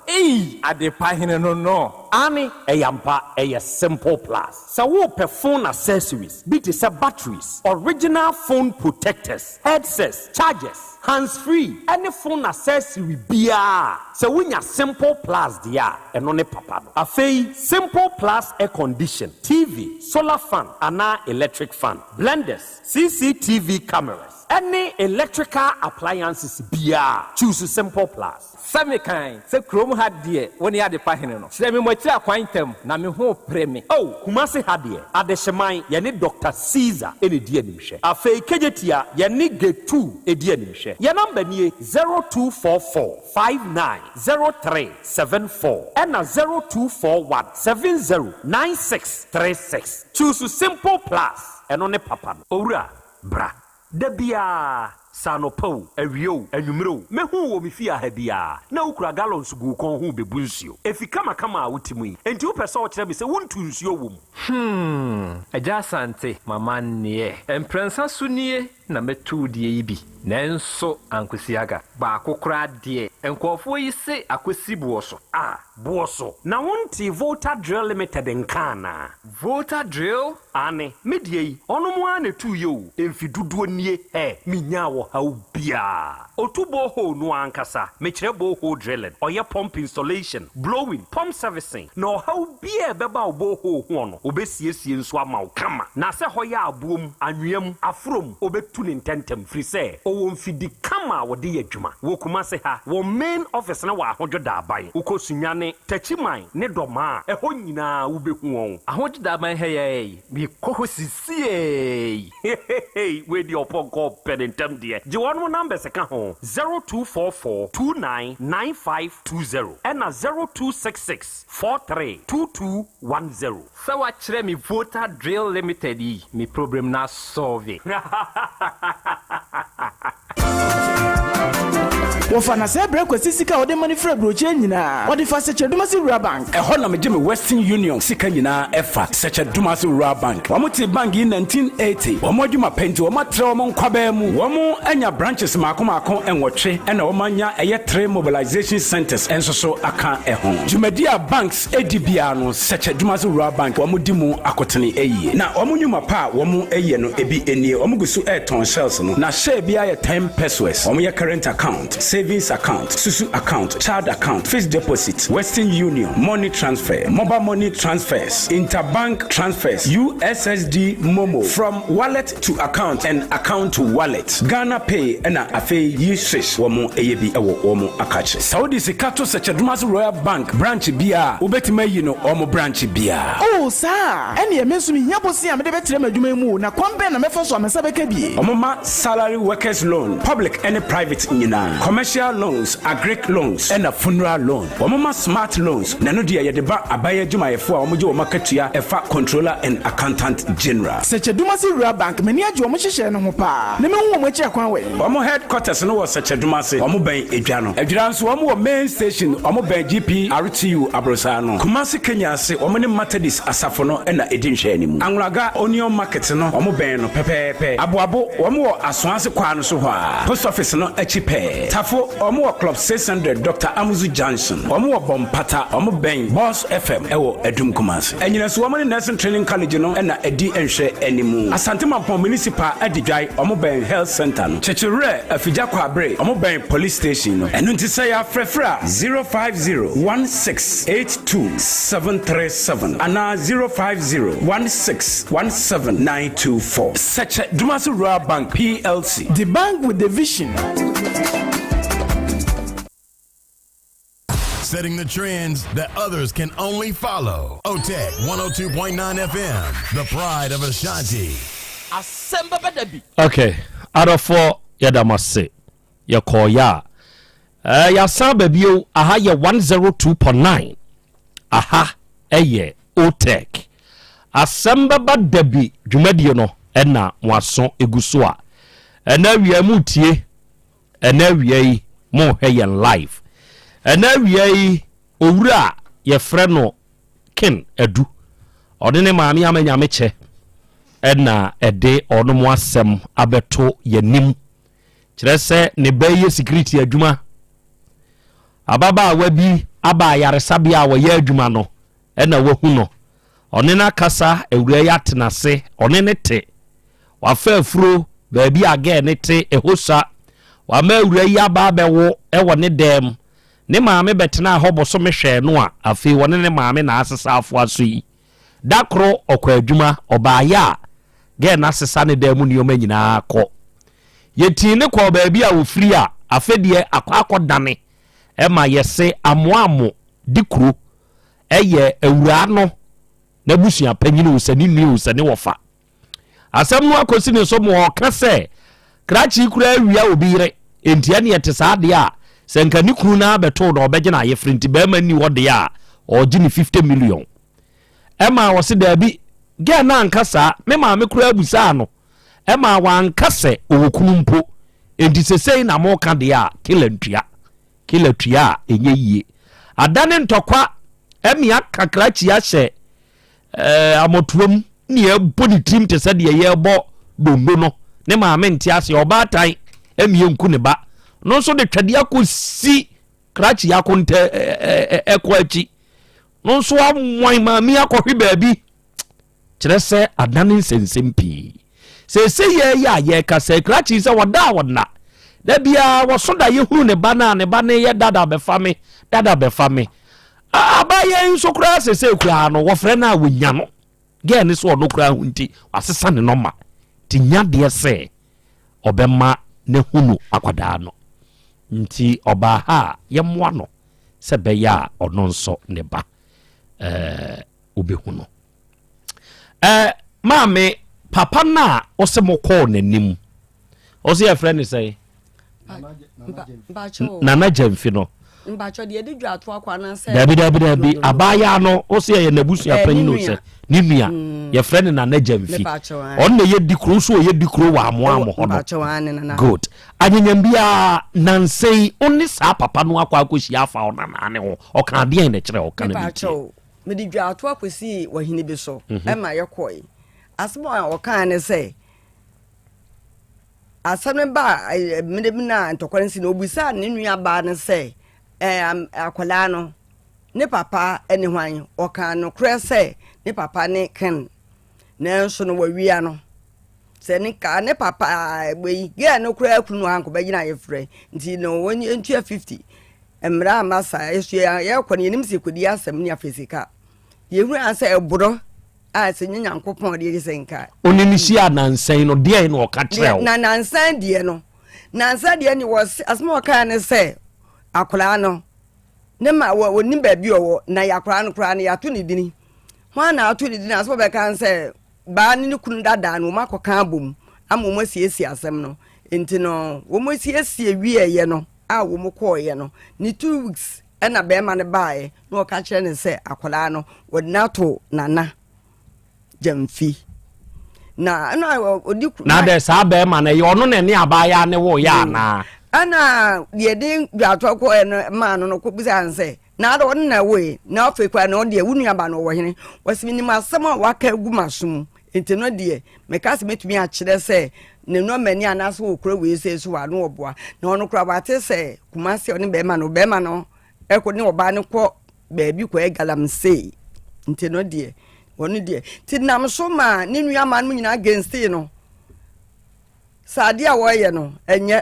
Adepa hene no. Ani eyampa eye simple plus. Se wo pe phone accessories, be it batteries, original phone protectors, headsets, chargers, hands-free, any phone accessory bia. Se wunya simple plus dia eno ne papa no. Afei simple plus air condition, TV, solar fan, ana electric fan, blenders, CCTV cameras, any electrical appliances bia. Choose simple plus. Same kind, se krom hadie woni ade pa hene no. Se me mochira kwantem na me ho preme. Oh, Kumasi hadie, ade sheman ye ne Dr. Caesar ene die nimhye. Afei kejetia ye ne G2 edie nimhye. Ye number nie 0244 590374 and 0241 709636. Choose simple plus eno ne papa. Owura bra. Debia sanopo ewio enwumiro mehu wo mefia ha bia na ukura gallons gu kon hu bebu nsuo efika makama a wutimu yi enti wo pese wo kire me se wontu nsuo wom Yaw Asante mama nie emprensa sunie na metu die yi bi nanso ankwesiaga ba akokora de enkofo yi se akwesi buoso buoso na wonti Volta Drill Limited nkana Volta Drill ane medie yi ono mo ane tu yo emfiduduo nie minya wo hawo bia otubo ho no ankasa mekire bo ho drilling oye pump installation blowing pump servicing no hawo bia beba obo ho no obesiesie nso ama wo kama na se hoya abuom anwem afrom obetu ne ntentem free say owo mfidi kama wo de adwuma wo Kumasi ha wo main office na wa ahodwoda aban ukosunyane tachiman ne doma eho nyina wo behu won ahodwoda aban he bi kohosisie we di oponko penentem de je won number se ka ho 0244 299520 and 0266 432210 sawa kire mi Volta Drill Limited yi mi problem na solve Wofana se breko sisika ode money free broche nyina ode fa seche Dumasi Rural Bank ehɔ na megye me Western Union sika nyina efa seche Dumasi Rural Bank wɔmote bank in 1980 wɔmo adwuma penti wɔmo tre wɔmo nkwaba mu wɔmo anya branches maako enwɔtwe ɛna wɔmo anya ɛyɛ 3 mobilization centers enso so aka ɛho Jumedia banks edibia no seche Dumasi Rural Bank wɔmo di mu akotene eyie na wɔmo nyuma pa wɔmo eyie no ebi enie wɔmo gusu airton shells no na share bia yɛ 10 pesos wɔmo yɛ current account savings account, Susu account, child account, fixed deposit, Western Union, money transfer, mobile money transfers, interbank transfers, USSD Momo, from wallet to account and account to wallet, Ghana Pay, and Afe Yishish, Womo AAB, Womo Akache. Saudi Sikato such a Dumasi Royal Bank branch Bia, Ubetime, you know, Omo branch Bia. Oh, sir, and you mentioned me, Yabosi, I'm the better Dumu, na Kwamben, and Mefos, I'm a Sabekebi. Omoma salary workers loan, public and private in Commercial commercial loans, agric loans, and a funeral loan. Wamama smart loans. Nano dia yedeba abaye jumayefo a omoje omakatua efa controller and accountant general. Sechedumasi Rural Bank meni ajo omo hyehyɛ no ho pa. Ne me hu omo akyi akwan we. Omo headquarters no was Sechedumasi. Omo ben edwa no. Edwa nso omo main station omo ben GP RTU Abrosa no. Kumasi Kenya se omo ne Methodist asafo no na edinhwe animu. Anwulaga onion market no omo ben no pepepe. Aboabo omo asoanse kwa no so ho a. Post office no achipe. Tafo omo club 600 Dr. Amuzu Johnson. Omo bompata omo ben Boss FM ewo Edum Kumasi. Enyina so omo ne nursing training college no na edi enhwe animu. Asante Mampong municipal adigwai omo ben health center no. Chechire afija kwa abre omo ben police station no. Enu nti say ya frefra 05016827737 ana 05016179224. Such Dumasi Rural Bank PLC. The bank with the vision. Setting the trends that others can only follow. Otec 1029 FM, the pride of Ashanti. Asem Beba Dabi. Okay, out of 4 yadamase ya koya ya saba bio aha ya 102.9 aha eye Otec Asem Beba Dabi dwumadie no na mwaso eguso a na wi amutie na wi mo hye live na wi owura ye frɛ no ken adu ɔde ne maame amanyame che na ede ɔno mo asɛm abeto yanim kyerɛ sɛ ne bɛyɛ security adwuma ababa wabi aba yaresabia a wɔyɛ adwuma no na wahu no ɔne na kasa ewura ya tenase ɔne ne te wafa afuro baabi aga ne te ehosa wama ewura ya ba bɛwo ɛwɔ ne dɛm ne maame betena hoboso mehwɛ no a afi wone ne maame na asesa afo aso yi dakro okwa adwuma obaaya ge na asesa ne da mu nioma nyina akɔ yeti ne kwa baabi a ofiri a afedie akwa dane ema yese amoamo dikro eye awura no na busua panyine usani nwi usani wofa asɛm no akosi ne so mo ka sɛ krachi kura awia obire entia ne yete saade a senka ni kru na beto do obeje na ye frinti be ma ni wode ya oji ni 50 million ema wose da bi ge na ankasa me ma me kru abusa no ema wa ankase owokunu mpo enti sesei na mo ka de ya kilatua enye yie adane ntokwa emia kakrachi ya hye amotuom ni eboni trim te se de ye bo bombo no ne ma me ntiase obatan emie nku ne ba no so de twade akosi krachi yakonte ekwachi no so amwan ma mi akohwe baabi kire se adane sensempi se ye ye ka se krachi se wada da bia wosoda ye huru ne bana ye dada be fame abaye nso kura se kura no wo frɛ na wonya no ge ne so no kura hunti asesa ne no ma tinya de se obema ne hunu akwada no nti oba ha yemwa no se be ya ono nso ne ba obehu no maame papa na osemokọ nanim ose ye friend say nana Jemfi no mbacho de di dwato akwa na se dabi abaya no ose ye nabusu apanyino se ninua ye friend nana Jemfi on ye dikro so ye dikro wa amoamo ho no good anyanyambia nansei onni sa papa no akwa akosi afa onana ne ho oka de ne kire oka na bi me di dwato akosi wahini bi so ema ye koi asmo oka ne se asame ba medemina ntokwarensi na obusa ne nua ba ne se akwala no ne papa ene hwan oka no kure se ne papa ne ken na nso no wawia no se ne ka ne papa gbe ge no kure akunu hanko be gina yefre nti no woni entua 50 emra masa esu ye kwani yenim se kodi asem ne afesika yehu ansa eburo a se nyankopon de yesenka onimisi anansan no de no oka trel na nansan de no nansan de ni was asmo oka ne se akola no ne ma woni ba bi owo na yakora no kora ne yato ne dini ho na ato ne dini asmo be kan se ba ni kunu dada no makoka bom amomo siesie asem no enti no wo mo siesie wieye no a wo mo ko ye no ni 2 weeks na be ma ne baae na o ka kire ne se akola no wodnato nana jamfi na odi na de sa be ma na ye ono na ne abaya ne wo ya na ana ye din dwato ko ma no ko bisa nse na do na we na ofe kwa na de wunu aba no wo hene wasimi ni masama waka egu masum enti no de me ka se metumi a kire se ne no mani anaso wo kura we se so wa no oboa na ono kura ba te se kumase oni be ma no eko ni oba ne ko baabi ko egalamse enti no de wonu de ti nam so ma ne nua ma no nyina against no sade a wo ye no enye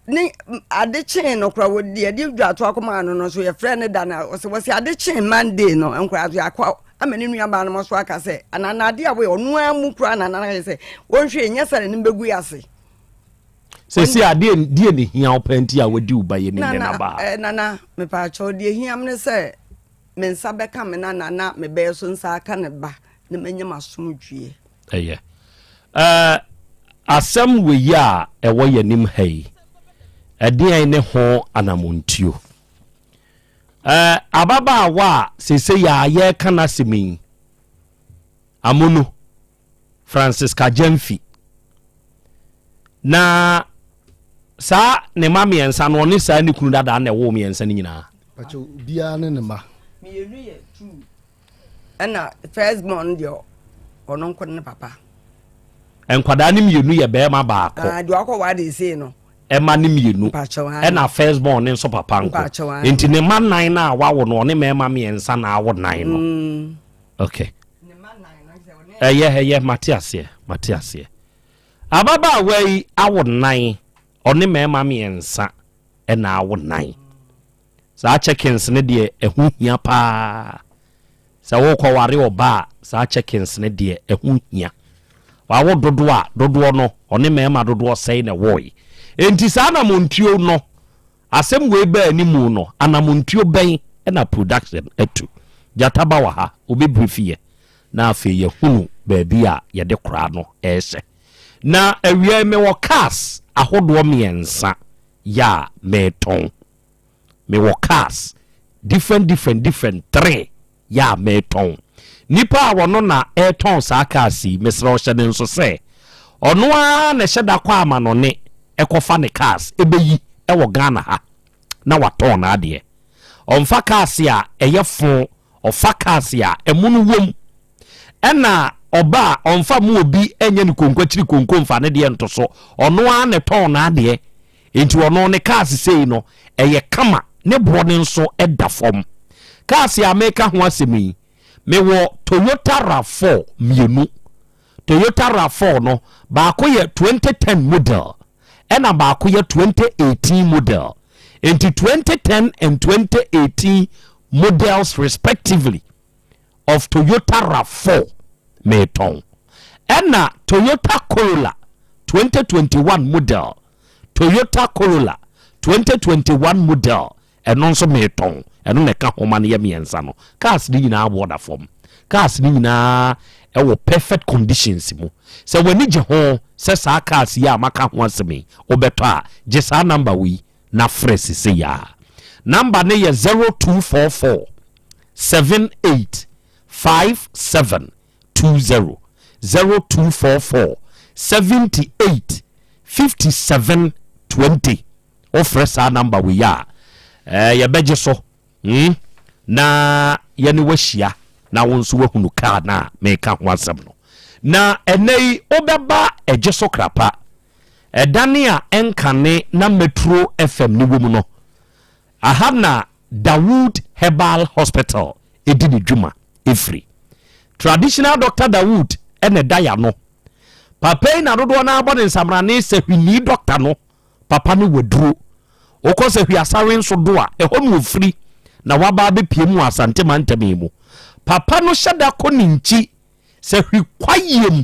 ni adechen no kra wodi ade dwato akoma no so ye frɛ ne da na o se wose adechen Monday no enkra ato akwa amani nua ba no so aka se anana ade a we onu amu kra anana se wonhwe nya sare ne begu yase se ade die ne hia openti a wodi ubaye ne na ba nana me pa cho die hia me se me nsa beka me nana me be so nsa aka ne ba ne menya masom dwie eye asem we ya ewo yanim hai ɛdeɛn ne ho anamontio ababa wa sese ya ye kana semi amono Francisca Jamfi na sa ne ma miensa no ne sa ne kunu dada na wo miensa ne nyina pacho bia ne ne ma mienu ye 2 ana first born dio ono nko ne papa enkwada ne mienu ye be ma baako dio akọ wa de sei no ema ne mienu ena first born nso papa nko enti ne ma nan na wawo no ne mema miensa na awo nan no okay ne ma nan no Matias ababa wei awo nan one mema miensa ena awo nan sa checkins ne de ehu hia pa sa wo ko ware oba sa checkins ne de ehu hia wawo dodo no one mema dodo sei na woi enti sa anamontio no asem we ba animu no anamontio ben na production etu jataba wa ha obi briefie na afi ye hunu baabi a ye de kra no ehye na awie me wo cars ahodo miensa ya meton me wo cars different 3 ya meton nipa wono na eton sa cars mesra o hyede nso se ono a na hyeda kwa ama no ne ekofa ne cars ebeyi ewo Ghana ha na waton na ade onfa cars ya eyefo ofa cars ya emunu wom ena oba onfa mu obi enye ne konkwachiri konkomfa ne de ntoso ono a ne ton na ade enti ono ne cars sei no eye kama ne bro ne nso eda fom cars ya meka ho asemi me wo Toyota RAV4 mienu Toyota RAV4 no ba ko ye 2010 model ena ba ko ye 2018 model into 2010 and 2018 models respectively of Toyota RAV4 meton ena Toyota Corolla 2021 model Toyota Corolla 2021 model eno nso meton eno ne ka homa ne ye miensa no cars ni nyina aboda form cars ni nyina ewo perfect conditions mu se wani je ho se sa cars ya maka ho asemi obeto a je sa number wi na fresh se ya number ne ye 0244 785720 0244 785720 o fresh sa number wi ya ye beje so na ye ni wahia na wonso wahunu ka na meka ho asem no na enei obeba eje so krapa edane a enkane na Metro FM ni womu no aha na Dawood Herbal Hospital edini dwuma efri traditional doctor Dawood ene daya no papa na dodo na abode nsamrane se hwini doctor no papa no waduro okose hwi asare nso do a eho no ofri na waba be piemu asante mantamimu papa no hyada ko ninchi se hwi kwayem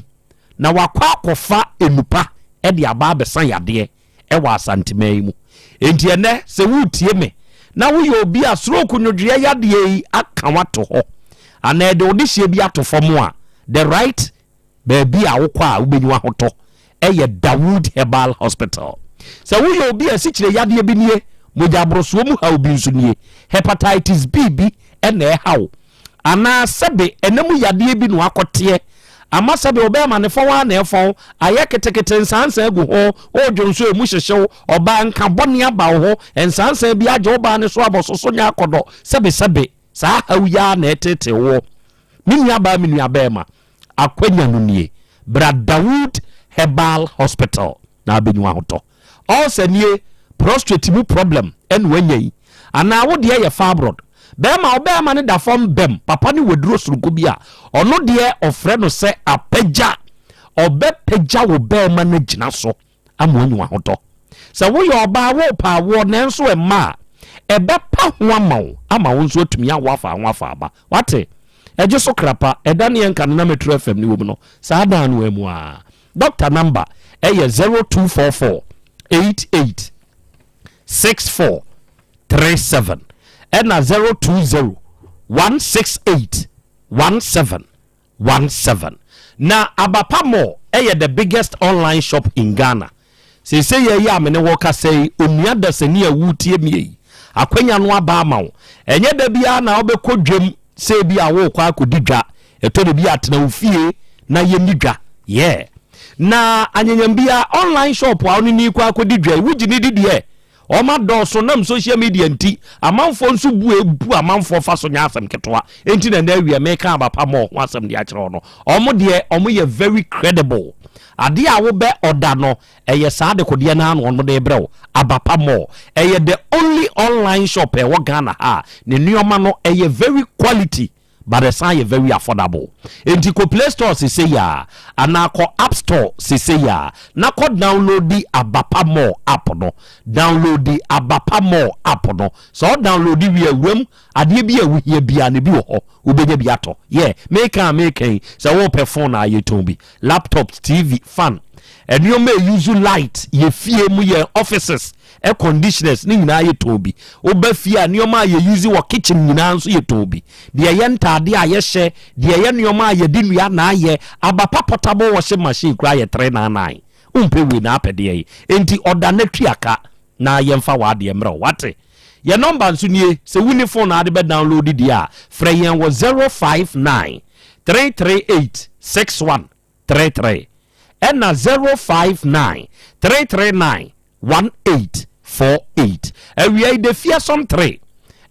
na wakwa akofa enupa e de aba besan yade e wa asante mayimu enti ene se wutie me na wo ye obi asoro kunodua yade yi aka wato ho ana de odihye bi atofo a the right baby a wokwa a ubenyu ahoto e ye Dawood Herbal Hospital se wo ye obi asikyire yade bi nie mojabroso mu haw bi nso nie hepatitis B bi ene haw ana sebe enemu yade bi no akote ama sebe obema ne fo wa na efo aye ketekete nsansa agu ho odwonso emu hyehyew oba nka bone aba ho nsansa bi age oba ne so abososo nya akodo sebe saa haw ya na etete wo minua ba ma akwanya no nie Bradwood Herbal Hospital na abenwa hoto also nie prostate mu problem en wanyai ana wo de ye fibroid obema ne da form bem papa ne weduro suruko bi a ono de ofre no se apagya obepagya wo bema na gina so amonwa hoto se wo ye oba wo pa wo nenso ema ebepa ho ama wo nso atumi awafa aba wate eje so krapa edane enka na Metro FM ni wo no sa dan no emu a doctor number 0244 88 6437 and 020 168 1717. Na Abapamo the biggest online shop in Ghana. Say ya mene woka say onua da sani a wutie mie. Akwanya no aba ma wo. Enye da bia na obekɔ dwam say bia wo kwa akodidwa. Eto de bia atena ofie na ye nidwa. Yeah. Na anyanyambia online shop a oni ni kwa akodidwa wugini didie. Oma doso nam social media nti amanfo nso bu amanfo fa so nya asem ketwa enti na wi meka Abapamo ho asem de akere no omo ye very credible ade a wo be oda no eye saa de kodie na no no de brew Abapamo eye the only online shop e wo Ghana ha ne nuoma no eye very quality but the sign very affordable. Enti ko Play Store se ya, ana ko App Store se ya, na ko download the Abapamo app no. Download the Abapamo app no. So download the we wem ade bi a we bia ne bi ho, ubeje bi ato. Yeah, make so wo pe phone na yetombi. Laptops, TV, fan. And you may use light ye fie mu ye offices air conditioners ni nyina ye tobi oba fie a nioma ye use wo kitchen nyina nso ye tobi de ye ntade a ye hye de ye nioma ye dinua na ye Abapa portable washing machine kra ye 399 umpe we na apede ye enti oda na tuaka na ye mfa wa de mre wate ye number nso nie se wuni phone na de be download di a frɛ yen wo 059 338 6133 and 059 339 1848. And we are the fearsome 3.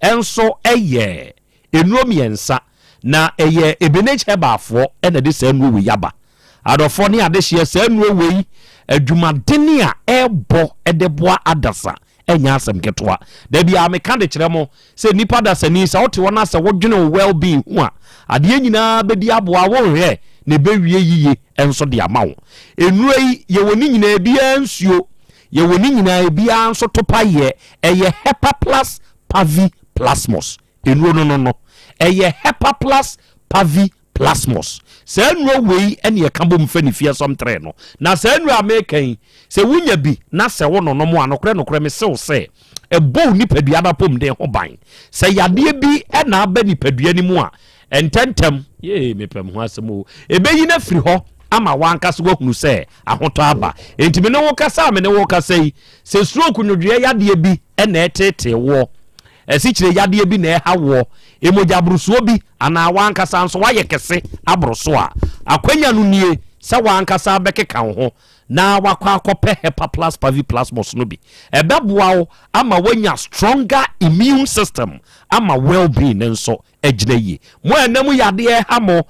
And so a year in Romiensa na a year a benage heba for and a descend we yaba. Out of funny this year, same way a Jumadenia air bo at the bois adasa. And yasam getwa. There be a mechanic remo say nipa da senis out to one as a what general well being one. At the end, be diabwa won't hear. Ne bewie yiye enso de amawo enurei ye woni nyina bia nsuo ye woni nyina bia nso topa ye eye hepa plus pavi plasmos enuro no eye hepa plus pavi plasmos se enuro wei ene ye kambo mfa ne fie som tre no na se enuro amekan se wunya bi na se wo no mo anokre me se wo se ebo nipadua da pom den ho ban se yade bi na aba nipadua ni mu a ententem ye mepem ho asemo ebeyi na firi ho ama wanka so hunu se ahoto aba entimi ne wo kasa me ne wo kasa yi se stroke nwodwe yade bi na etete wo esikire yade bi na ha wo emoja brusuo bi ana wanka sa nso waye kese abroso a akwanya no nie se wanka sa bekeka ho na wakwa akope hepa plus pavi plasmos no bi ebeboa wo ama wanya stronger immune system ama well being nso ejina yi mo enam yade ha mo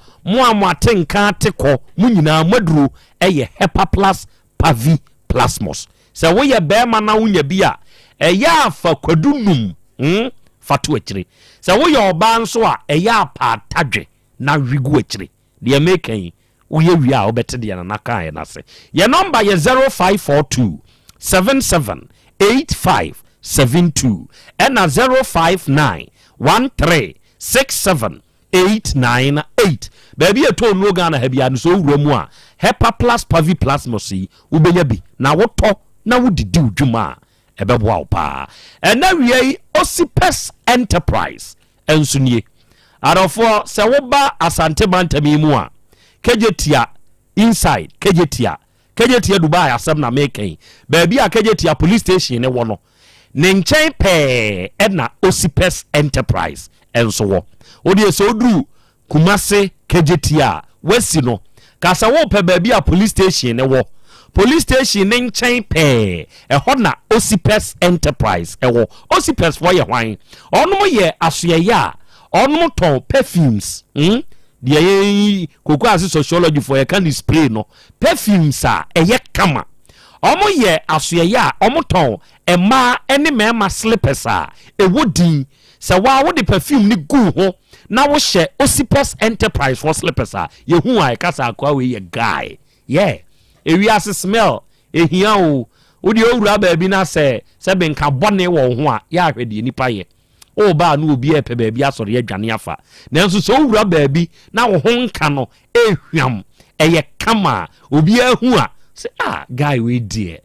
atenka teko mo nyina maduru eye hepa plus pavi plasmos se wo ye bema na wonya bi a eya afa kwadunum fatu akire se wo ye oba nso a eya apa tadwe na wigu akire de mekan uye wia obete de na kan na se your number ye 0542 778572 and 059 1367898 baby eto no Ghana ha bia no so wura mu a hepa plus pavi plasmos yi ubenya bi na woto na wodidi udwuma ebeboa opa na wiei Osipes Enterprise ensunie arofo se woba Asante bantami mu a kejetia inside kejetia Dubai asem na making baby a kejetia police station ne wono ne nkyɛn pɛɛ ɛna Osipes Enterprise enso wɔ odi so oduru Kumase kejeti a wasi no kasa wo pɛ baabi a police station ne wɔ police station ne nkyɛn pɛɛ ɛhɔ na Osipes Enterprise ɛwɔ Osipes fo yɛ hwan ɔnom yɛ asoyɛ a ɔnom tɔn perfumes deɛ yɛ koko ase sociology for yɛ kan spray no perfumes a ɛyɛ kama ɔmo yɛ asoyɛ a ɔmo tɔn ɛma ɛne mɛma slippers a ɛwɔ din sɛ waa wo de perfume ni gu ho na wo hyɛ Osipes Enterprise for slippers a yehu a ɛkasa akwa we yɛ guy yeah ewi ase smell ehia o wo de owura baabi na sɛ benka bɔne wɔ ho a ya ahwɛ de nipa yɛ o ba no obi epɛ baabi asɔre yɛ dwane afa nanso so owura baabi na wo ho nka no ehwam ɛyɛ kama obi ahu a sɛ guy we dear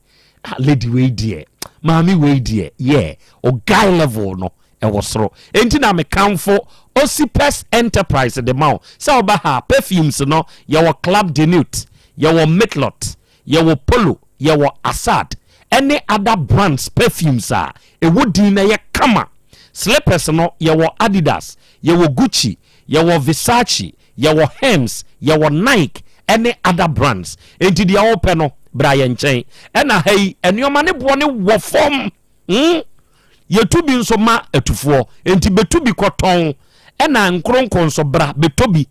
lady we dear mami we dear yeah o guy level no ɛwɔ soro enti na me kamfo Osipes Enterprise de ma sɛ oba ha perfumes no yɛwɔ Club de Nude yɛwɔ Mitlot yɛwɔ Polo yɛwɔ Assad any other brands perfumes a ɛwɔ din na yɛ kama slippers no yɛwɔ Adidas yɛwɔ Gucci yɛwɔ Versace yɛwɔ Hermes yɛwɔ Nike any other brands enti dia wo pɛ no bra yɛ nkyɛn ɛna hei ɛnneɔma ne boɔ ne wɔ fam yɛtu bi nso ma atufoɔ enti betu bi kɔtɔn ɛna nkronkron so bra betobi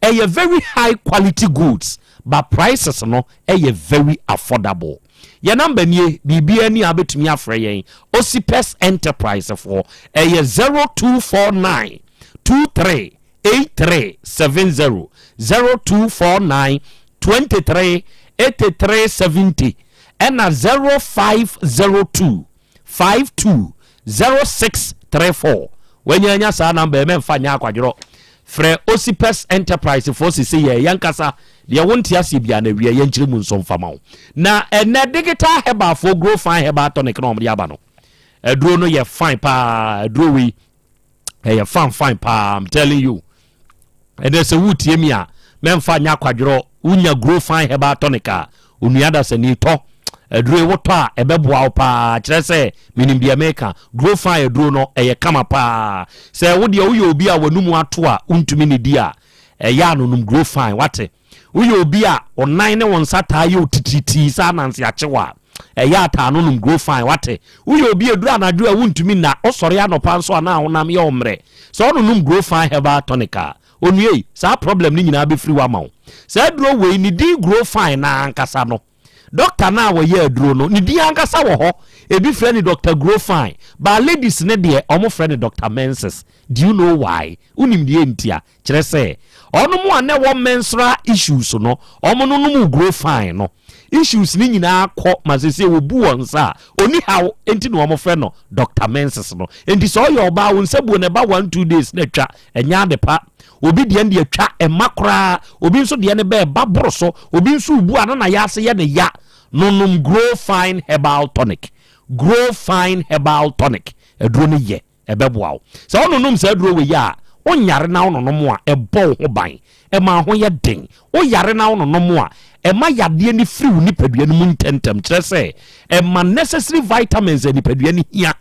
ɛyɛ very high quality goods but prices no ɛyɛ very affordable yɛ number nie bibia ni abetumi afrɛ yɛn Osipes Enterprise for ɛyɛ 0249 238370 0249 238370 ɛna 0502 520634 wanyanya saa number memfa nya akwadworo frɛ Osipes Enterprise for sisi yɛ yankasa deɛ wonte ase bia na wie yɛ nkyire mu nsɔmfama wo na ɛnɛ digital herbal for grow fine herbal tonic na ɔmde aba no aduro no yɛ fine pa aduro wi ɛyɛ fine pa I'm telling you ɛnɛ sɛ wotie mi a memfa nya akwadworo unya grow fine herbal tonic a onuada sɛ ni tɔ aduro wo tɔ a ɛbɛboa wo pa kyerɛ sɛ minim bia meka grow fine aduro no ɛyɛ kama pa sɛ wo deɛ woyɛ obi a wanum ato a untumi ne di a ɛyɛ anonum grow fine wate woyɛ obi a onan ne won sata yɛ otititi sa nanse akyewa ɛyɛ ata anonum grow fine wate woyɛ obi aduro anadwo a wuntumi na osɔre anopa nso ana honam yɛ omre sɛ ononum grow fine herbal tonic a onue saa problem ni nyina be free wa ma wo sɛ aduro wei ni di grow fine na ankasa no doctor na wo ye aduro no ni di ankasa wo ho ebi frɛ ni Dr. Grow Fine ba ladies ne de omo frɛ ni Dr. Menses do you know why unim die ntia kyerɛ sɛ ono mo ane wo menstrual issues no omo no mu Grow Fine no issues ni nyina akɔ masese wo bu won sa oni haw enti no omo frɛ no Dr. Menses no enti so yo ba won sabu ne ba 1-2 days na twa enya de pa obi de ne atwa emakora obi nso de ne ba boro so obi nso bu ana na ya se ye ne ya nonum Grow Fine herbal tonic Grow Fine herbal tonic eduro ne ye ebeboa so ononum sa eduro we ya onyare na ononom a ebo ho ban ema ho ye den oyare na ononom a ema yade ni free ni padua no muntentem kire se ema necessary vitamins ni padua ni hia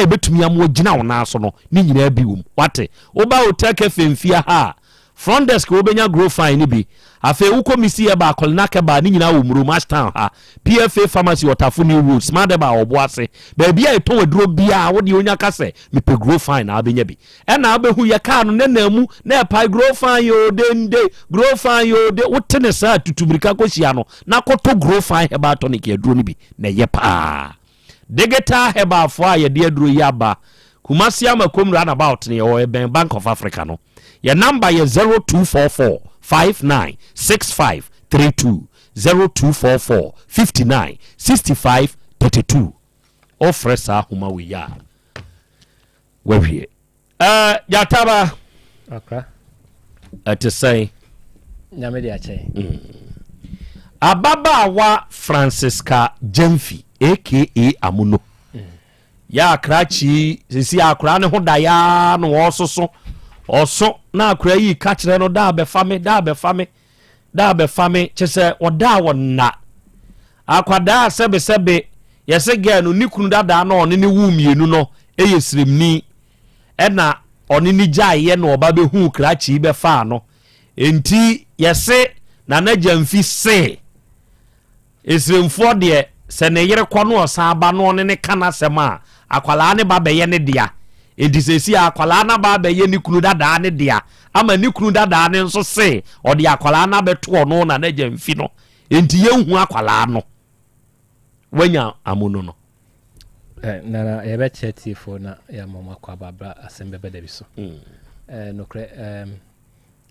betumi am gina wona so no ni nyina bi wom wate oba Otec 1029Fm ha front desk obenya Grow Fine ni bi afi wo komisi e ba kolnaka ba ni nyina wo muro match town ha PFA pharmacy otafo ni road smart ba obo ase ba bia eton aduro bia wo de onya kase me pe Grow Fine na abenya bi e na abehu ye ka no nenamu na pa Grow Fine yo dende Grow Fine yo de wote ne sa tutumirika kosia no na koto Grow Fine e ba tonic aduro ni bi na ye pa digital herbal for ye de aduro yaba Kumasi amakom run about ne o Bank of Africa no your number is 0244 596532 0244 596532 ofresa huma we ya we yataba akra to say nyame de ache Ababawa Francisca Jemfi aka Amuno ya akrachi sisi akra ne ho da ya no ososo oso na akra yi ka kire no da be fame chese oda wonna akwada sebe yɛsɛ girl no ni kunu dada na ɔne ne wu mienu no ɛyɛ siremni ɛna ɔne ne gyaeɛ na ɔba bɛhu krakyi bɛfaa no enti yɛsɛ nanagya mfi se esiremfoɔ deɛ sɛ ne yere kɔ no ɔsan ba no ɔne ne kana sɛm a akwalaa ne ba bɛyɛ ne dea enti sɛsi akwalaa na ba bɛyɛ ne kunu dada ne dea ama ne kunu dada ne nso se ɔde akwalaa na bɛto ɔno nanagya mfi no enti yɛnhu akwalaa no wanya amono no nana yɛbɛkyɛ tiefo na yɛmama kɔ ababra Asem Beba Dabi so nokorɛ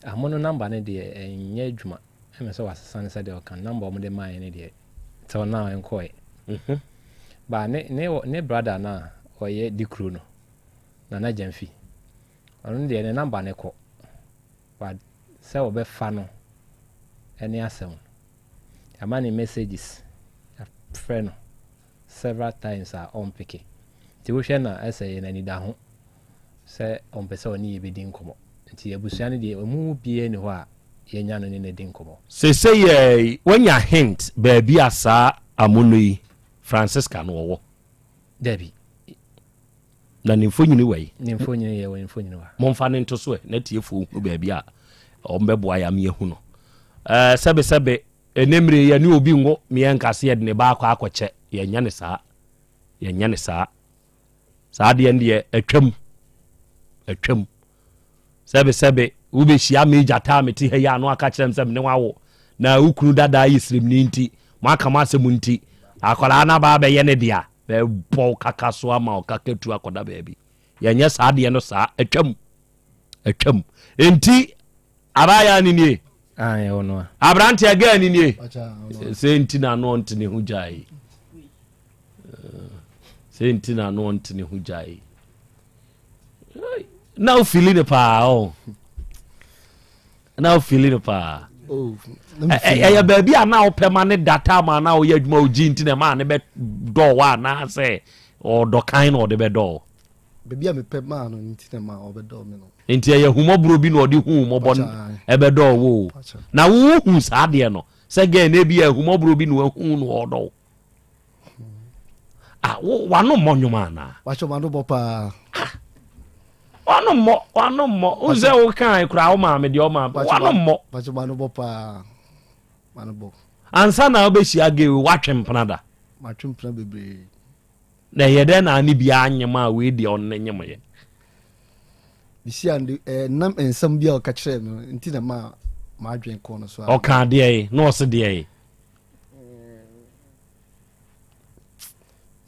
amono number ne deɛ ɛnyɛ adwuma ɛmɛ sɛ wasesa ne sɛ deɛ ɔka number ɔmo de maayɛ ne deɛ tɛw na ɛnkɔɛ ba ne brother na ɔyɛ di kuro no nana gyamfi ɔno deɛ ne number ne kɔ ba sɛ ɔbɛfa no ɛne asɛm ama ne messages frɛ no several times a ɔmpeke nti wohwɛ na ɛsɛ yɛ n'anida ho sɛ ɔmpɛ sɛ ɔne yɛbɛdi nkɔmmɔ nti abusua no deɛ ɔmu bie ne hɔ a yɛnya no ne n'adi nkɔmmɔ sɛsɛ yɛ wanya hint baabi a saa amono yi Francisca no wɔwɔ dabi na nimfo nyini wai nimfo nyini yɛ wɔ nimfo nyini wa momfa ne nto so na tiefo hu baabi a ɔmbɛboa yam yɛhu no sɛbesɛbe enemre ya ni obi ngo miyen kase yɛ de ne ba akɔ akɔkyɛ yɛnya ne saa de ende atwam sɛbe wo be hia me jata me ti ha ya no aka kyerɛm sɛ me ne wawo na ukunu dada yisrim ni nti mo aka ma asɛm nti akwala na ba bɛyɛ ne dia bɛ bɔ kaka so ama o kaka tu akɔda baabi yɛnyɛ saa de no saa atwam enti abaya ni nie abrante aga ni nie senti na no ntene hu jai senti na no ntene hu jai now feeling pa now feeling pa ya baby ana o permanent data ma na o ya adwuma o ji ntine ma ne be do wa na say o do kind o de be do baby me pe ma no ntine ma o be do me no enti ya humobro bi na odi hu mo bon ebe do wo na wo hu sa de no se ge na bi ya humobro bi na hu no odo wa no monwoma na wa cho ma no bopa wano mo uze o kan kura o ma me de o ma wano mo wa cho ma no bopa ma no bo ansa na obeshi age wa twempnada ma twempna bebre na yede na ani bia anyema we de on nyem ye bisi and nam ensam bia o ka kire no nti na ma adwen ko no so o kan de e no se de e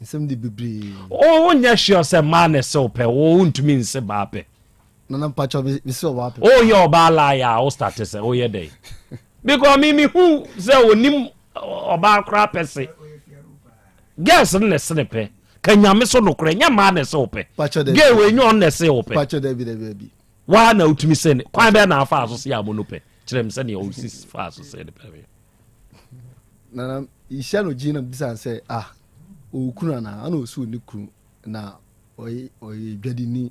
nsem de bebre o nya sure se ma na se ope o ntumi nse ba pe nana pacho bi se o ba pe o ye oba la ya o start se o ye dey because me who se onim oba kra pese guess ne se ne pe kanyame so no kra nya ma na se ope ge we nyo na se ope pacho de bi wa na utumi se ne kwan be na afa aso se ya mo no pe kirem se ne o sis fa aso se ne pe nana isha no jina bisa se o kuna na ana osu ni kunu na oyi dwadi ni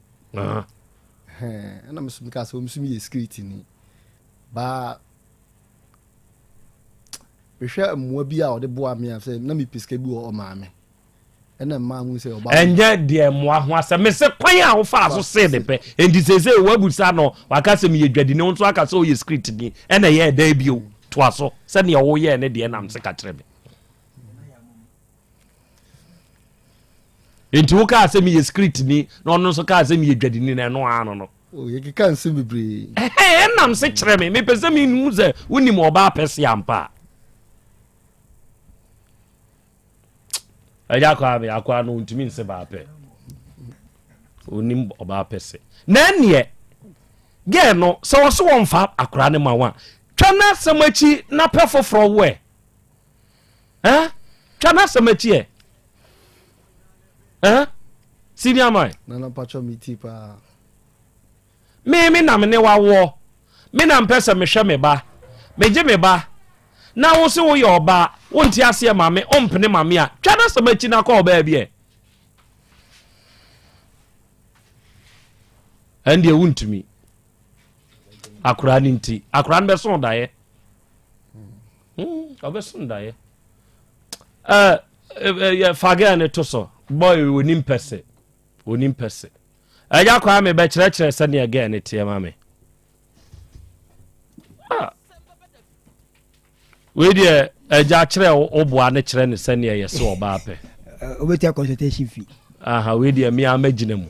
ana mesum ka so mesum ye security ni ba behwe amua bi a ode boa me afse na me piska bi o maame ena ma hu se oba enje de moa ho ase me se kwan a wo fa so se de pe endi sese wa busa no waka se me ye dwadi ni nso aka so ye security ni ena ye da bi o to aso se ne wo ye ne de nam se ka kire me enti wo ka asem ye script ni na ono so ka asem ye dwadi ni na no ano no o ye ka nsem bebre nam se kire me pese me nu ze wonim oba pese ampa aja kwa be akwa no ntimi nse ba pe onim oba pese na ne ge no so wo so wonfa akra ne mawa twana samachi na pe foforo we twana samachi senior man nana pacho miti pa me na me ne wawo me na mpesa me hwe me ba me je me ba na wo se wo ye oba wo nti ase ma me ompene ma me a twa na samachi na ko oba bi e ande wuntumi akura ni nti akura no be so daye obe so daye fage ne to so boy onim pese eja kwa me be kire se ne again ne tie ma me we dia eja kire oboa ne kire ne se ne yese oba pe obetia consultation fee we dia mi amagina mu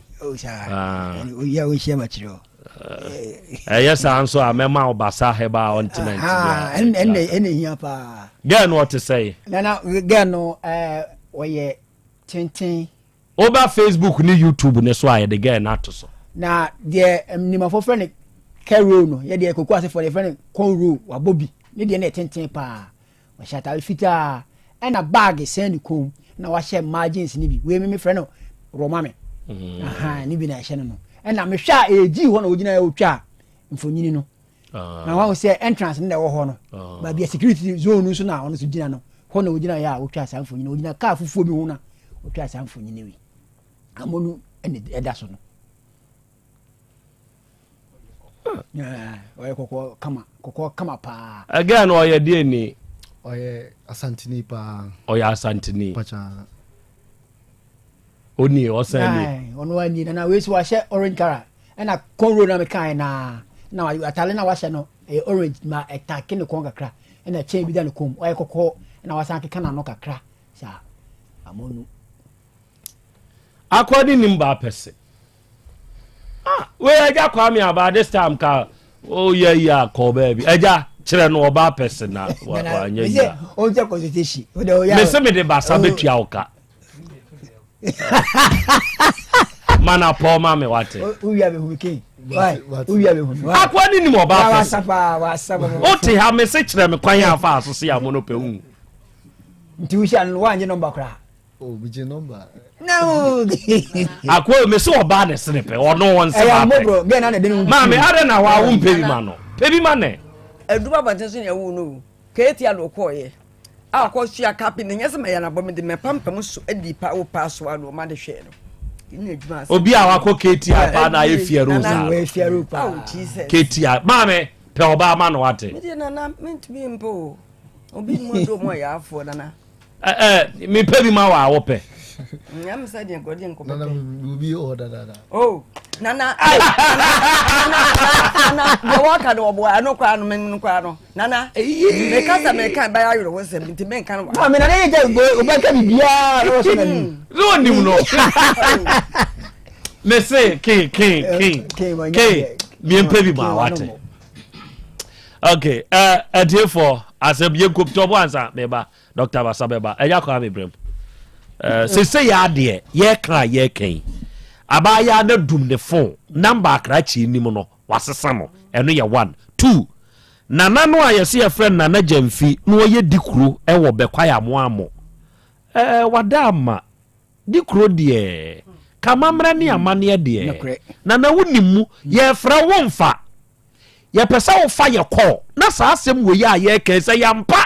ya we share material yes anso amema obasa heba on tenant ene hia pa get what to say na get no oye tintin over Facebook ni YouTube ne so aye de get na to so na de ni ma for friend Kero no ye de koku ase for the friend Konro wa Bobby ni de na tintin pa wa shata fita na bag send kom na wa share margins ni bi we me friend no Roma me ni bi na share no na me hwa eji ho na ogina ya otwa mfonyini no na wa say entrance na wo ho no ba bia security zone so na ono so gina no ho na ogina ya otwa sa mfonyini ogina ka fufuo bi ho na otwa sa mfonyini wi amonu ene eda so no oye koko kama pa again oye die ni oye asantini pa oye asantini pacha oni osani ono ani na we so wa orange color na Konro na me kan na atale na wa no orange ma etake ne kon kakra na chain bi da ne kom oye koko na wa san keka na no kakra sa amonu according nimba pese we eja kwa me about this time ka yeah Krobea bi eja kire no oba pese na wa nya ya o je consultation me se me de basa betua oka mana po ma me wate uya be huke uya be hu akwani ni mo ba pese wa sapa o te ha me se kire me kwan afa aso se ya mo no pe hu nti usia no wa anye number kra bije number no akwa me se oba ne se ne pe ono won se ba pe bro be na de no ma me are na wa wo mpebi ma no pebi ma ne eduba banteso ne wu no keti alo koye akọ sua kapi ne nyese me ya na bom de me pampam so edipa wo paso alo ma de hwe no ina eduma obi a wakọ keti apa na efie rosa we efie ro pa keti ma me pe oba ma no wate me de na mentumi mpo obi mu do mo ya afọ na mi pebi ma wa wo pe nyam sa de godin ko nana ubi order oh nana the worker do obo ano kwa no men kwa no nana me kasa me kan ba ayoro wo se binti men kan wa me na ye je o ba ka bibia ro so nani zo ni no me say king mi pebi ma wate okay therefore Asem ye kop to bonsa beba Dr. Asem Beba eya kwa me brem se ya de ye kra ye ken abaya na dum ne phone number akra chi nim no wasesa no eno ye 1 2 nana no ayese ye friend nana jamfi no ye dikuro e wo bekwa ya mo amo wadama dikuro de kamamra ni amane de nana wonimu ye fra wonfa ye pesa wo fa ye call na sa asem wo ya ye ken se yampa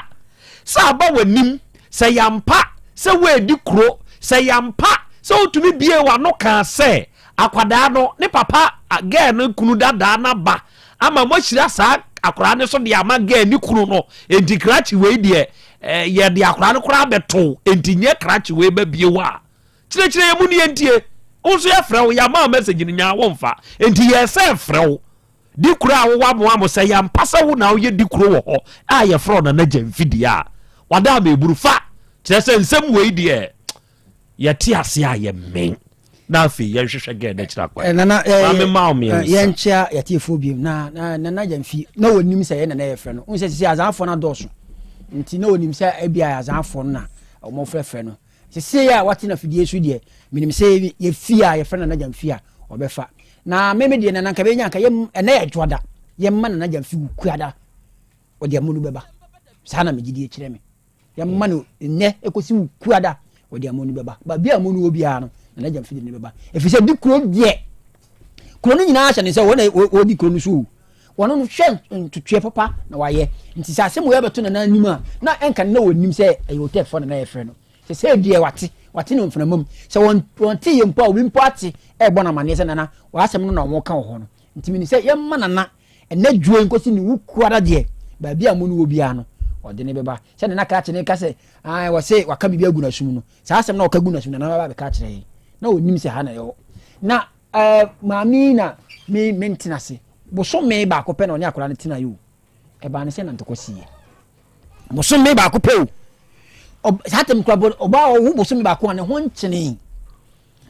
sa ba wanim se yampa se we dikuro se yampa so tumi bie wa no kan se akwada no ne papa again no kunu dada na ba ama mo hira sa akwada ne so de ama again ni kunu no enti krachi we de ye de akwada no kura beto enti nye krachi we ba bie wa chire ye mu ne entie unso ye frɛ wo ya ma message ni nya wo mfa enti ye se frɛ wo dikura wo wa mo se ya mpasa wo na wo ye dikuro wo ho a ye frɛ na na jamfidia wada ma eburu fa chire se nsem we de ye ti ase a ye men na afi ye hwehwe ge na kira kwa nana me ma me ye nchia ye ti phobia na jamfi na wonim se ye na ye frɛ no unse se azanfo na doso nti na wonim se ebia azanfo na o mo frɛ no se ya wati na fidie su de minim se ye fia ye frɛ na jamfi a obefa na meme de na nka be nya nka ye na ye dwoda ye ma na jamfi kuada o de amunu beba sana me gidie kire me ye ma no ne ekosi kuada o de amunu beba ba bia amunu obi a no na jamfi de ne beba efise di kuro de kuro no nyina ahye ne se wona o di kuro no so wono no hwe tutue papa na waye nti sa asem wo beto na anim a na enka na wonim se e Otec for na ye frɛ no se die wate no mfana mum se won ti ye mpo obi mpo ate e bo na mane se nana wa asem no na wo ka ho no nti mini se ye ma nana ena djuo nkosi ni wukuara de ba bia mo no obi a no ɔde ne bɛba sɛ ne na ka kyerɛ ne ka sɛ wɔse waka biribi agu n'asum no saa asɛm na ɔka gu n'asum na bɛba bɛka kyerɛ yɛn na ɔnim sɛ ha na yɛwɔ na maame na me ntena se bosome baako pɛ na ɔne akwadaa no tena yi o ɛbaa ne sɛ na ntɔkɔ sie bosome baako pɛ o saa tɛm kura ɔbaa ɔwo bosome baako a ne ho nkyene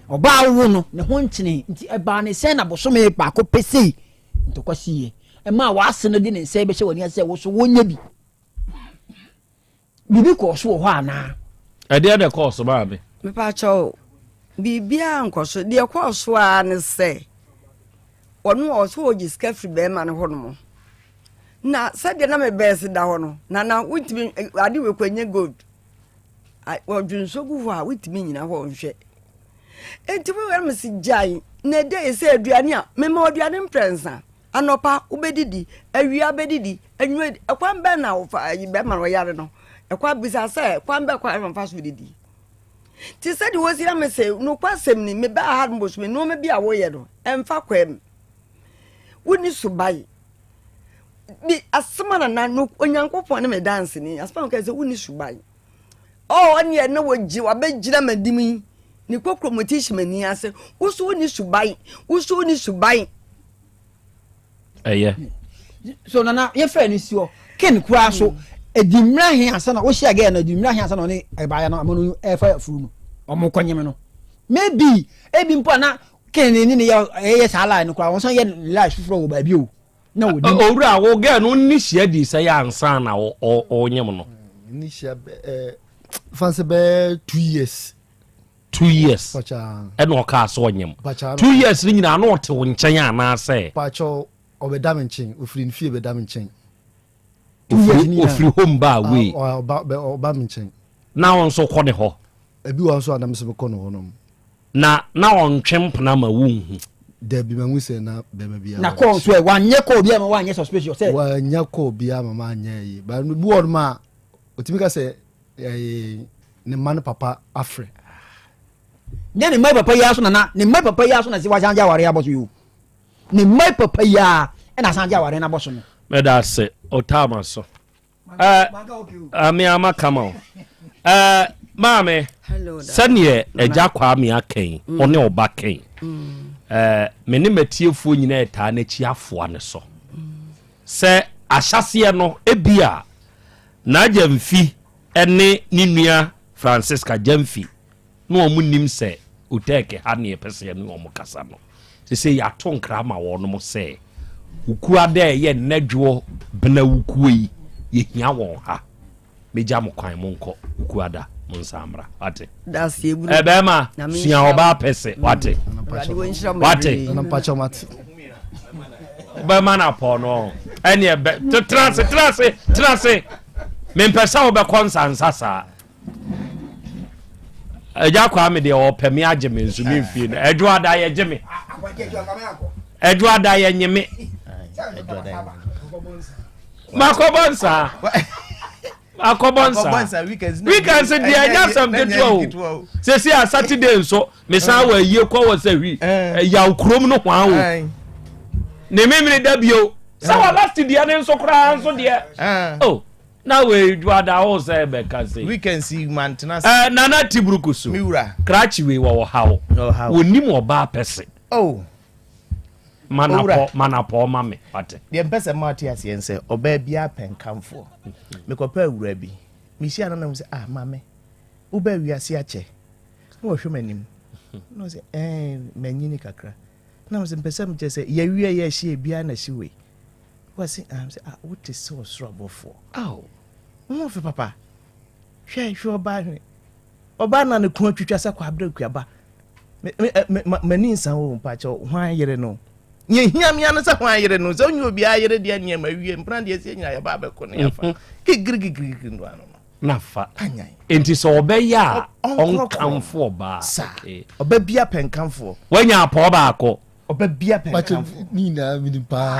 ɔbaa wo no ne ho nkyene nti ɛbaa ne sɛ na bosome baako pɛ sei ntɔkɔ sie ɛma waase no de ne nsa bɛhyɛ wɔ ne sɛ wo so wonya bi bibi kɔ so wɔ hɔ anaa ɛdeɛ de kɔ so baa me mepa kyɛw bibia nkɔ so deɛ kɔ so a ne sɛ ɔno ɔso ogi sika firi bɛrima no hɔ no mo na sɛdeɛ na mebɛɛse da hɔ no na wotumi ade wekwanye gold ɔdwonso gu hɔ a wotumi nyina hɔ nhwɛ enti wewɛre me si gyae na ɛdɛ ɛsɛ aduane a mema aduane mprɛnsa anɔpa wobɛdidi awia bɛdidi anwuma ɛkwan bɛ na wofa bɛrima no ɔyare no ɛkwan bisa sɛ kwan bɛ kwan mfa so didi ti sɛ de wosi na me sɛ no kwasɛm ni me ba ha mbɔ so me no me bi a woyɛ no ɛmfa kwam woni subai bi asema na no onyankopɔn ne me dance ni asema ka sɛ woni subai ɔne na wogi wabɛgyina madimi ni kokromotishim ani ase woso woni subai ɛyɛ so nana yɛfrɛ no si hɔ ken kura so edimra he asa na wo hia ga na edimra he asa na ne ebaya na amono efa furu no omo kwanyem no maybe ebi mpo na ken ni ne ye sala no kura won san ye life furu wo ba bi o na wo di owura wo ga no ni hia di sɛ ya ansa na o nyem no ni hia fanse be 2 years ɛna ɔka so onyem 2 years ni nyina na ɔte wo nkyɛn ana sɛ pacho obedam nkyɛn ofiri nfie bedam nkyɛn ofiri home ba we oba nkyɛn na on so kɔ ne hɔ ebi won so adam se be kɔ ne hɔ no na on twempna ma wonhu da bi ma nwuse na be ma bia na kɔ so e wanye kɔ bia ma wanye suspicious say wanye kɔ bia ma ma anya yi ba bi won ma otimi ka sɛ ne man papa afre ne mai papa ya so na ne mai papa ya so na se wa janja ware aboso yo ne mai papa ya e na sanja ware na aboso no me da se otama so ami ama kama maame sane eja kwa mi akan one oba kan me ne matiefuo nyina eta na chi afoa ne so se ahyase no ebia na jamfi ene ni nua Francisca jamfi no omunim se Otec ha ne pese no omukasa no se ya tonkra ma wo no mo se ukuada ye nnadwo bena ukuyi ye hia won ha meja mo kwan mo nko ukuada mo nsamra wate das ye buru ebema sua oba pese wate na pacho mat ba mana po no ene ebe trase me mpesa obe konsansa sa eja kwa me de o pemi ageme nsu me mfie na edwoada ye geme edwoada ye nyeme Makobonsa weekends dia nya sam ketuo se si a Saturday so me san wa yie kwa wo sa wi ya ukrom no hwan wo ne memre da bio sa wa last dia ne so kra nso dia oh na we dwada ho say be ka say weekend see maintenance nana tibrukusu miura krachi we wo hawo onim oba pese oh manapo mame wate de mpese mate asiense oba bia penkamfo mekopa awura bi misi ana na se mame uba wiase ache no hwe manim no se manyini kakra na se mpese mche se ya wie ya hie bia na hyewe wasi se what is so strobofo mo fe papa hwe oba na ne ku atwitwa se kwa abra kuaba mani nsan wo mpache hwan yere no ye hia me an se hwan yere no so nyu obi ayere de ania ma wie mpran de ese nyina ya ba be ko ne yafa gigirigiri ndo ano na fa enti so obeya on kamfo ba oba bia penkamfo wanya apo ba akọ oba bia penkamfo ni na mi pa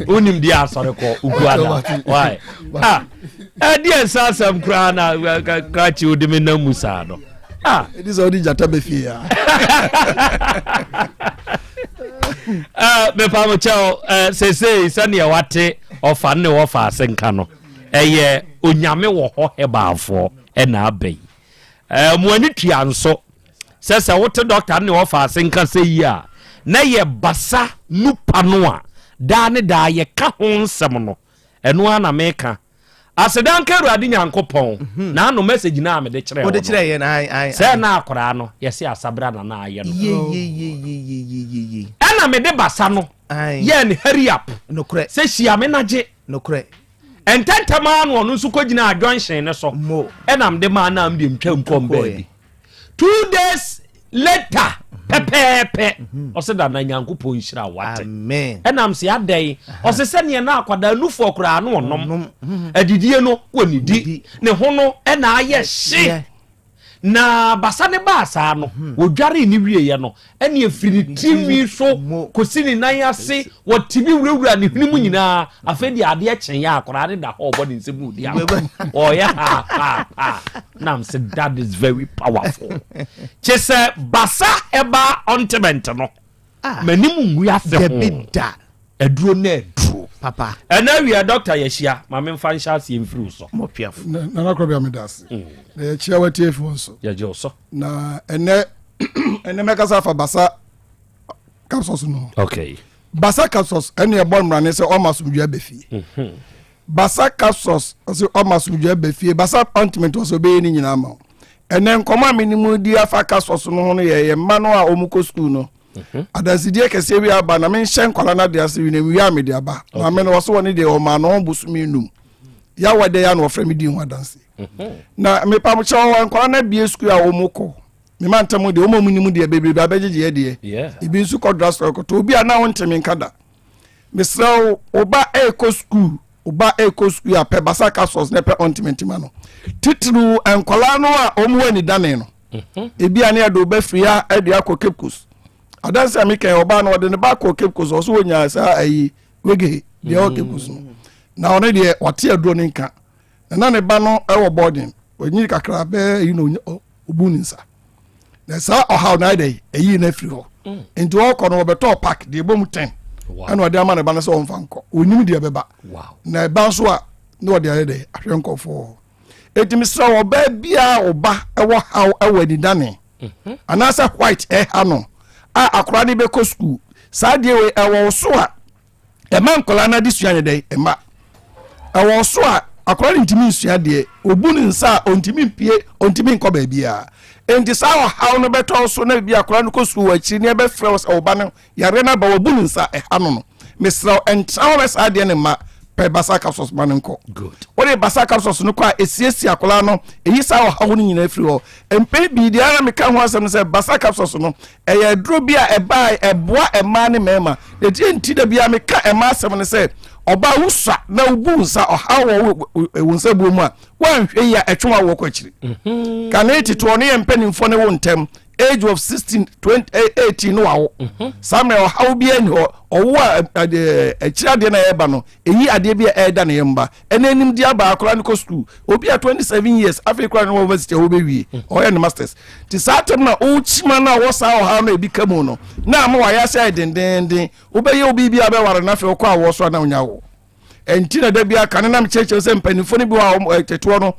unim dia asore ko uguada why dia sasam kra na krachi odimi na musa no it is only jata be fear me pa mo chao say sane wate ofa ne wo fa asenka no eye onyame wo ho hebaafo e na abai mo ani tua nso se wote doctor ne wo fa asenka say yi a na ye basa nupa no a da ne da ye ka ho nsem no eno ana meka asedan keru ade nyankopon na no message na me de kire o de kire ye na ai se na akora no ye se asabra na aye no ye ana me de basa no ye ne hurry up no kure se hia me naje no kure ententama no nso kogina adwanhyen ne so enam de ma na mbie ntwa mpom baby 2 days later pepepe oseda na nyankopon hira wate amen enam se adai osese ne na akwada nufu okura no onom adidie no wonidi ne ho no ena aye hye na basane baasa no wodware ni wie ye no ene efiri timi so kosini nan ase wotimi wurawura ne hunimu nyina afedi ade ekyen ya akora de da ho body nsemu di oh yeah nam say that is very powerful chese basa eba ontiment no manimu ngu afe ho bida eduro na eduro papa ena wi doctor yeshia ma me mfa nhyia se mfiri so mo piafo na Krobea medase e chia watie fo so ya je so na ene mekasa fa basa capsules no okay basa capsules ene e bon mrane se o masumdua befie basa capsules se o masumdua befie basa ointment so be ni nyina ma ene nkoma minimu di afa capsules no ho ye ma no a omuko school no adasidie kese wi aba na men hyen kwala na de ase wi na wi amede aba na men wo so woni de o ma no busumi num ya wade ya no frame di ho adanse na me pa mo chawo kwala na bie school a omuko me man tamo de o mo munimu de bebe abejeje de ibi nsu ko drastor ko to obi ana won temi nkada me sraw oba eco school a pe basa capsules na pe ontiment ma no titru enkwala no a omu ani dane no ebi ane ado ba fria ade akokepkus adanse amike oba no de ne ba kokepkus so wonya sa ayi wege de okepkus na one de wate aduro ne nka na ne ba no ewo boarding onyi kakra be obuninsa na sa ohaw na dey eyi na firi ho enti o kono obeto pack de bom 10 ana ode ama ne ba no so mfanko onyim de beba na ba so a ne ode ade dey ahwenko fo etimisra oba bia oba ewo haw ewo di dane anasa white hano a akora ne be ko school sa de we ewo so a e man kola na disua ne dey e ma ewo so a akora ntimi nsua de obuni nsa ontimi mpie ontimi nko ba bia enti sa haw no beto so na bia akora no ko school achi ne be fresh oba no yare na ba obuni nsa hano no misra entrawe sa de ne ma pe basa capsules manenko good ore basa capsules no kwa esiesi akola no eyi sa hawo ni nyina firi ho empe bi dia na meka ho asem se basa capsules no eye duro bia eba eboa ema ne mema eti enti da bia meka ema asem ne se oba wusa na ubunsa ohawo ewunsa buomu a wanhwe ya etwoma wo kwachiri kaneti to ne empanimfo ne wo ntem age of 16 18 no awo samuel how bia ni owo akira de na eba no eyi ade bia eda na yemba enanim dia ba akora no school obi a 27 years africa no university wo bewie oye no masters ti satem na o chima na wo sa o ha no ebi kamu no na ma wa ya sai dendenden obi ye obi bia be ware na fe ko awo so na onyawo enti na da bia kanena mcheche se mpanifo ni bi wa teto no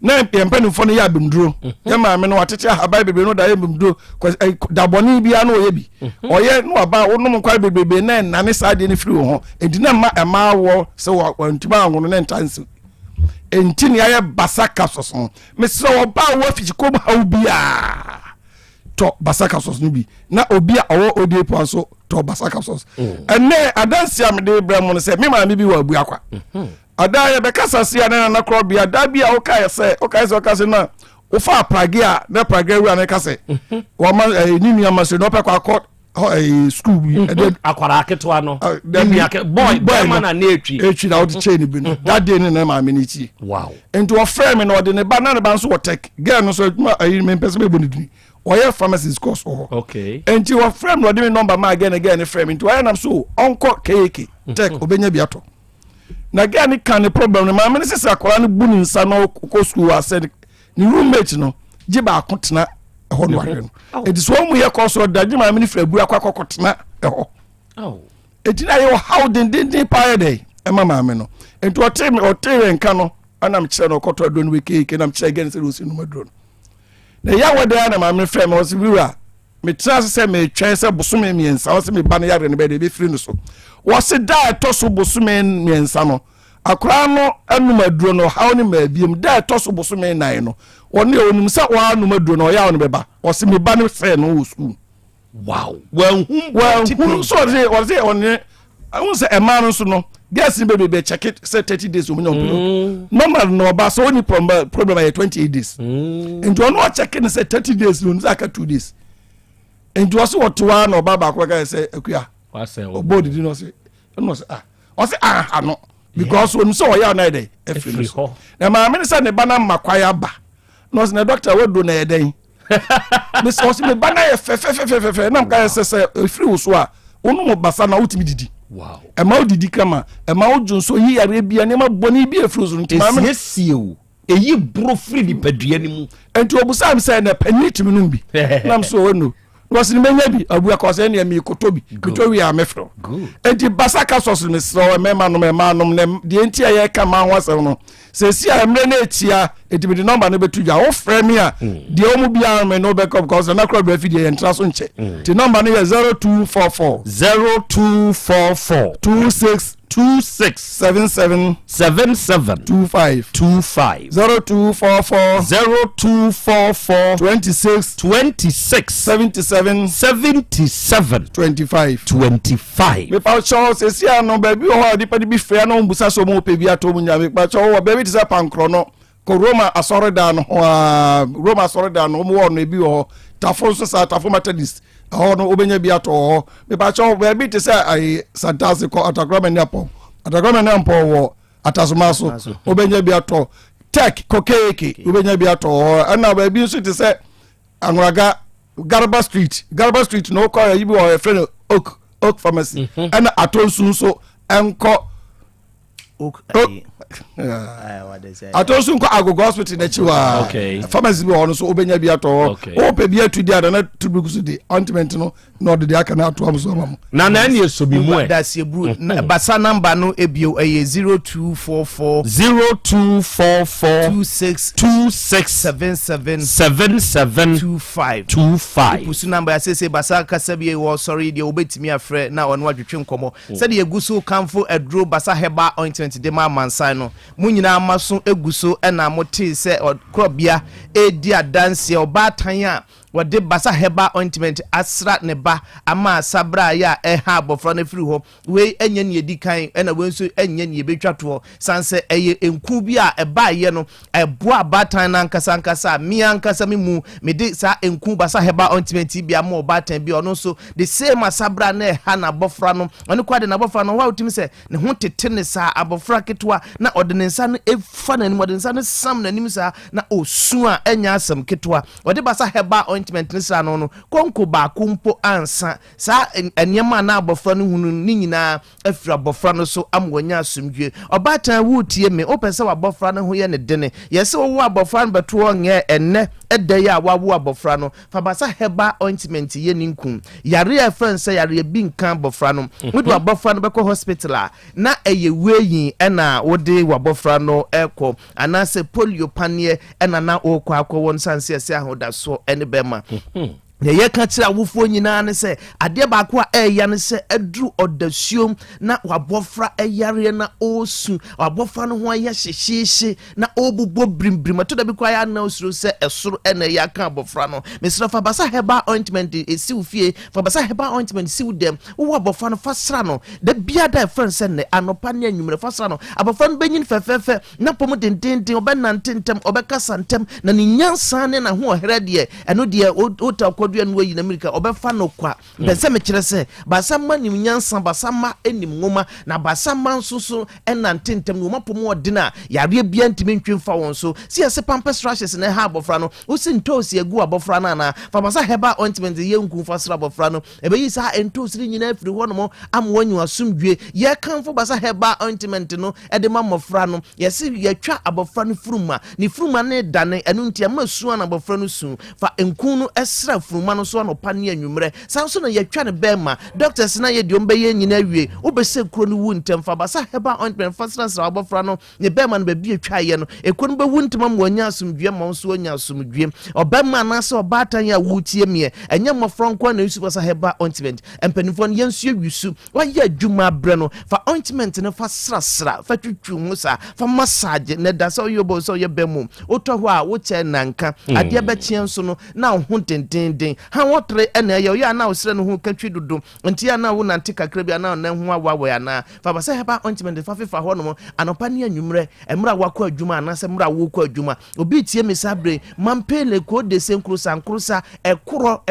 na empanifo no ya bimduro ya ma me no watete ahaba bebe no da ya bimduro da boni bia no oye bi oye no aba wonum kwa bebe na na ne sa de ne firi ho enti na ma ema wo se wantima anwo no ntansi enti ne ya basa capsules no me se oba wo fiziko ba bia to basa capsules no bi na obi a owo odiepo aso to basa capsules ene adansi am de bra mo no se me ma me bi wa abu akwa adaya be kasa sia na Krobea Dabi a okase na ofa pragia na pragia wi na kase wo ma ninu amase no pe kwa court school bi akwara aketo ano boy man na etwi na odi chain bi no that day na ma me ni ti wow ento o frame na odi ne ba na ba so Otec girl no so me pese me boniduni oye pharmacist course okay enti o frame no odi me number ma again frame enti oye nam so onko keke Tech obenya biato na gani kan problem no ma me se akola no buni nsa no ko school a said ni roommate no giba akotena ho no ahwe no it is one mu ye course da gima me ni fra bu akwa akotena ho etina yo how den pa dey e mama me no enti o nka no anam kire no koto do no we cake nam kire again say o si no madro na ya wode na mama frɛ me o si wura me tra se me twɛn se bosome miensa o se me ba no yare ne be de be firi no so wo se da to so bosome miensa no akra no anum aduro no how ne ma biem da to so bosome nan no woni onim sa wa anum aduro no ya woni beba wo se me ba no frɛ no wo school wow well so they on I won't say a man so no guess be check it say 30 days o no normal no ba so only problem 28 days and you no check it say 30 days no aka 2 days and you also what one no ba ba kwa say akua what say body did not say no say o say no because when so ya na dey every ho na ma me say ne ba na makwaya ba no say na doctor we do na e den me so me ba na ye fe na ka say free wo so a onu mo basa na utimi didi wow e ma odidi kama e ma odwonso yi yare bia ne ma boni bi afiri so nti ma me sie o eyi bro free di padua ni mu enti obusam say na panitimi no bi nam so wonu was ni menya bi abu akose ne mi kotobi kotowi a mefro enti basaka soso me so me ma no ne de enti aye kama hwasem no se si a mre na etia enti bi number no betu dwa wo frɛ me a de omu bia me no back up because na Krobea fi de entra so nche ti number no ye 0244 26 77 25 0244 26 77 25 me pa cho se si ano ba bi ho adi pa di bi frɛ no mbusa so mo pe bi ato mu nya me pa cho wo ba bi tisa pankro no ko Roma asɔredan no mo wo no ebi ho tafo so sa tafo methodist ho no obenya bi ato ho me pa cho ba bi tisa ai santase ko atagrama ni apo wo atasomaso obenya bi ato tech kokeke obenya bi ato ho ana ba bi so tisa anwaga Garba Street no call you be a friend Oak Pharmacy and atonsu so enko Oak atonsu nko agogo hospital na chiwa pharmacy be ono so obenya bi ato o pe bi atu dia na tubugu so di ointment no de aka na ato am so mam na ne so bi mu da se bru basa number no ebio 0244 26 pusu number say basa kasa bi wo sorry de obetimi afre na ono adwetwe nkomo se de eguso kanfo adro basa heba ointment de ma mansan no munyina amaso eguso na mote se Krobea edi adanse obatan a wode basa heba ointment asra ne ba ama sabra ya ha abofra na firi ho we enya ne edikan na we nso enya ne betwato sanse eye enku bi a eba ye no eboa abatan na nkasa mi ankasa mu me de sa enku basa heba ointment bi ama obatan bi ono so the same asabra na ha na abofra no ono kwade na abofra no wa utimi se ne ho tete ne sa abofra ketwa na ode ne nsa no efa na ni ode nsa no sam na nim sa na osu a enya asam ketwa ode basa heba ointment nisa no konko ba kumpo ansa sa enyema na abofra no hunu ni nyina afira abofra no so amwanya asumdwe obatan wutie me opese abofra no ho ye ne dene yese wo abofra no beto nge enne edeye a wawo abofra no fa basa heba ointment ye ninkum yare a friend say yare bi nkan abofra no wudu abofra no beko hospital na eye weyin na wode abofra no eko anase polio panie na okwa akwo sanse ase ahoda so ene bema ye ka tira wofo nyina ne se ade ba ko eya ne se adru odasuom na wabofra eyare na osu wabofra no ho ya hyehyeehye na obubo brimbrim to da bi kwa ya na osuro se esoro ena ya ka abofra no mesra fa basa heba ointment esiw fie fa basa heba ointment siw dem wo abofra no fasra no da bia da friend se ne anopa ne anwumre fasra no abofra no benyin fefefe na pom dendenden obenantem obekasa ntem na ni nyansa ne na ho herede eno de otakwa dua no yi na America obefa no kwa bense me kire se basama nim nyansa basama enim ngoma na basama nsoso enantentem no mapom odina yare bia ntimi ntwemfa won so si ese pampers rashes na ha abofra no osi ntosi egu abofra na na fa basa heba ointment ye nku fasra abofra no ebeyi sa entosiri nyina afiri ho no mo amwanyu asumdwe ye kanfo basa heba ointment no ede ma mofra no yesi ye twa abofra no furuma ni furuma ne dane enu ntia ma suan abofra no su fa enku no esra furuma ma no so anopa ne anwumre san so no yɛtwa ne bɛma doctors na yɛ de ombɛyɛ nyina wie wobɛsɛ kuro no wu ntem fa basa heba ointment fasra sra obofra no ne bɛma no baabi atwa yɛ no ekuro no bɛwu ntem ma wonya asomdwe ma nso wonya asomdwe obɛma na sɛ obatan ya wutie me ɛnyɛ mmɔfra nko na yusu basa heba ointment empanifo no yɛnso yusu wayɛ adwuma brɛ no fa ointment no fa sra fa twitwu ho sa fa massage ne da sɛ yobo sɛ yɛ bɛmu wotɔ ho a wo kyɛ nanka adeɛ bɛkye nso no na ho tentenden ha wotre ɛna yɛ na wo srɛ no ho katwi dodo nti ya na wo nante kakra bia na ho awawo ya na fa basa heba ointment fa fefa ho no anopa ne anwumre emra wakɔ adwuma na sɛ mra wo kɔ adwuma obi tie me sabre mampele ko de senkrusa ekoro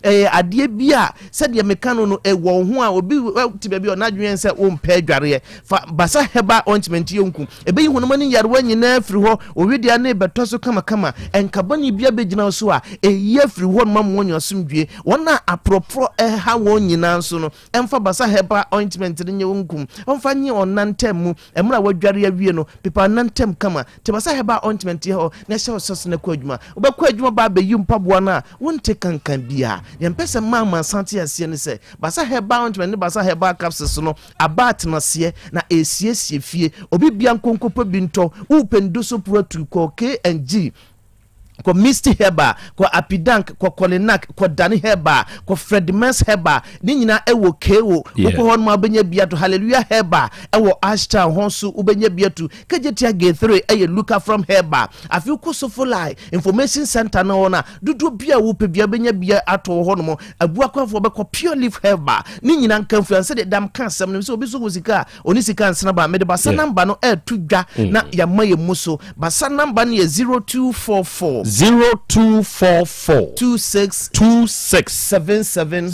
adeɛ bia sɛ de meka no ɛwɔ ho a obi ti baabi onadwen sɛ wo mpa adware fa basa heba ointment yonku ebe yi honoma ne yarewa nyina firi hɔ owedia ne beto so kama enkabani bia begyina so a ɛyɛ firi hɔ no ma wɔn asomdwe wɔn a apropro ha wɔn nyina so no ɛmfa basa heba ointment ne nyonku ɔmfa nye ɔnantem mu ɛmra wadware awie no pepa nantem kama te basa heba ointment yɛ hɔ na hyɛ ɔsɔs na kɔ adwuma wobɛkɔ adwuma ba bɛyi mpaboa no a wonte kankan bia yɛmpɛsɛ mama asante aseɛ ne sɛ basa heba ointment ne basa heba capsules no aba atenaseɛ na esiesie fie obi bia nkonkopo bi ntɔ upendu so protu ko KNG ko Misty Heba ko Apidank ko Kolinak ko Dani Heba ko Fredmans Heba ni nyina ewo kewo ko hon ma benya bia to Hallelujah Heba ewo Ashtown honsu ubenya bia to kejetia G3 eye Luka from Heba afi ko Sofolai information center na wona dudu bia wo pe bia benya bia ato ho no abua kwafo be ko Pure Leaf Heba ni nyina nkamfuanse de dam kansem no so obi so wosika oni sika nsena ba me de basa number no tudwa na yamaye muso basa number no ye 0244 0244 26 77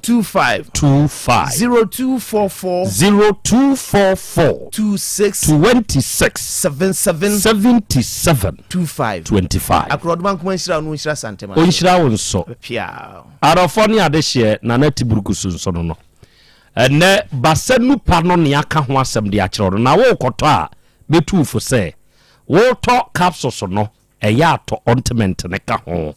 25 0244 26 77 25 akrodman kuma nshira no nshira santema onshira wonso pia arofo ne adehye na na tiburuku sunso no ene basanu pa no ne aka ho asem de akyerɛ no na wo kɔtɔ a betu fo sɛ wo tɔ capsules no ɛyɛ atɔ ointment ne ka ho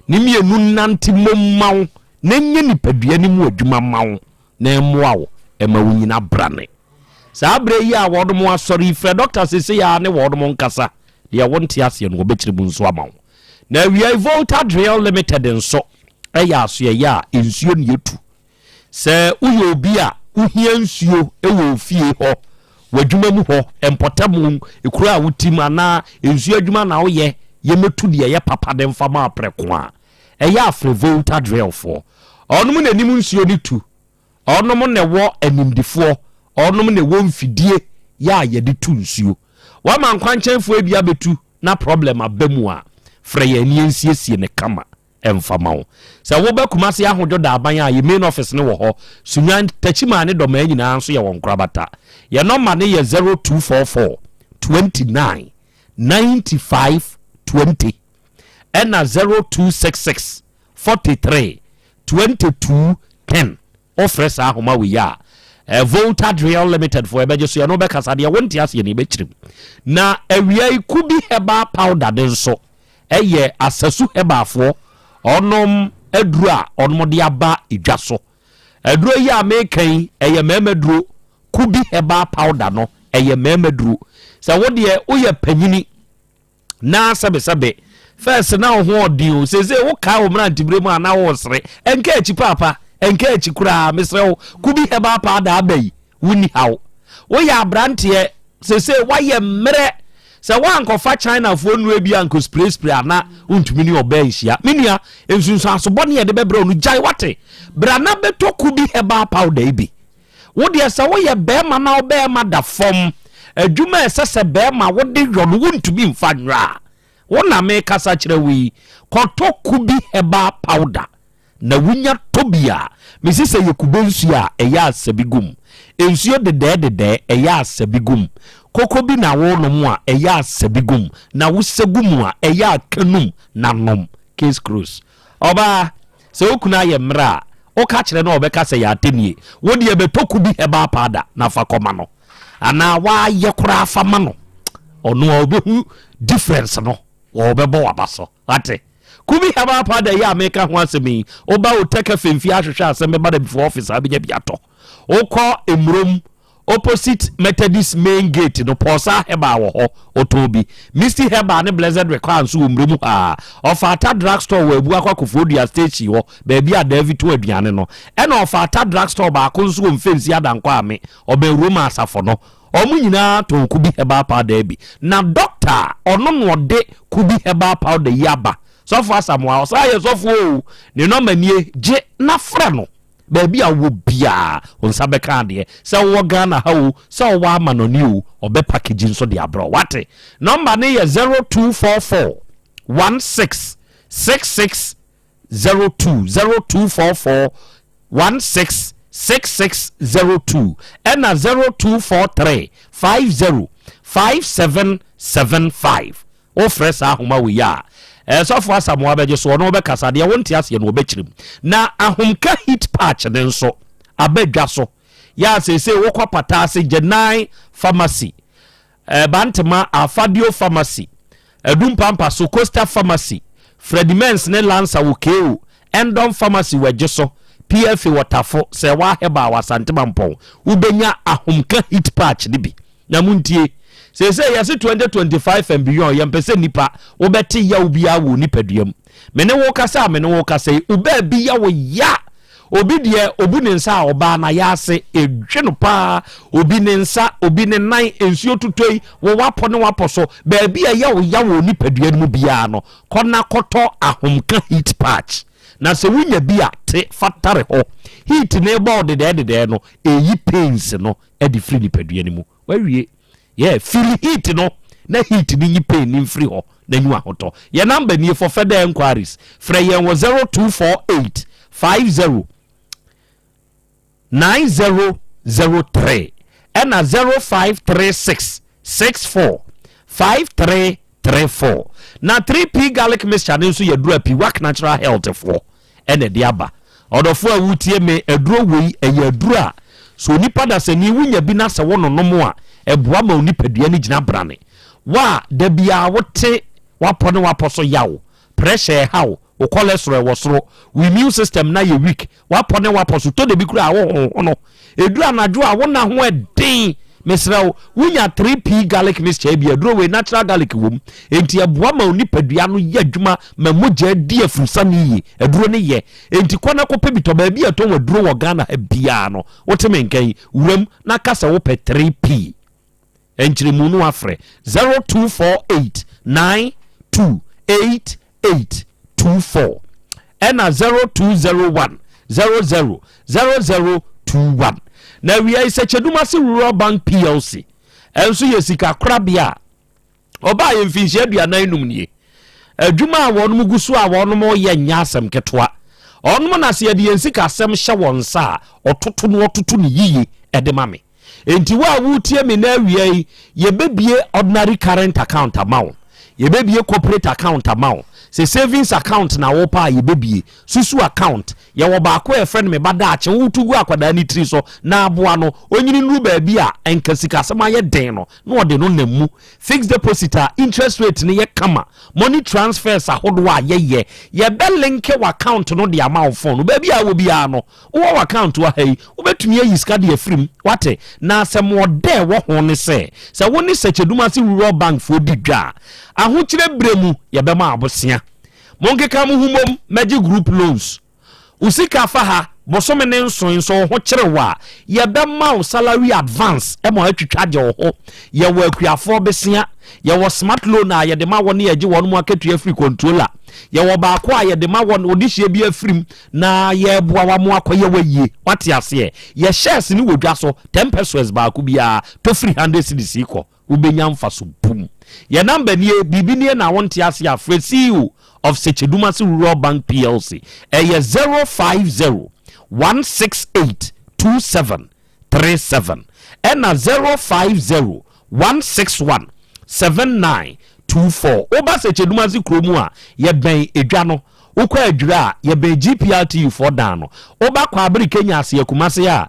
ne mienu nante mommawo na nye nipadua ne mu adwuma mawo na emmoa wo ema wo nyina brane saa bre yi a wodom asɔre ifre doctor sese ya ne wodom nkasa de wonte ase no obekire bu nso amawo na wi Volta Drill Limited nso ɛyɛ aso ya ensuo ne yetu sɛ uyo obi a uhia nsuo ɛwɔ fie hɔ wadwuma mu hɔ empotamu ekura a wutim ana ensuo adwuma na wo ye yemetu de ye papa de mfama apreko a ɛyɛ afre Volta Drill for ɔnom na nim nsuo ne tu ɔnom na wɔ animdifo ɔnom na wɔ mfidie ya ye de tu nsuo wa man kwanchenfo ebia betu na problem abamu a frɛ ye ni ensiesie ne kama emfama wo sɛ wo ba kuma se ahodwo da aban a ye main office ne wɔ hɔ sunyan tachima ne dɔma nyina nso ye won krabata ye number ne ye 0244 29 95 20 ena 0266 43 22 10 offers ahoma we ya Volta Drill Limited for ebeje so ye no be kasa de wonti ase ne bechirim na awia ikubi heba powder den so eye asasu heba afo onom aduru a onom de aba edwa so aduru yi a mekan eye memaduro kubi heba powder no eye memaduro se wo de wo ye panyini na sebe first na ho odin seze wo ka wo mra ntibre mu ana wo sere enka echi papa enka echi kura mesre wo kubi heba powder abai wuni hawo wo ya brante seze wa ye mre se wa ankofa China fo nu ebi anko spray ana untumi ni oba nhia menua ensunsu asobɔ ne ye de bebre onu jai wate bra na beto kubi heba powder ibi wo de se wo ye bema na obema da fom adwuma esese bema wo de yono untumi mfa nwra wo na me kasa kire wi koto kubi heba powder na wunya tobia mesise ye kubensu a eya asabigum ensuo de eya asabigum koko bi na wo no mu a eya asabigum na wo segum a eya kanum na nom case cruise oba se okuna ye mra o ka kire na obeka se ya atenie wo de betoku bi heba pada na fa koma no ana wa ye kura afa ma no ono obehu difference no wo bebo wabaso ate kubi herbal powder ya make ho asemi oba Otec FM ahwehwe Asem Beba Dabi for office abenya biato okọ emrom opposite Methodist main gate no posa herbal wo ho otobi Misty herbal ne blessed require so omrem ha ofata drug store we abu akwakofodia station ho ba bia David to aduane no e na ofata drug store ba ko so mfensi adankwa ame oba Roma asafo no omu nyina to kubi herbal powder bi na doctor ono no de kubi herbal powder yaba so for Samuel osaye so for ne no manie je na fra no baby a wo bia onsa beka de se wo Ghana ha wo se wo amanoni o obe packaging so de abro wate number ne ye 0244 166602 0244 166602 and 0243 505775 o fresa ahoma we ya so for Samuel abeje so no be kasa de wonte ase no obechirim na ahomka hit patch ne nso abedwa so ya se wokwa patase Genai pharmacy bantema Afadio pharmacy Edumpampa so Costa pharmacy Fredimens ne Lansa wokeu Endom pharmacy weje so PF Watafo se wa heba wasante mampon ubenya ahomka hit patch ne bi na muntie say yes 2025 and beyond yempese nipa wo beti ya obi awo nipaduam mene wo kasa uba bi ya wo ya obi de obu ne nsa oba na ya ase edwe no pa obi ne nsa obi ne nan ensuo tutoi wo wapo ne wapo so ba bi ya wo nipaduam mu bia no kona koto ahomka heat patch na se wunya bia te fatare ho heat ne board de no eyi pains no e di free nipaduam mu wawie yeah feel heat no na heat ni nyi pain ni free ho na nyu ahoto ye number ni for further inquiries free yen 0248 50 9003 and 0536 64 5334 na 3p garlic mixture nso ye dura pi work natural health for and de aba odofo awutie me eduro wei eye adura so nipa da se ni wunya bi na se wono nomo a eboa ma onipadua ni gina brane wa da bia wote wapone waposo yawo pressure hawo o cholesterol wosoro immune system na ye weak wapone waposo to de bi kura wo no edura anadwo a wona ho eden mesrawo wunya 3p garlic mixture bi aduro we natural garlic wom enti eboa ma onipadua no ye adwuma ma mogya di afrusa ni yi aduro ne ye enti kwana ko pebito ba bi ato waduro wo Ghana bia no woteme nkan wuram na kasa wo pe 3p enchirimu no afre 0248 928824 and 0201 000021 na we are Sechedumasi Rural Bank PLC enso yesika Krobea oba ye mfinhye aduanan num nie adwuma a wonum gusu a wonum ye nya asem ketwa onum na se ye de ensika asem hye wonsa ototo no ototo ne yiye edemame enti wa wutie me na awie ye bebie ordinary current account amount ye bebie corporate account amount se savings account na wo pa ye bebie susu account ye wo ba ko e friend me bada ache wutugu akwada ni tri so na aboa no onyini nru ba bia enkasika asema ye den no na ode no namu fixed deposit interest rate ne ye kama money transfers ahodo a ye be link wa account no de amount phone ba bia wo bia no wo account wa hai wo betumi ayi ska de afrim wate na asem ode wo ho ne se woni Sechedumasi Rural Bank for didwa ahokyere bremu ye be ma abosia monkeka mu humom magic group loans usika faha bosome ne nso ho kyerewa ye be ma salary advance e mo atwitwa je ho ye wo akuafo besia ye wo smart loan a ye de ma won ye je won mu akatua free controller ye wo ba ko a ye de ma won odihye bi afrim na ye boa wa mu akoye waye wate ase ye shares ni wodwa so 10 pesos ba ko bia to free 100 cedis ko ubenya mfaso bum ye number ni bibini na wonte ase afre CEO of Sechedumasi Rural Bank PLC 050 168 2737 and 050 161 7924 oba Sechedumasi kromu a ye ben edwa no ukwa adwira ye ben GPRTU for dan no oba kwa abiri Kenya ase akumase a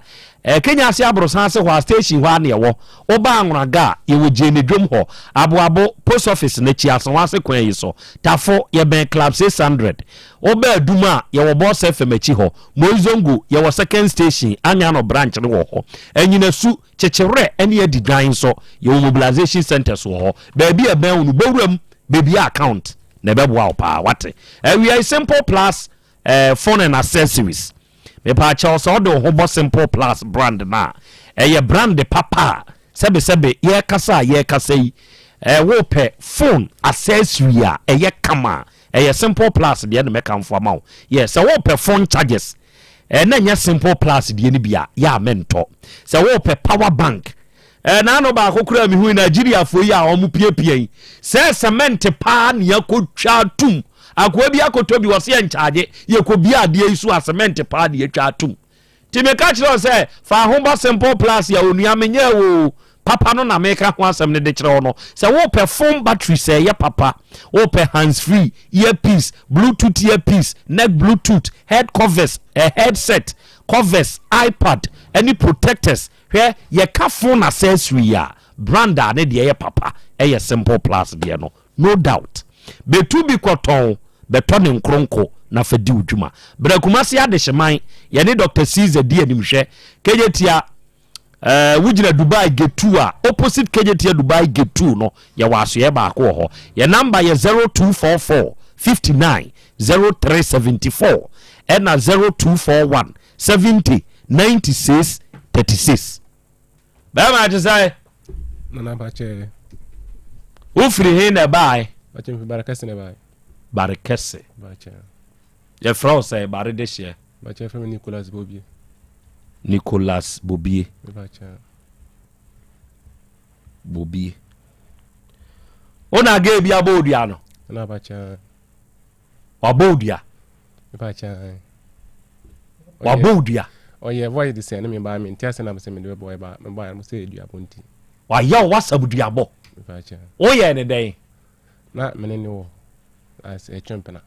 Kenya ase abrosan se ho station ho ane wo oba anwonaga ye wo jene dwom ho aboabo post office na chi aso ase kwan yi so tafo ye ben club 600 oba aduma ye wo boss FM achi ho moizongo ye wo second station anya no branch ne wo ho anyina su chechewre ene adigwan so ye wo mobilization centers wo ho ba bi e ben unu bowram baby account na bebo pa wate we are simple plus phone and accessories me pa cha so do ho simple plus brand na brand papa sebe ye kasa yi wo pe phone accessory a kama simple plus de na meka mfo ma wo yes wo pe phone charges na nya simple plus de ni bia ya mento se wo pe power bank na no ba kokura mi hu Nigeria fo yi a omu piepie se cement pa na yakotwa tum akwa bi akoto bi wose en charge ye ko bi ade isu a cement pa de atwa tum ti me ka kire se fa ho ba simple plus ya onua menye wo papa no na meka ho asem ne de kire no se wo pe phone battery se ye papa wo pe hands free earpiece bluetooth earpiece neck bluetooth head covers headset covers iPad any protectors where ye ka phone accessory ya brand ne de ye papa simple plus de no doubt betu bi koton beto ne nkronko na fadi udwuma brakumasi ade hyeman ye ne Dr. Caesar di animhwe kejetia wujina Dubai Gate a opposite kejetia Dubai Gate 2 no ye waso ye ba ko ho ye number ye 0244 59 0374 and 0241 70 96 36 Bama je say nana bache wo free he na bai bache barakase na bai barakase bache ye fro say bare de hye bache from Nicolas Bobie bache Bobie ona ga bia bodia no na bache obodia bache wabodia oye voice the same me ba me ntia na me se me de boy ba me ba mo se edua bonti wa ya wasabudua bo bache oye ne den na me ne wo as a champena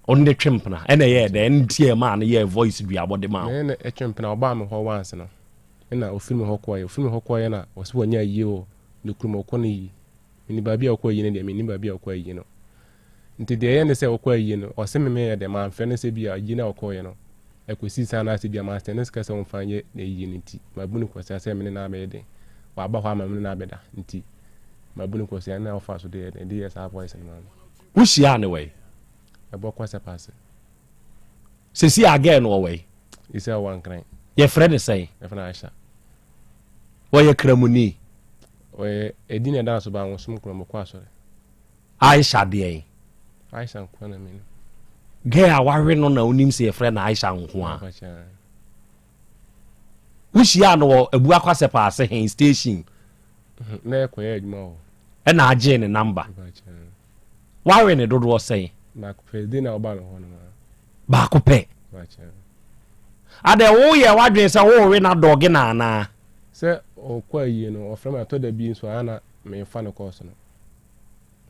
on the champena ene ye den ntie ma na ye voice dua bo de ma ne a champena oba me ho once no na ofilm ho koye na wose wanya yi o ne kurumo ko ne yi ni ba bia ko yi ne de me ni ba bia ko yi no nti de ye ne se ko yi no o se me ye de ma mfe ne se bia yi na ko yi no ekosi sana ase bia master ne ska se won fanye na yi nti mabunu ko se me na me de wa ba hwa me na beda nti mabunu ko se na ofa so de yes our voice no wushia ne we ebo kwa se pass se si again no we ise one cran ye friend say e fana aisha wo ye kramuni we edine dan so ba won sum kromo kwa so aisha de aisha ko na me gaya wawe no na onim se ye friend aisha nko a wushia no ebu akwase pass hen station na ko ye adwuma o e na age ne number wawe ne dodo say na ko pe di na oba no ho no ba ko pe ade wo ye wadwen se wo we na dog na na se o kwa yi no o frama to da bi so ana me fa no course no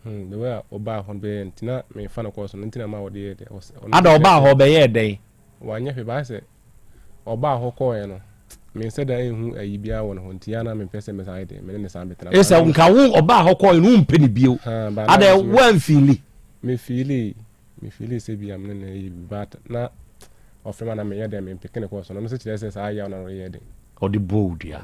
the way oba ho be ntina me fa no course no ntina ma wo de ade oba ho be ye den wanye fe ba se oba ho ko ye no me se da ehu ayi bia wo no ntia na me pese me sai de me ne sa betena esa nka wo oba ho ko no mpeni bio ade wan fili me fili se bia me ne yi bat na ofrema na me ye de me pekene course no me se kire se sa ya na ro ye de o de bold ya